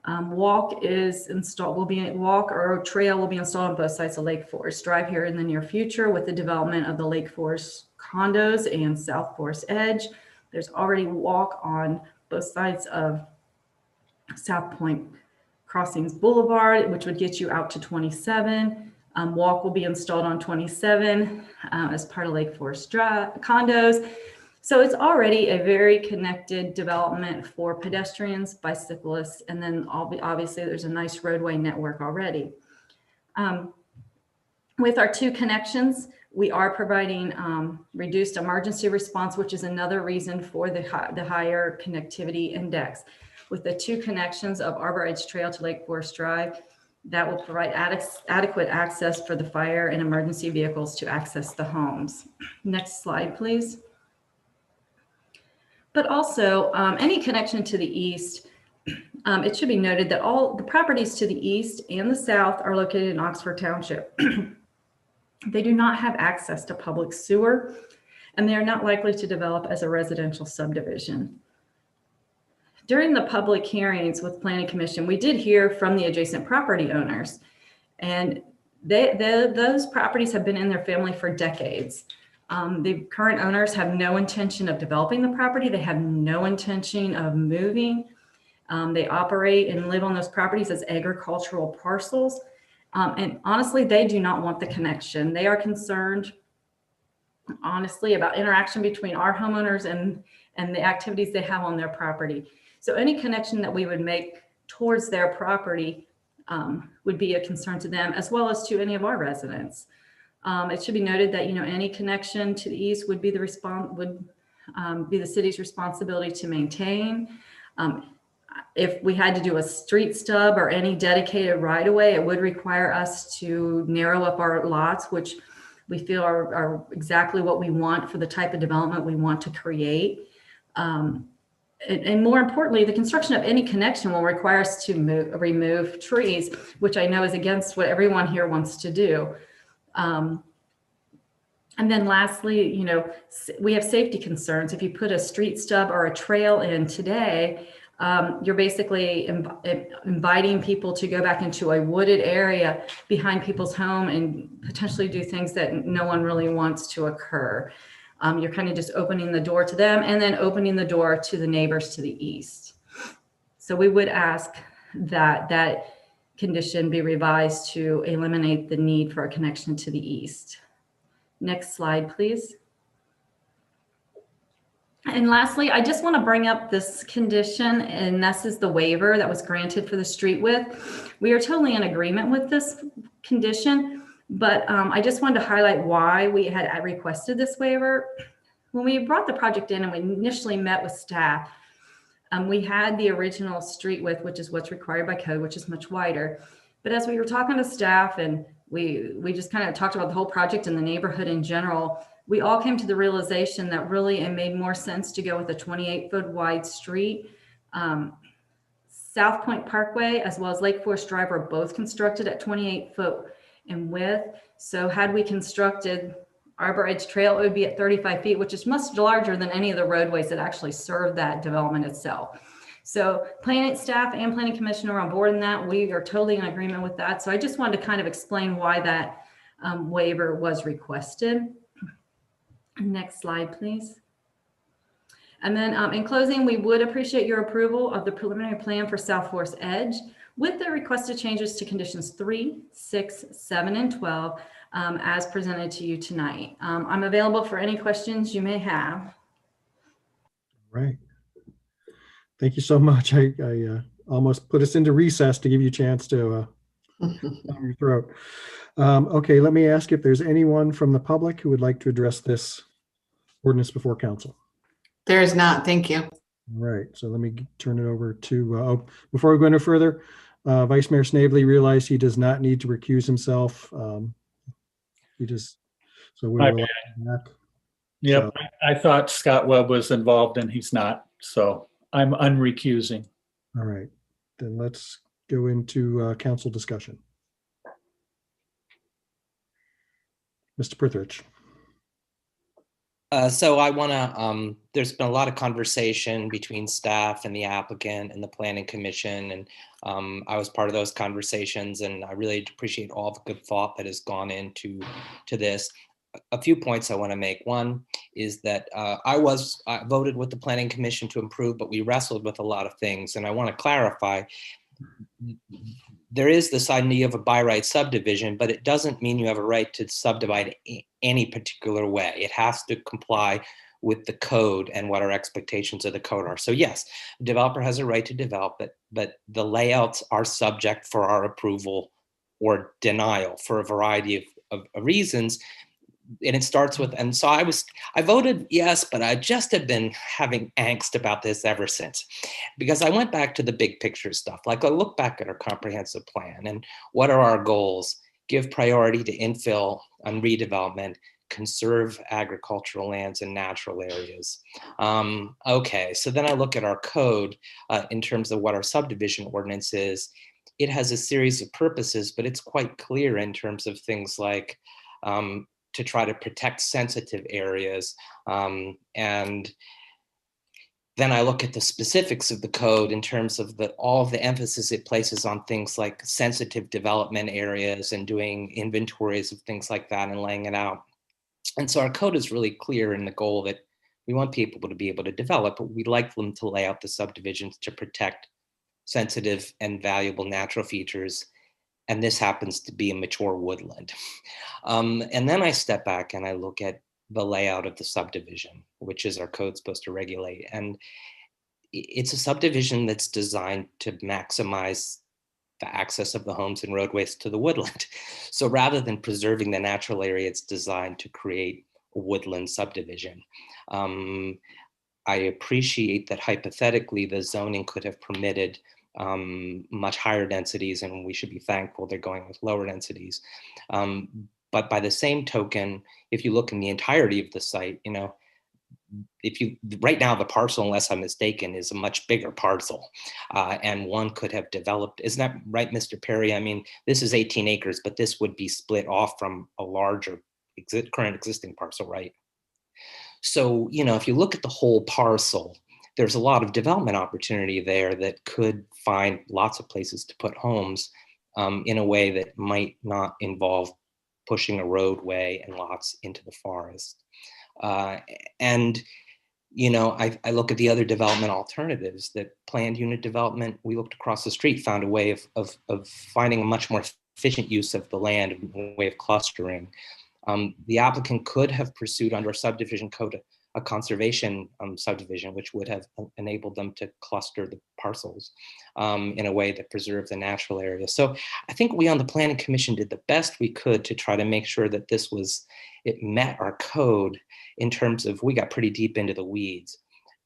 Walk or trail will be installed on both sides of Lake Forest Drive here in the near future with the development of the Lake Forest condos and South Forest Edge. There's already walk on both sides of South Point Crossings Boulevard, which would get you out to 27. Walk will be installed on 27 as part of Lake Forest Drive condos. So it's already a very connected development for pedestrians, bicyclists, and then obviously there's a nice roadway network already. With our two connections, we are providing reduced emergency response, which is another reason for the higher connectivity index. With the two connections of Arbor Edge Trail to Lake Forest Drive, that will provide adequate access for the fire and emergency vehicles to access the homes. Next slide, please. But also any connection to the east, it should be noted that all the properties to the east and the south are located in Oxford Township. They do not have access to public sewer, and they are not likely to develop as a residential subdivision. During the public hearings with Planning Commission, we did hear from the adjacent property owners, and those properties have been in their family for decades. The current owners have no intention of developing the property. They have no intention of moving. They operate and live on those properties as agricultural parcels. And honestly, they do not want the connection. They are concerned, honestly, about interaction between our homeowners and the activities they have on their property. So any connection that we would make towards their property would be a concern to them, as well as to any of our residents. It should be noted that any connection to the east would be the city's responsibility to maintain. If we had to do a street stub or any dedicated right-of-way, it would require us to narrow up our lots, which we feel are exactly what we want for the type of development we want to create. And more importantly, the construction of any connection will require us to remove trees, which I know is against what everyone here wants to do. And then lastly, we have safety concerns. If you put a street stub or a trail in today, you're basically inviting people to go back into a wooded area behind people's home and potentially do things that no one really wants to occur. You're kind of just opening the door to them and then opening the door to the neighbors to the east. So we would ask that that condition be revised to eliminate the need for a connection to the east. Next slide, please. And lastly, I just want to bring up this condition, and this is the waiver that was granted for the street width. We are totally in agreement with this condition, but I just wanted to highlight why we had requested this waiver. When we brought the project in and we initially met with staff, we had the original street width, which is what's required by code, which is much wider. But as we were talking to staff and we just kind of talked about the whole project and the neighborhood in general, we all came to the realization that really it made more sense to go with a 28-foot wide street. South Point Parkway as well as Lake Forest Drive are both constructed at 28-foot in width. So had we constructed Arbor Edge Trail, it would be at 35 feet, which is much larger than any of the roadways that actually serve that development itself. So planning staff and planning commission are on board in that. We are totally in agreement with that. So I just wanted to kind of explain why that waiver was requested. Next slide, please. And then in closing, we would appreciate your approval of the preliminary plan for South Forest Edge with the requested changes to conditions 3, 6, 7, and 12 as presented to you tonight. I'm available for any questions you may have. Right. Thank you so much. I almost put us into recess to give you a chance to clear your throat. Okay, let me ask if there's anyone from the public who would like to address this ordinance before council. There is not. Thank you. All right, so let me turn it over to, before we go any further, Vice Mayor Snavely realized he does not need to recuse himself. He just, so we will. Yep, So, I thought Scott Webb was involved and he's not, so I'm unrecusing. all right, then let's go into council discussion. Mr. Prithridge. So I want to, there's been a lot of conversation between staff and the applicant and the planning commission. And I was part of those conversations, and I really appreciate all the good thought that has gone into this. A few points I want to make. One is that I voted with the planning commission to approve, but we wrestled with a lot of things. And I want to clarify, there is this idea of a by right subdivision, but it doesn't mean you have a right to subdivide any particular way. It has to comply with the code and what our expectations of the code are. So yes, the developer has a right to develop it, but the layouts are subject for our approval or denial for a variety of reasons. And it starts with, and so I voted yes, but I just have been having angst about this ever since, because I went back to the big picture stuff. Like I look back at our comprehensive plan and what are our goals? Give priority to infill and redevelopment, conserve agricultural lands and natural areas. Okay, so then I look at our code in terms of what our subdivision ordinance is. It has a series of purposes, but it's quite clear in terms of things like to try to protect sensitive areas. And then I look at the specifics of the code in terms of all of the emphasis it places on things like sensitive development areas and doing inventories of things like that and laying it out. And so our code is really clear in the goal that we want people to be able to develop, but we'd like them to lay out the subdivisions to protect sensitive and valuable natural features. And this happens to be a mature woodland. And then I step back and I look at the layout of the subdivision, which is our code supposed to regulate. And it's a subdivision that's designed to maximize the access of the homes and roadways to the woodland. So rather than preserving the natural area, it's designed to create a woodland subdivision. I appreciate that hypothetically the zoning could have permitted much higher densities, and we should be thankful they're going with lower densities. But by the same token, if you look in the entirety of the site, you know, right now the parcel, unless I'm mistaken, is a much bigger parcel, and one could have developed. Isn't that right, Mr. Perry? I mean, this is 18 acres, but this would be split off from a larger current existing parcel, right? So, you know, if you look at the whole parcel, there's a lot of development opportunity there that could find lots of places to put homes in a way that might not involve pushing a roadway and lots into the forest. And, you know, I look at the other development alternatives, that planned unit development. We looked across the street, found a way of finding a much more efficient use of the land, a way of clustering. The applicant could have pursued under a subdivision code a conservation subdivision, which would have enabled them to cluster the parcels in a way that preserved the natural area. So I think we on the Planning Commission did the best we could to try to make sure that it met our code in terms of, we got pretty deep into the weeds.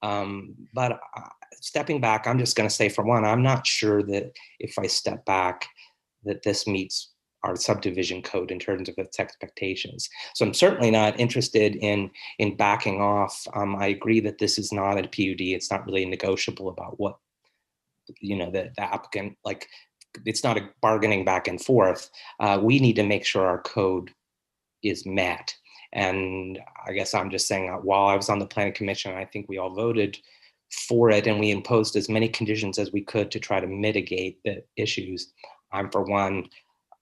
But stepping back, I'm just gonna say, for one, I'm not sure that if I step back, that this meets our subdivision code in terms of its expectations. So I'm certainly not interested in backing off. I agree that this is not a PUD. It's not really negotiable about what, the applicant, like, it's not a bargaining back and forth. We need to make sure our code is met. And I guess I'm just saying, while I was on the planning commission, I think we all voted for it and we imposed as many conditions as we could to try to mitigate the issues. For one,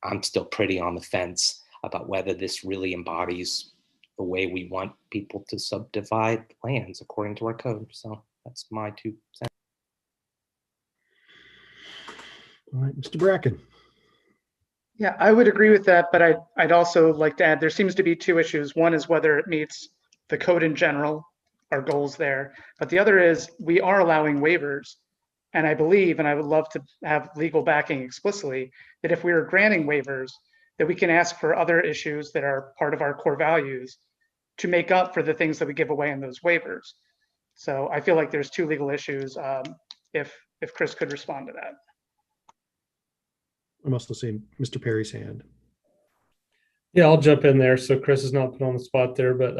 I'm still pretty on the fence about whether this really embodies the way we want people to subdivide lands according to our code. So that's my 2 cents. All right, Mr. Bracken. Yeah, I would agree with that, but I'd also like to add, there seems to be 2 issues. One is whether it meets the code in general, our goals there. But the other is we are allowing waivers. And I believe, and I would love to have legal backing explicitly, that if we are granting waivers, that we can ask for other issues that are part of our core values to make up for the things that we give away in those waivers. So I feel like there's 2 legal issues. If Chris could respond to that. I'm also seeing Mr. Perry's hand. Yeah, I'll jump in there. So Chris is not put on the spot there, but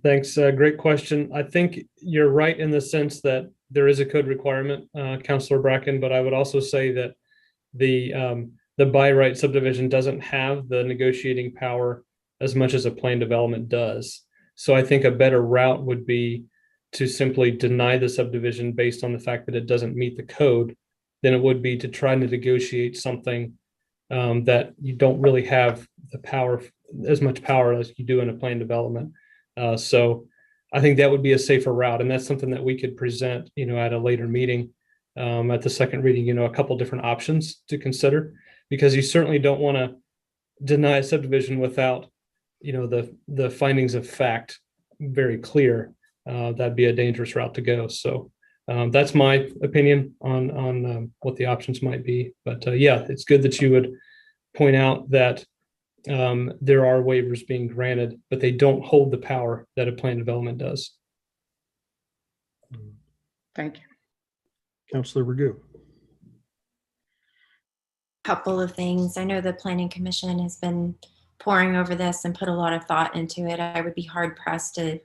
thanks. Great question. I think you're right in the sense that there is a code requirement, Councilor Bracken, but I would also say that the by right subdivision doesn't have the negotiating power as much as a plan development does. So I think a better route would be to simply deny the subdivision based on the fact that it doesn't meet the code than it would be to try to negotiate something that you don't really have the power, as much power as you do in a plan development. So I think that would be a safer route. And that's something that we could present, at a later meeting, at the second reading, a couple different options to consider, because you certainly don't want to deny a subdivision without, the findings of fact very clear. That'd be a dangerous route to go. So that's my opinion on what the options might be. But yeah, it's good that you would point out that there are waivers being granted, but they don't hold the power that a plan development does. Thank you. Councilor Ragu. Couple of things. I know the Planning Commission has been poring over this and put a lot of thought into it. I would be hard pressed to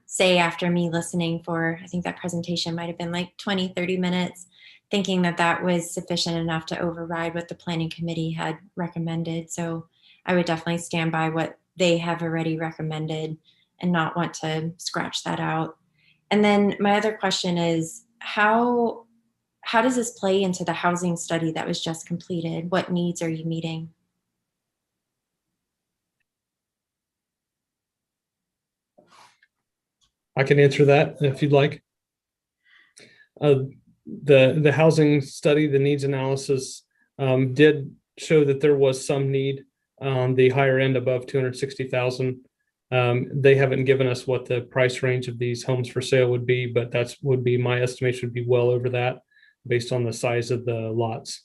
say after me listening for, I think that presentation might have been like 20, 30 minutes, thinking that that was sufficient enough to override what the Planning Committee had recommended. So I would definitely stand by what they have already recommended and not want to scratch that out. And then my other question is, how does this play into the housing study that was just completed? What needs are you meeting? I can answer that if you'd like. The housing study, the needs analysis, did show that there was some need on the higher end above 260,000. They haven't given us what the price range of these homes for sale would be, but would be my estimation would be well over that based on the size of the lots.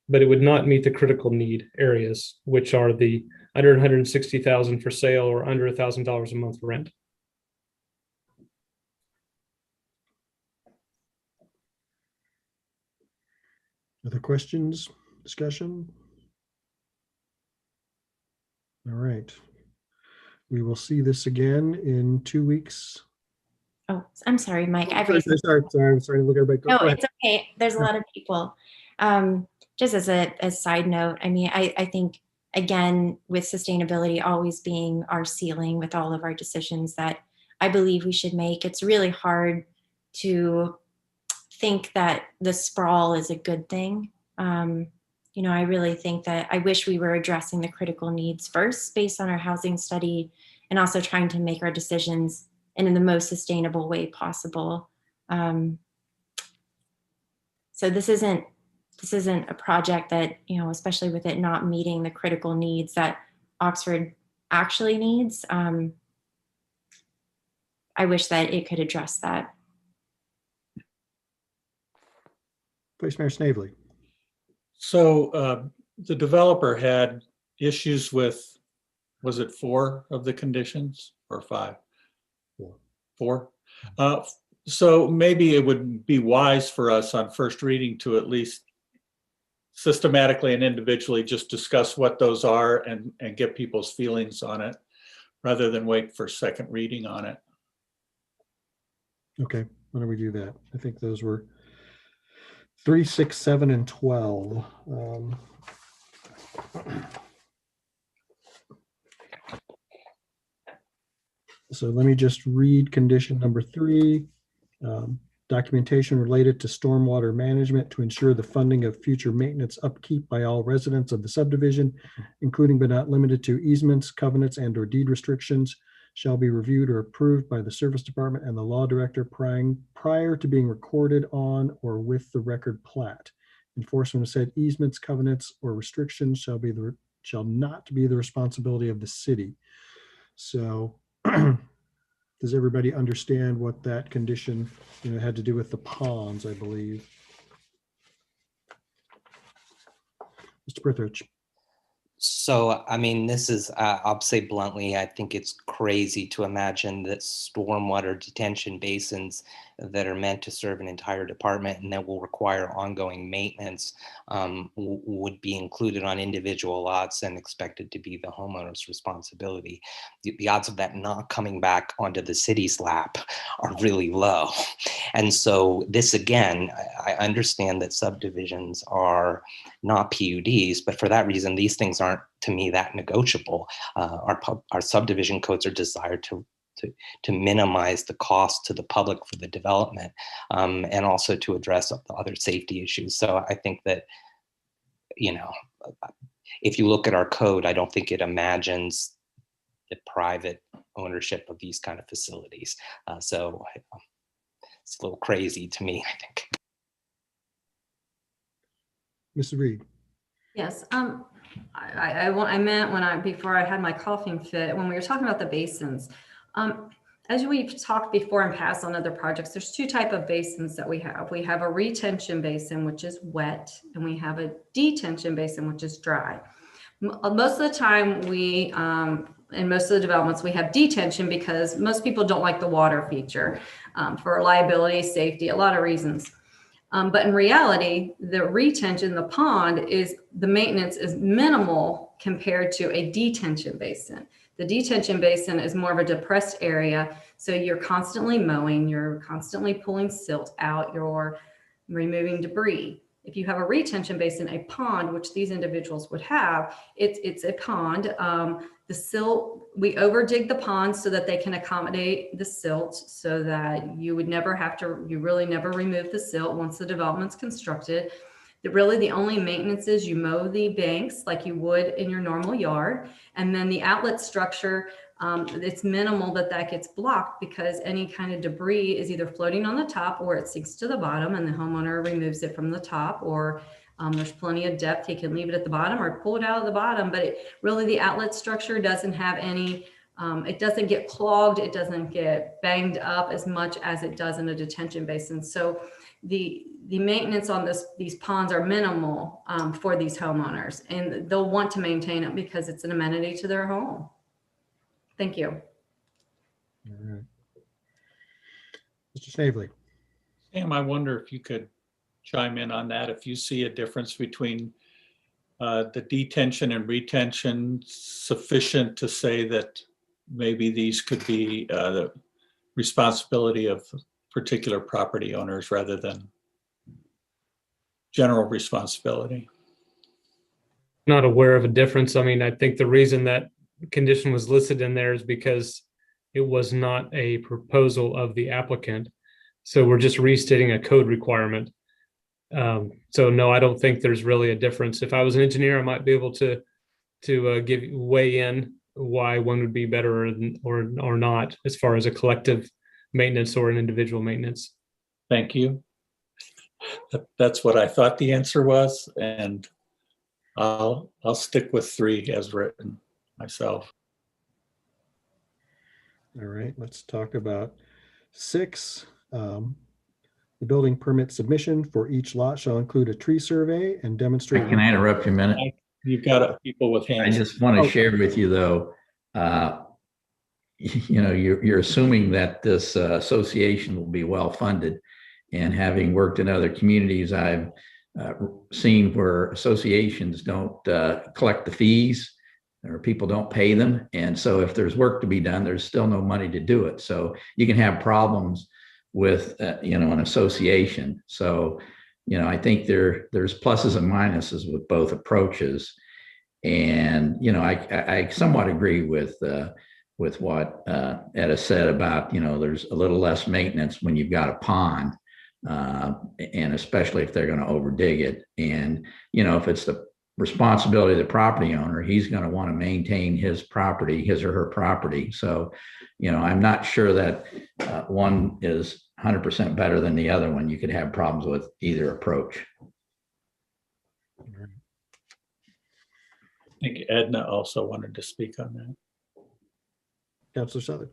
But it would not meet the critical need areas, which are the under 160,000 for sale or under $1,000 a month rent. Other questions, discussion? All right. We will see this again in 2 weeks. Oh, I'm sorry, Mike. I'm sorry to look at everybody. No, it's okay. There's a lot of people. Just as a side note, I mean, I think, again, with sustainability always being our ceiling with all of our decisions that I believe we should make, it's really hard to think that the sprawl is a good thing. I really think that I wish we were addressing the critical needs first based on our housing study and also trying to make our decisions in the most sustainable way possible. So this isn't a project that, especially with it not meeting the critical needs that Oxford actually needs. I wish that it could address that. Vice Mayor Snavely. So the developer had issues with, was it 4 of the conditions or 5? 4. So maybe it would be wise for us on first reading to at least systematically and individually just discuss what those are and get people's feelings on it, rather than wait for second reading on it. Okay, why don't we do that? I think those were 3, 6, 7, and 12. So let me just read condition number 3. Documentation related to stormwater management to ensure the funding of future maintenance upkeep by all residents of the subdivision, including but not limited to easements, covenants, and/or deed restrictions, shall be reviewed or approved by the service department and the law director prior to being recorded on or with the record plat. Enforcement of said easements, covenants, or restrictions shall not be the responsibility of the city. So does everybody understand what that condition, had to do with the ponds, I believe? Mr. Prithridge. So, I mean, this is, I'll say bluntly, I think it's crazy to imagine that stormwater detention basins that are meant to serve an entire department and that will require ongoing maintenance would be included on individual lots and expected to be the homeowner's responsibility. The odds of that not coming back onto the city's lap are really low. And so this, again, I understand that subdivisions are not PUDs, but for that reason, these things aren't, to me, that negotiable. Our subdivision codes are designed to minimize the cost to the public for the development, and also to address the other safety issues. So I think that, if you look at our code, I don't think it imagines the private ownership of these kind of facilities. So it's a little crazy to me, I think. Mrs. Reed. Yes, I meant before I had my coughing fit, when we were talking about the basins, as we've talked before and passed on other projects, there's 2 types of basins that we have. We have a retention basin, which is wet, and we have a detention basin, which is dry. Most of the time in most of the developments, we have detention because most people don't like the water feature for liability, safety, a lot of reasons. But in reality, the retention, the pond, the maintenance is minimal compared to a detention basin. The detention basin is more of a depressed area. So you're constantly mowing, you're constantly pulling silt out, you're removing debris. If you have a retention basin, a pond, which these individuals would have, it's a pond. The silt, we over dig the pond so that they can accommodate the silt so that you would never have to, you really never remove the silt once the development's constructed. Really the only maintenance is you mow the banks like you would in your normal yard. And then the outlet structure, it's minimal that gets blocked because any kind of debris is either floating on the top or it sinks to the bottom and the homeowner removes it from the top, or there's plenty of depth. He can leave it at the bottom or pull it out of the bottom, but really the outlet structure doesn't have any, it doesn't get clogged. It doesn't get banged up as much as it does in a detention basin. So the maintenance on these ponds are minimal for these homeowners, and they'll want to maintain it because it's an amenity to their home. Thank you. All right. Mr. Snavely. Sam, I wonder if you could chime in on that. If you see a difference between the detention and retention sufficient to say that maybe these could be the responsibility of particular property owners rather than general responsibility. Not aware of a difference. I mean, I think the reason that condition was listed in there is because it was not a proposal of the applicant. So we're just restating a code requirement. So no, I don't think there's really a difference. If I was an engineer, I might be able to weigh in why one would be better or not as far as a collective maintenance or an individual maintenance. Thank you. That's what I thought the answer was, and I'll stick with 3 as written myself. All right, let's talk about 6. The building permit submission for each lot shall include a tree survey and demonstrate. Can I interrupt you a minute? You've got people with hands. I just want to share with you, though, you're assuming that this association will be well funded. And having worked in other communities, I've seen where associations don't collect the fees, or people don't pay them. And so if there's work to be done, there's still no money to do it. So you can have problems with, an association. So, I think there's pluses and minuses with both approaches. And, I somewhat agree with what Etta said about, there's a little less maintenance when you've got a pond, and especially if they're going to overdig it. And, if it's the responsibility of the property owner, he's going to want to maintain his property, his or her property. So, I'm not sure that one is 100% better than the other one. You could have problems with either approach. I think Edna also wanted to speak on that. Councilor Southern.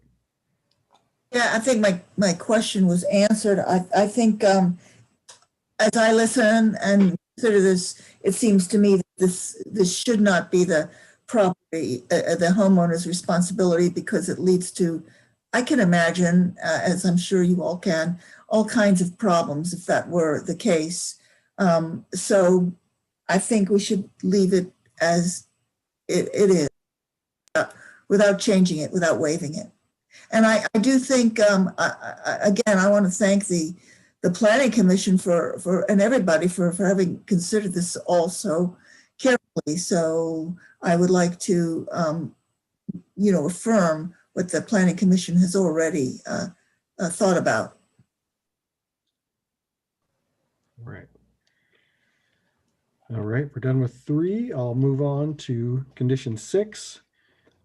Yeah, I think my question was answered. I think as I listen and consider this, it seems to me that this should not be the property, the homeowner's responsibility, because it leads to, I can imagine, as I'm sure you all can, all kinds of problems if that were the case. So I think we should leave it as it is, without changing it, without waiving it. And I do think, again, I want to thank the Planning Commission and everybody for having considered this all so carefully. So I would like to, affirm what the Planning Commission has already thought about. Right. All right, we're done with 3. I'll move on to condition 6.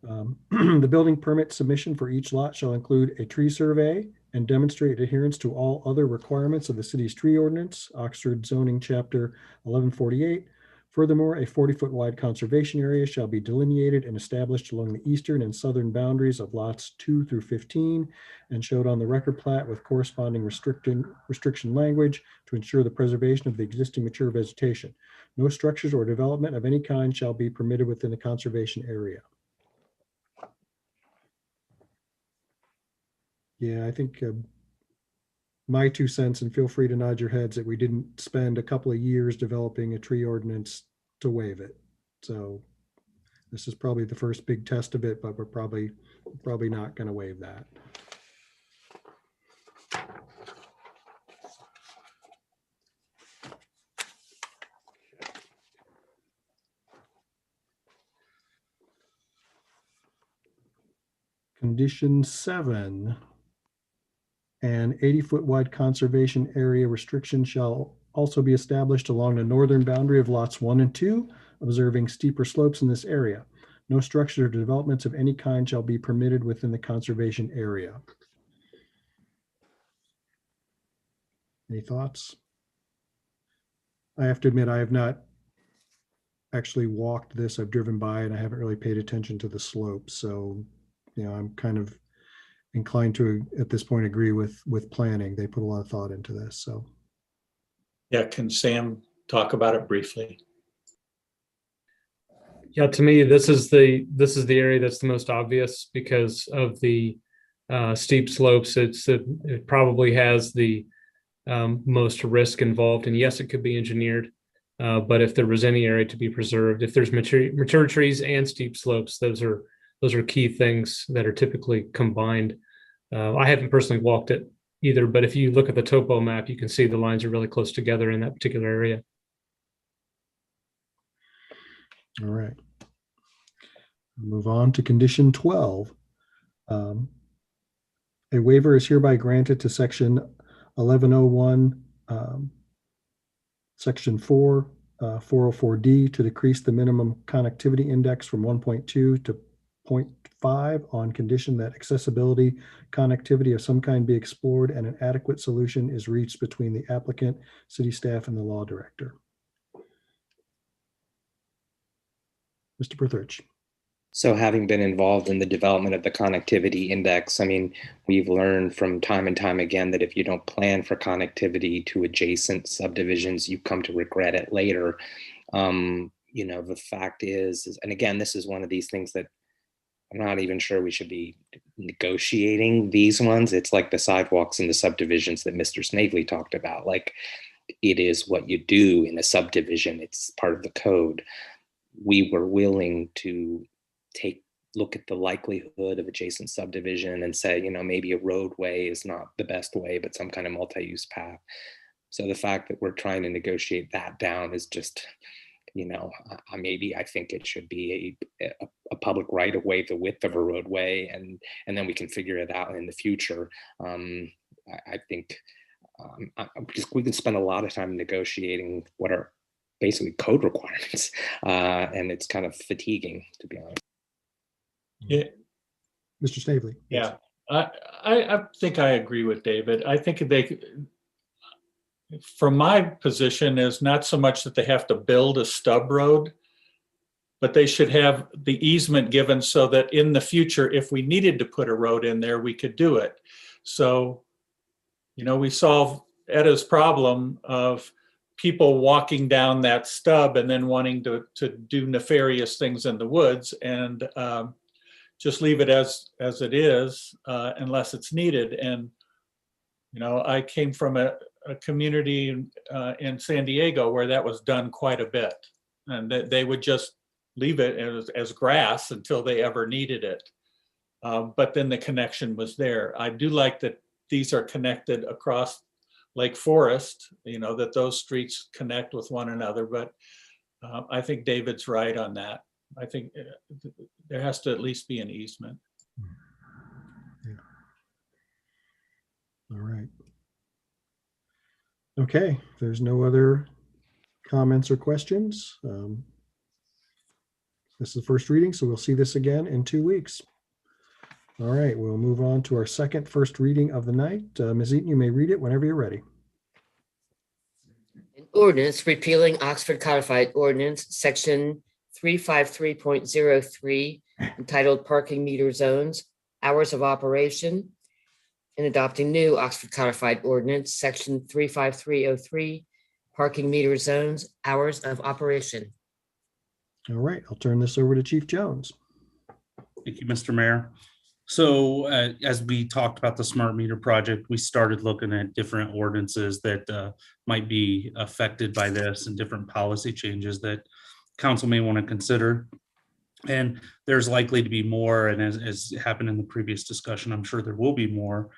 The building permit submission for each lot shall include a tree survey and demonstrate adherence to all other requirements of the city's tree ordinance, Oxford zoning chapter 1148. Furthermore, a 40-foot wide conservation area shall be delineated and established along the eastern and southern boundaries of lots 2 through 15 and showed on the record plat with corresponding restriction language to ensure the preservation of the existing mature vegetation. No structures or development of any kind shall be permitted within the conservation area. Yeah, I think my 2 cents, and feel free to nod your heads, that we didn't spend a couple of years developing a tree ordinance to waive it. So this is probably the first big test of it, but we're probably not going to waive that. Condition 7. An 80-foot wide conservation area restriction shall also be established along the northern boundary of lots 1 and 2, observing steeper slopes in this area. No structures or developments of any kind shall be permitted within the conservation area. Any thoughts? I have to admit, I have not actually walked this. I've driven by and I haven't really paid attention to the slopes. So, I'm kind of inclined to, at this point, agree with planning. They put a lot of thought into this. So, yeah, can Sam talk about it briefly? Yeah, to me, this is the area that's the most obvious because of the steep slopes. It probably has the most risk involved. And yes, it could be engineered, but if there was any area to be preserved, if there's mature trees and steep slopes, those are key things that are typically combined. I haven't personally walked it either, but if you look at the topo map, you can see the lines are really close together in that particular area. All right. Move on to condition 12. A waiver is hereby granted to section 1101, section 4, 404D to decrease the minimum connectivity index from 1.2 to 0.5 on condition that accessibility connectivity of some kind be explored and an adequate solution is reached between the applicant, city staff, and the law director. Mr. Berthurch. So having been involved in the development of the connectivity index, I mean, we've learned from time and time again that if you don't plan for connectivity to adjacent subdivisions, you come to regret it later. The fact is, and again, this is one of these things that I'm not even sure we should be negotiating these ones. It's like the sidewalks and the subdivisions that Mr. Snavely talked about. Like, it is what you do in a subdivision. It's part of the code. We were willing to look at the likelihood of adjacent subdivision and say, maybe a roadway is not the best way, but some kind of multi-use path. So the fact that we're trying to negotiate that down is just, maybe I think it should be a public right of way, the width of a roadway, and then we can figure it out in the future. I think because we can spend a lot of time negotiating what are basically code requirements, and it's kind of fatiguing, to be honest. Yeah, Mr. Snavely. Yeah, I think I agree with David. I think from my position, is not so much that they have to build a stub road, but they should have the easement given so that in the future, if we needed to put a road in there, we could do it. So, we solve Etta's problem of people walking down that stub and then wanting to do nefarious things in the woods, and just leave it as it is, unless it's needed. And, I came from a community in San Diego where that was done quite a bit. And they would just leave it as grass until they ever needed it. But then the connection was there. I do like that these are connected across Lake Forest, that those streets connect with one another. But I think David's right on that. I think there has to at least be an easement. Yeah. All right. Okay, if there's no other comments or questions, this is the first reading, so we'll see this again in 2 weeks. All right, we'll move on to our second first reading of the night. Ms. Eaton, you may read it whenever you're ready. An ordinance repealing Oxford Codified Ordinance, Section 353.03, entitled Parking Meter Zones, Hours of Operation, and adopting new Oxford Codified Ordinance, Section 353.03, Parking Meter Zones, Hours of Operation. All right, I'll turn this over to Chief Jones. Thank you, Mr. Mayor. So as we talked about the smart meter project, we started looking at different ordinances that might be affected by this and different policy changes that council may want to consider. And there's likely to be more, and as happened in the previous discussion, I'm sure there will be more.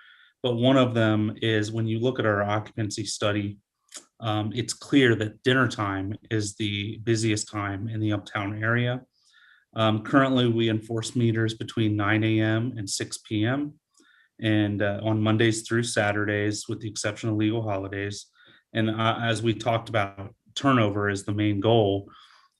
But one of them is when you look at our occupancy study, it's clear that dinner time is the busiest time in the uptown area. Currently, we enforce meters between 9 a.m. and 6 p.m. and on Mondays through Saturdays, with the exception of legal holidays. And as we talked about, turnover is the main goal.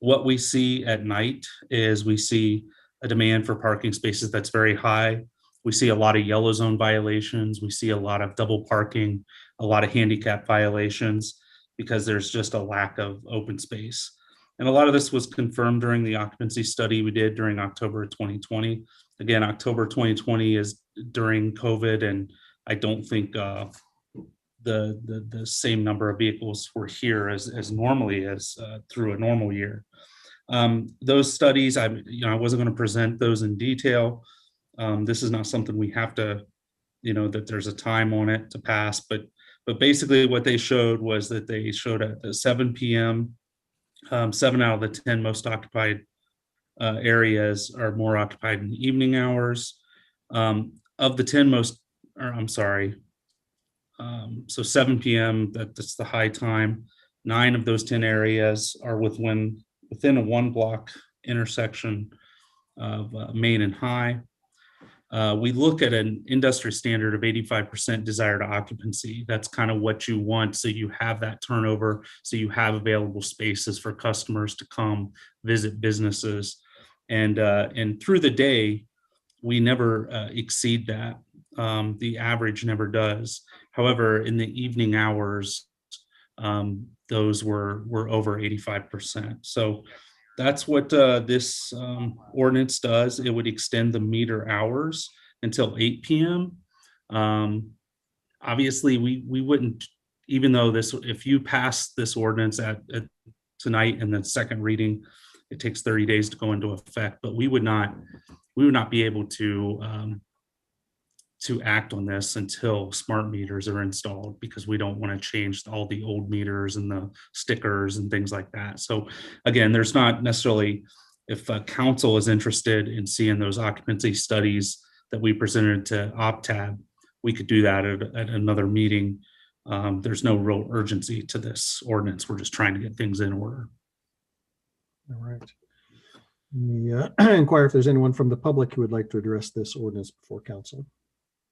What we see at night is we see a demand for parking spaces that's very high. We see a lot of yellow zone violations. We see a lot of double parking, a lot of handicap violations, because there's just a lack of open space. And a lot of this was confirmed during the occupancy study we did during October 2020. Again, October 2020 is during COVID, and I don't think the same number of vehicles were here as normally as through a normal year. Those studies, I wasn't going to present those in detail. This is not something we have to, that there's a time on it to pass, but basically what they showed was that they showed at the 7 p.m., 7 out of the 10 most occupied areas are more occupied in the evening hours. Of the 10 most, or I'm sorry, so 7 p.m., that's the high time. 9 of those 10 areas are within a 1 block intersection of Main and High. We look at an industry standard of 85% desired occupancy. That's kind of what you want, so you have that turnover, so you have available spaces for customers to come visit businesses. And through the day, we never exceed that. The average never does. However, in the evening hours, those were over 85%. So that's what this ordinance does. It would extend the meter hours until 8 p.m. Obviously, we wouldn't, even though if you pass this ordinance at tonight in the second reading, it takes 30 days to go into effect, but we would not be able to to act on this until smart meters are installed, because we don't want to change all the old meters and the stickers and things like that. So again, there's not necessarily, if council is interested in seeing those occupancy studies that we presented to OpTab, we could do that at another meeting. There's no real urgency to this ordinance. We're just trying to get things in order. All right. Yeah, inquire if there's anyone from the public who would like to address this ordinance before council.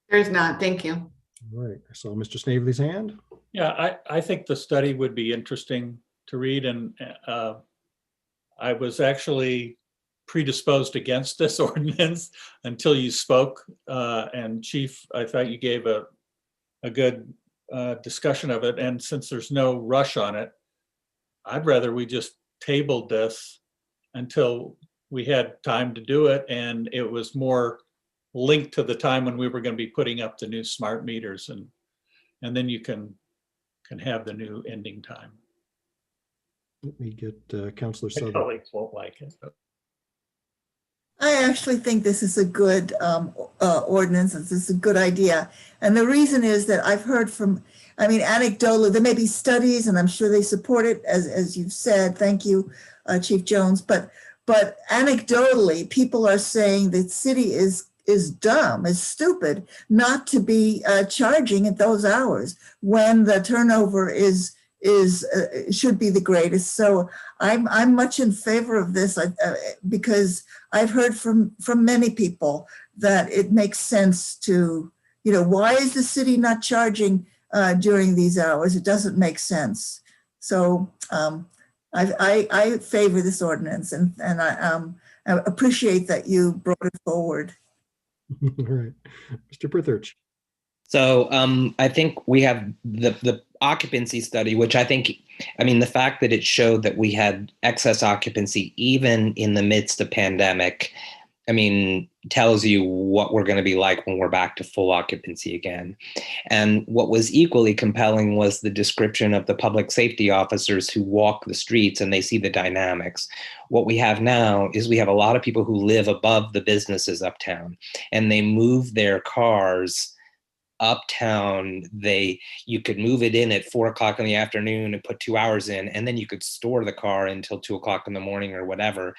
There's not. Thank you. All right. I saw Mr. Snavely's hand. Yeah, I think the study would be interesting to read, and I was actually predisposed against this ordinance until you spoke. And Chief, I thought you gave a good discussion of it. And since there's no rush on it, I'd rather we just tabled this until we had time to do it, and it was more linked to the time when we were going to be putting up the new smart meters, and then you can have the new ending time. Let me get Councilor My Southern. colleagues won't like it. But. I actually think this is a good ordinance. This is a good idea. And the reason is that I've heard from, I mean, anecdotally, there may be studies, and I'm sure they support it, as you've said. Thank you, Chief Jones. But anecdotally, people are saying the city is dumb, is stupid not to be charging at those hours when the turnover should be the greatest. So I'm much in favor of this because I've heard from many people that it makes sense to, why is the city not charging during these hours? It doesn't make sense. So I favor this ordinance, and I appreciate that you brought it forward. All right, Mr. Prithurch. So I think we have the occupancy study, which the fact that it showed that we had excess occupancy even in the midst of pandemic, tells you what we're going to be like when we're back to full occupancy again. And what was equally compelling was the description of the public safety officers who walk the streets and they see the dynamics. What we have now is we have a lot of people who live above the businesses uptown, and they move their cars uptown. You could move it in at 4 o'clock in the afternoon and put 2 hours in, and then you could store the car until 2 o'clock in the morning or whatever.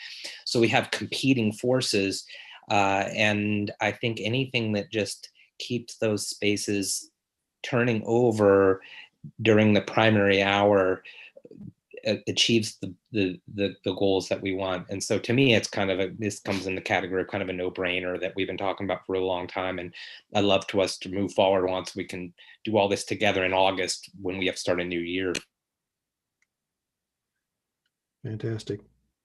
So we have competing forces. And I think anything that just keeps those spaces turning over during the primary hour achieves the goals that we want. And so to me, it's this comes in the category of kind of a no-brainer that we've been talking about for a long time. And I'd love to us to move forward once we can do all this together in August when we have to start a new year. Fantastic.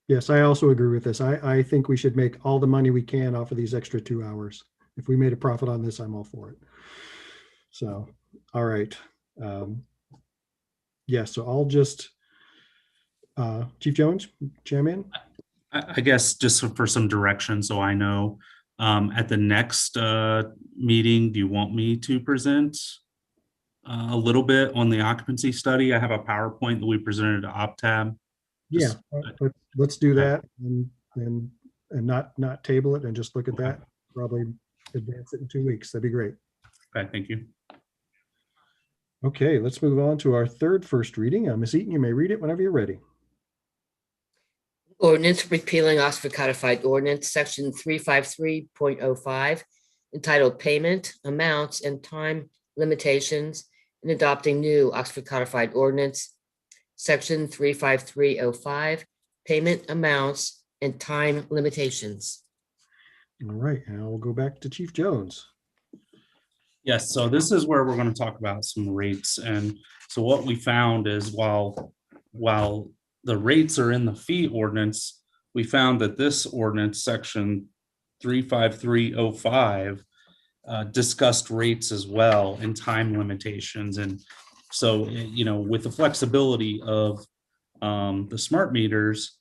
Yes, I also agree with this. I think we should make all the money we can off of these extra 2 hours. If we made a profit on this, I'm all for it. So, all right. So I'll just, Chief Jones, chime in. I guess just for some direction, so I know, at the next meeting, do you want me to present a little bit on the occupancy study? I have a PowerPoint that we presented to OpTab. Yeah, but let's do that and not table it and just look at that. Probably advance it in 2 weeks. That'd be great. Okay, thank you. Okay, let's move on to our first reading. Ms. Eaton, you may read it whenever you're ready. Ordinance repealing Oxford Codified Ordinance, Section 353.05, entitled Payment, Amounts, and Time Limitations, and adopting new Oxford Codified Ordinance, Section 353.05, Payment, Amounts, and Time Limitations. All right, and we'll go back to Chief Jones. Yes, so this is where we're going to talk about some rates. And so what we found is while the rates are in the fee ordinance, we found that this ordinance, section 35305, discussed rates as well and time limitations. And so, with the flexibility of the smart meters,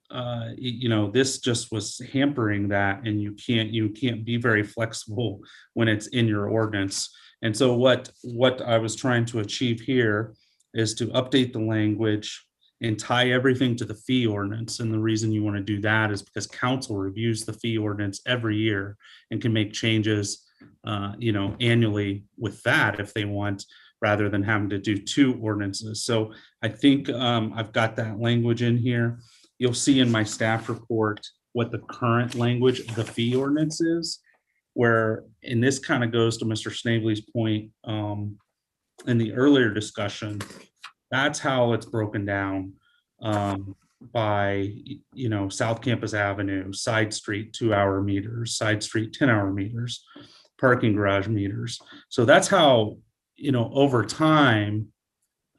this just was hampering that, and you can't be very flexible when it's in your ordinance. And so what I was trying to achieve here is to update the language and tie everything to the fee ordinance. And the reason you want to do that is because council reviews the fee ordinance every year and can make changes annually with that if they want, rather than having to do 2 ordinances. So I think I've got that language in here. You'll see in my staff report what the current language of the fee ordinance is, where, and this kind of goes to Mr. Snavely's point in the earlier discussion. That's how it's broken down by, South Campus Avenue, side street 2-hour meters, side street 10-hour meters, parking garage meters. So that's how, over time,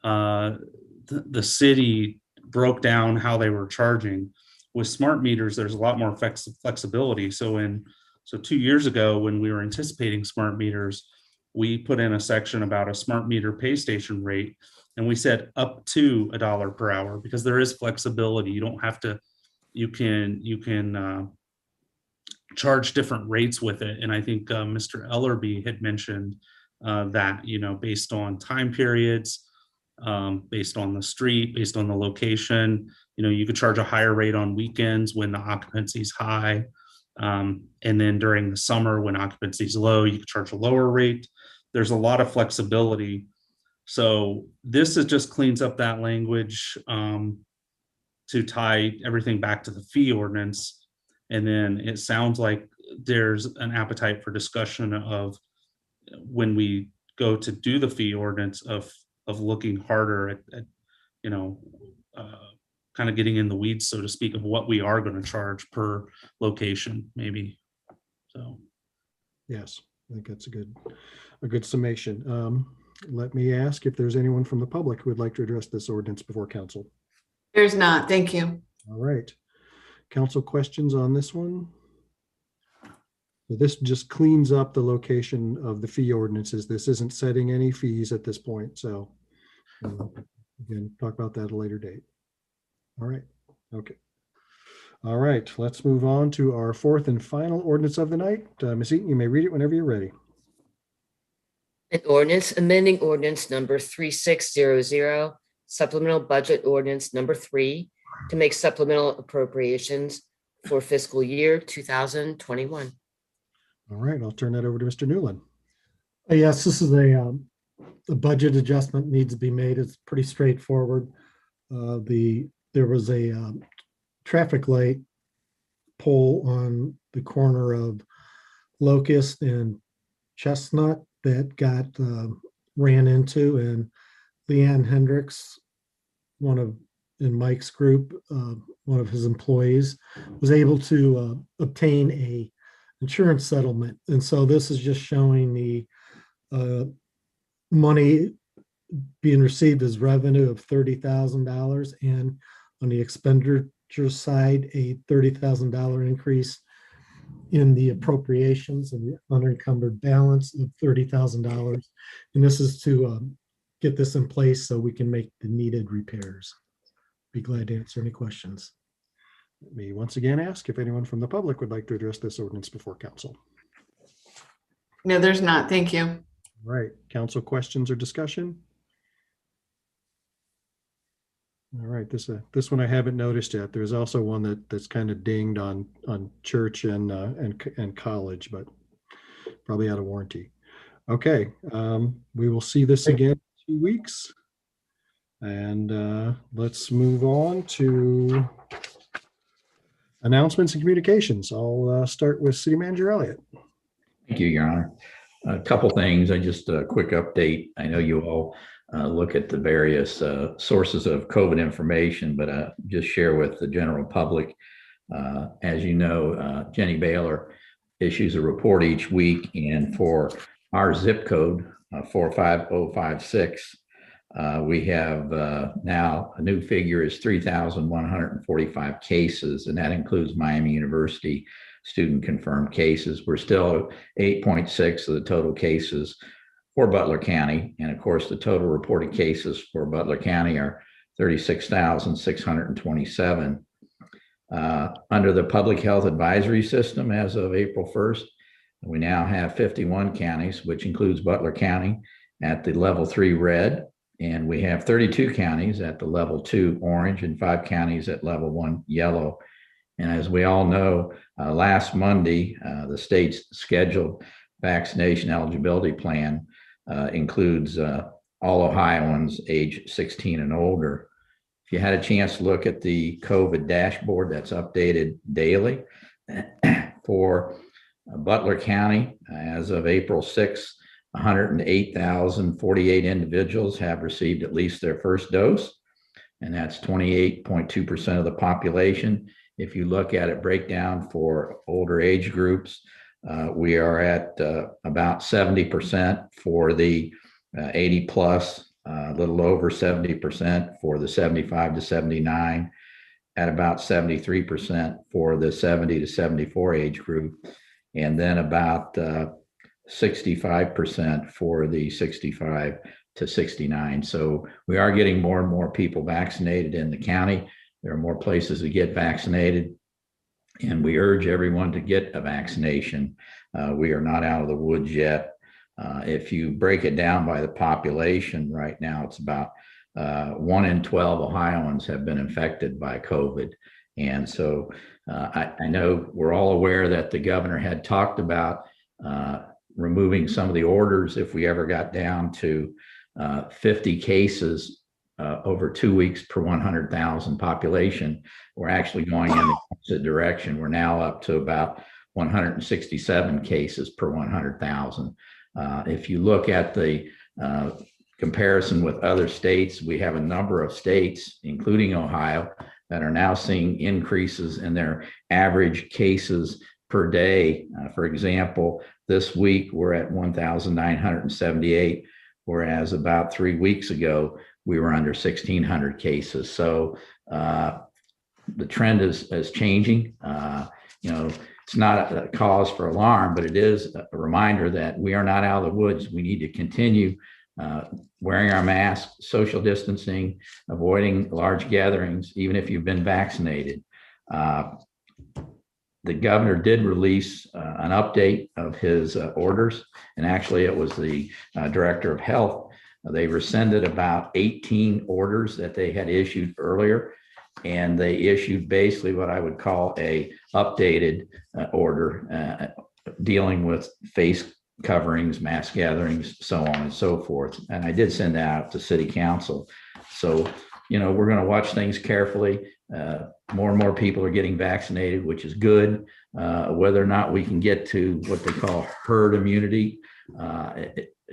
the city broke down how they were charging. With smart meters, there's a lot more flexibility. So 2 years ago, when we were anticipating smart meters, we put in a section about a smart meter pay station rate, and we said up to $1 per hour, because there is flexibility. You don't have to, you can charge different rates with it. And I think Mr. Ellerby had mentioned that, based on time periods, based on the street, based on the location, you could charge a higher rate on weekends when the occupancy is high. And then during the summer when occupancy is low, you could charge a lower rate. There's a lot of flexibility. So this just cleans up that language to tie everything back to the fee ordinance. And then it sounds like there's an appetite for discussion of, when we go to do the fee ordinance, of looking harder at kind of getting in the weeds, so to speak, of what we are going to charge per location, maybe. So, yes, I think that's a good summation. Let me ask if there's anyone from the public who would like to address this ordinance before council. There's not. Thank you. All right. Council questions on this one? So this just cleans up the location of the fee ordinances. This isn't setting any fees at this point. So again, talk about that at a later date. All right. Okay. All right. Let's move on to our 4th and final ordinance of the night. Ms. Eaton, you may read it whenever you're ready. An ordinance amending ordinance number 3600, supplemental budget ordinance number 3, to make supplemental appropriations for fiscal year 2021. All right. I'll turn that over to Mr. Newland. Yes, this is a budget adjustment needs to be made. It's pretty straightforward. There was a traffic light pole on the corner of Locust and Chestnut that got ran into, and Leanne Hendricks, in Mike's group, one of his employees, was able to obtain a insurance settlement. And so this is just showing the money being received as revenue of $30,000, and on the expenditure side, a $30,000 increase in the appropriations and the unencumbered balance of $30,000. And this is to get this in place so we can make the needed repairs. Be glad to answer any questions. Let me once again ask if anyone from the public would like to address this ordinance before council. No, there's not. Thank you. All right. Council questions or discussion? All right, this one I haven't noticed yet. There's also one that's kind of dinged on church and college, but probably out of warranty. Okay, we will see this again in 2 weeks, and let's move on to announcements and communications. I'll start with City Manager Elliott. Thank you, Your Honor. A couple things. Just a quick update. I know you all look at the various sources of COVID information, but just share with the general public. As you know, Jenny Baylor issues a report each week, and for our zip code 45056, we have now a new figure is 3,145 cases, and that includes Miami University student confirmed cases. We're still 8.6 of the total cases for Butler County. And of course, the total reported cases for Butler County are 36,627. Under the public health advisory system, as of April 1st, we now have 51 counties, which includes Butler County, at the level 3 red. And we have 32 counties at the level 2 orange and 5 counties at level 1 yellow. And as we all know, last Monday, the states scheduled vaccination eligibility plan includes all Ohioans age 16 and older. If you had a chance to look at the COVID dashboard that's updated daily for Butler County, as of April 6th, 108,048 individuals have received at least their first dose, and that's 28.2% of the population. If you look at it breakdown for older age groups, we are at about 70% for the 80 plus, a little over 70% for the 75 to 79, at about 73% for the 70 to 74 age group, and then about 65% for the 65 to 69. So we are getting more and more people vaccinated in the county. There are more places to get vaccinated, and we urge everyone to get a vaccination. We are not out of the woods yet. If you break it down by the population right now, it's about 1 in 12 Ohioans have been infected by COVID. And so I know we're all aware that the governor had talked about removing some of the orders if we ever got down to 50 cases over 2 weeks per 100,000 population. We're actually going in the opposite direction. We're now up to about 167 cases per 100,000. If you look at the comparison with other states, we have a number of states, including Ohio, that are now seeing increases in their average cases per day. For example, this week we're at 1,978, whereas about 3 weeks ago we were under 1,600 cases. So the trend is changing. It's not a cause for alarm, but it is a reminder that we are not out of the woods. We need to continue wearing our masks, social distancing, avoiding large gatherings, even if you've been vaccinated. The governor did release an update of his orders, and actually it was the director of health. They rescinded about 18 orders that they had issued earlier, and they issued basically what I would call a updated order dealing with face coverings, mass gatherings, so on and so forth. And I did send that out to city council. So, we're going to watch things carefully. More and more people are getting vaccinated, which is good. Whether or not we can get to what they call herd immunity,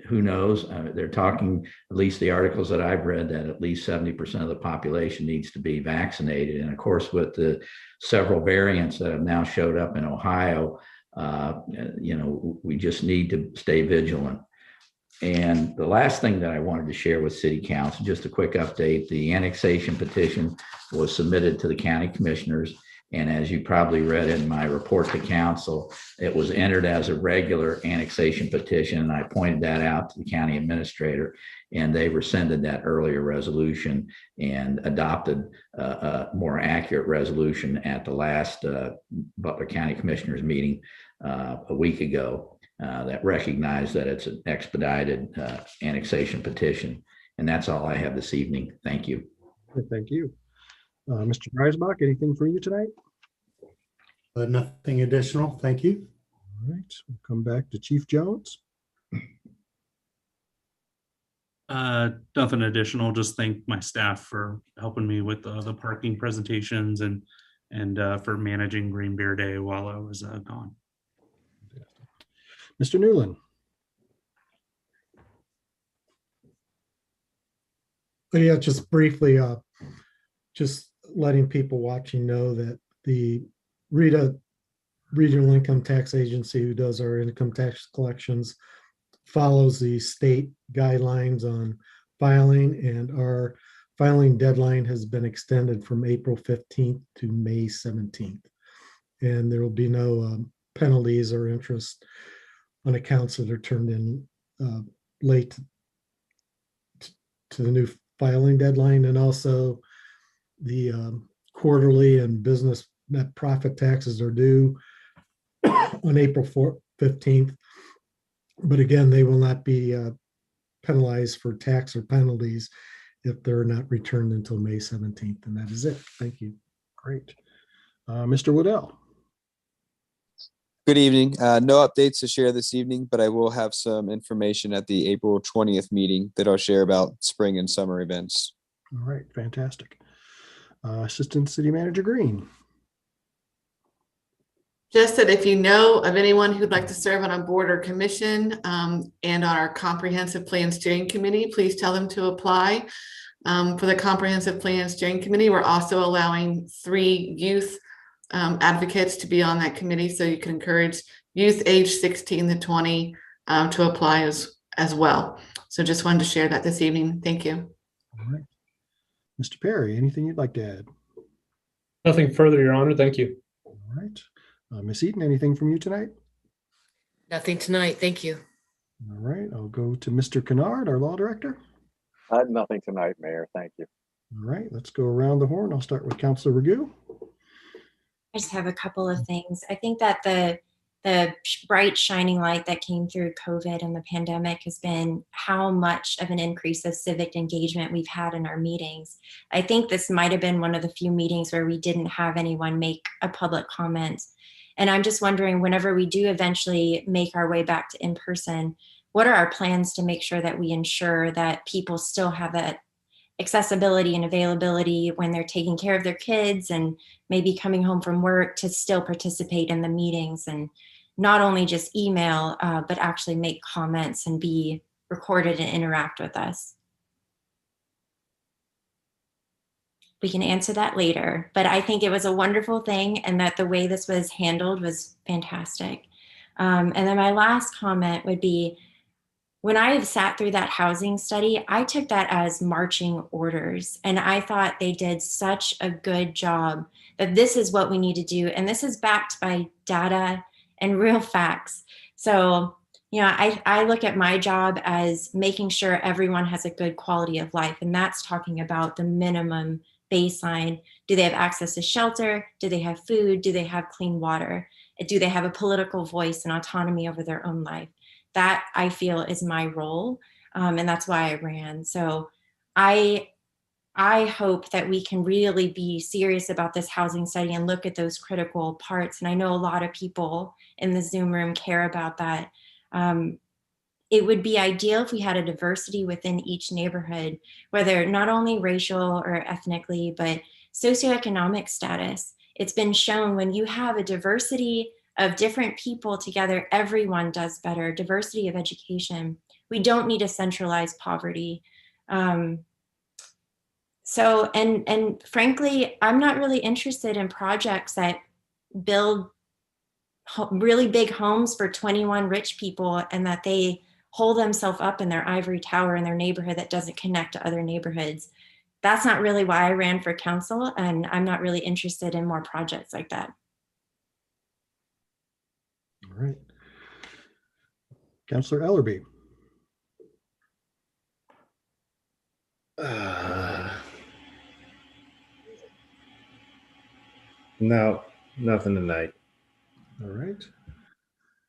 who knows? They're talking, at least the articles that I've read, that at least 70% of the population needs to be vaccinated. And of course, with the several variants that have now showed up in Ohio, we just need to stay vigilant. And the last thing that I wanted to share with City Council, just a quick update, the annexation petition was submitted to the county commissioners. And as you probably read in my report to council, it was entered as a regular annexation petition. And I pointed that out to the county administrator, and they rescinded that earlier resolution and adopted a more accurate resolution at the last Butler County Commissioners meeting a week ago that recognized that it's an expedited annexation petition. And that's all I have this evening. Thank you. Thank you. Mr. Dreisbach, anything for you tonight? Nothing additional. Thank you. All right, we'll come back to Chief Jones. Nothing additional. Just thank my staff for helping me with the parking presentations and for managing Green Beer Day while I was gone. Mr. Newland. Yeah, just briefly, just letting people watching know that the RETA, Regional Income Tax Agency, who does our income tax collections, follows the state guidelines on filing, and our filing deadline has been extended from April 15th to May 17th. And there will be no penalties or interest on accounts that are turned in late to the new filing deadline. And also the quarterly and business net profit taxes are due on April 15th. But again, they will not be penalized for tax or penalties if they're not returned until May 17th. And that is it. Thank you. Great. Mr. Waddell. Good evening. No updates to share this evening, but I will have some information at the April 20th meeting that I'll share about spring and summer events. All right, fantastic. Assistant City Manager Green. Just that if you know of anyone who'd like to serve on a board or commission and on our Comprehensive Plan Steering Committee, please tell them to apply. For the Comprehensive Plan Steering Committee, we're also allowing 3 youth advocates to be on that committee, so you can encourage youth age 16 to 20 to apply as well. So just wanted to share that this evening. Thank you. All right. Mr. Perry, anything you'd like to add? Nothing further, Your Honor. Thank you. All right. Ms. Eaton, anything from you tonight? Nothing tonight. Thank you. All right. I'll go to Mr. Kennard, our Law Director. Nothing tonight, Mayor. Thank you. All right. Let's go around the horn. I'll start with Councilor Ragu. I just have a couple of things. I think that the bright shining light that came through COVID and the pandemic has been how much of an increase of civic engagement we've had in our meetings. I think this might have been one of the few meetings where we didn't have anyone make a public comment. And I'm just wondering, whenever we do eventually make our way back to in-person, what are our plans to make sure that we ensure that people still have that accessibility and availability when they're taking care of their kids and maybe coming home from work to still participate in the meetings and not only just email, but actually make comments and be recorded and interact with us? We can answer that later, but I think it was a wonderful thing and that the way this was handled was fantastic. And then my last comment would be, when I sat through that housing study, I took that as marching orders. And I thought they did such a good job that this is what we need to do. And this is backed by data and real facts. So, you know, I look at my job as making sure everyone has a good quality of life. And that's talking about the minimum baseline. Do they have access to shelter? Do they have food? Do they have clean water? Do they have a political voice and autonomy over their own life? That I feel is my role. And that's why I ran. So I hope that we can really be serious about this housing study and look at those critical parts. And I know a lot of people in the Zoom room care about that. It would be ideal if we had a diversity within each neighborhood, whether not only racial or ethnically, but socioeconomic status. It's been shown when you have a diversity of different people together, everyone does better. Diversity of education. We don't need to centralize poverty. So, and frankly, I'm not really interested in projects that build really big homes for 21 rich people and that they hold themselves up in their ivory tower in their neighborhood that doesn't connect to other neighborhoods. That's not really why I ran for council, and I'm not really interested in more projects like that. All right. Councilor Ellerby. No, nothing tonight. All right.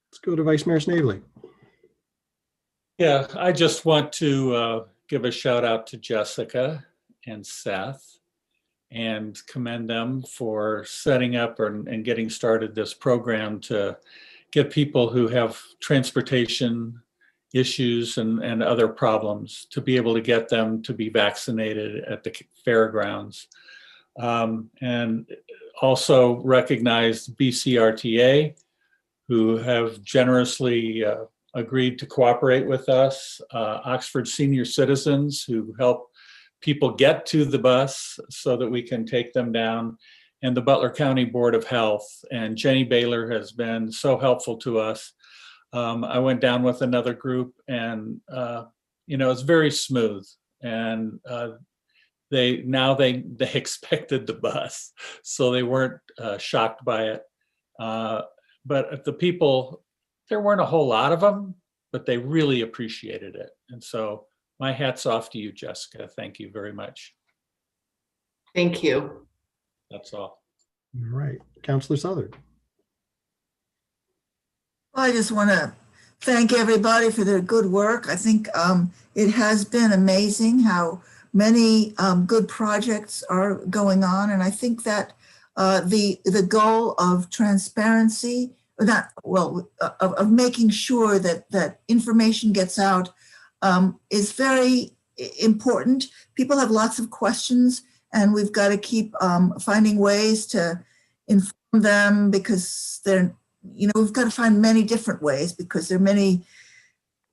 Let's go to Vice Mayor Snavely. Yeah, I just want to give a shout out to Jessica and Seth and commend them for setting up and getting started this program to get people who have transportation issues and other problems to be able to get them to be vaccinated at the fairgrounds. And also recognize BCRTA, who have generously agreed to cooperate with us, Oxford Senior Citizens, who help people get to the bus so that we can take them down, and the Butler County Board of Health. And Jenny Baylor has been so helpful to us. I went down with another group and, you know, it's very smooth. And they expected the bus, so they weren't shocked by it. But the people, there weren't a whole lot of them, but they really appreciated it. And so my hat's off to you, Jessica. Thank you very much. Thank you. That's all. All right. Councilor Southern. Well, I just want to thank everybody for their good work. I think it has been amazing how many good projects are going on. And I think that the goal of transparency, not, well, of making sure that information gets out is very important. People have lots of questions, and we've got to keep finding ways to inform them, because we've got to find many different ways, because there are many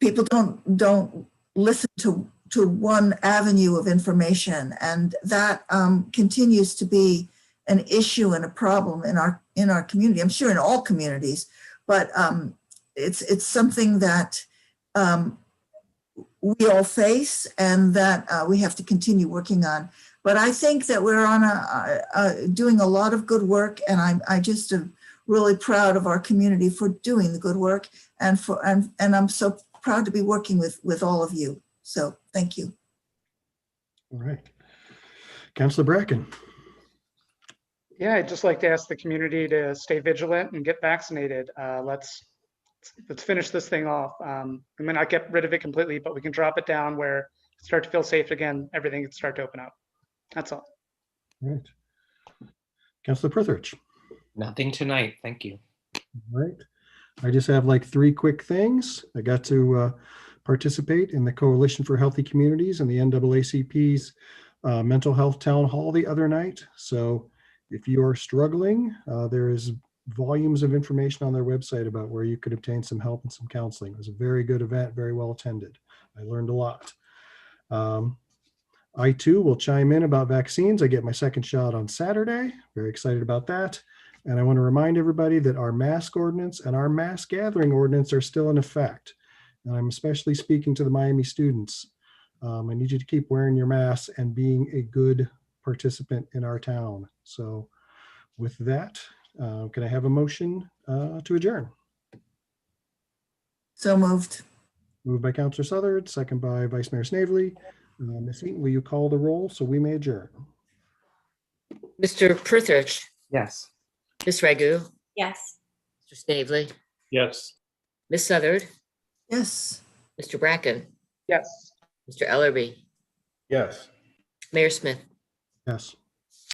people don't listen to one avenue of information, and that continues to be an issue and a problem in our community. I'm sure in all communities, but it's something that we all face, and that we have to continue working on. But I think that we're on doing a lot of good work, and I just am really proud of our community for doing the good work, and I'm so proud to be working with all of you. So thank you. All right. Councilor Bracken. Yeah, I'd just like to ask the community to stay vigilant and get vaccinated. Let's finish this thing off. We may not get rid of it completely, but we can drop it down where it start to feel safe again. Everything can start to open up. That's all. All right. Councilor Prithridge. Nothing tonight. Thank you. All right. I just have like 3 quick things. I got to participate in the Coalition for Healthy Communities and the NAACP's mental health town hall the other night. So if you are struggling, there is volumes of information on their website about where you could obtain some help and some counseling. It was a very good event, very well attended. I learned a lot. I too will chime in about vaccines. I get my 2nd shot on Saturday. Very excited about that. And I want to remind everybody that our mask ordinance and our mass gathering ordinance are still in effect. And I'm especially speaking to the Miami students. I need you to keep wearing your masks and being a good participant in our town. So with that, can I have a motion to adjourn? So moved. Moved by Councilor Southard, second by Vice Mayor Snavely. Ms. Eaton, will you call the roll so we may adjourn? Mr. Prithridge. Yes. Ms. Ragu. Yes. Mr. Snavely. Yes. Ms. Southard. Yes. Mr. Bracken. Yes. Mr. Ellerby. Yes. Mayor Smith. Yes.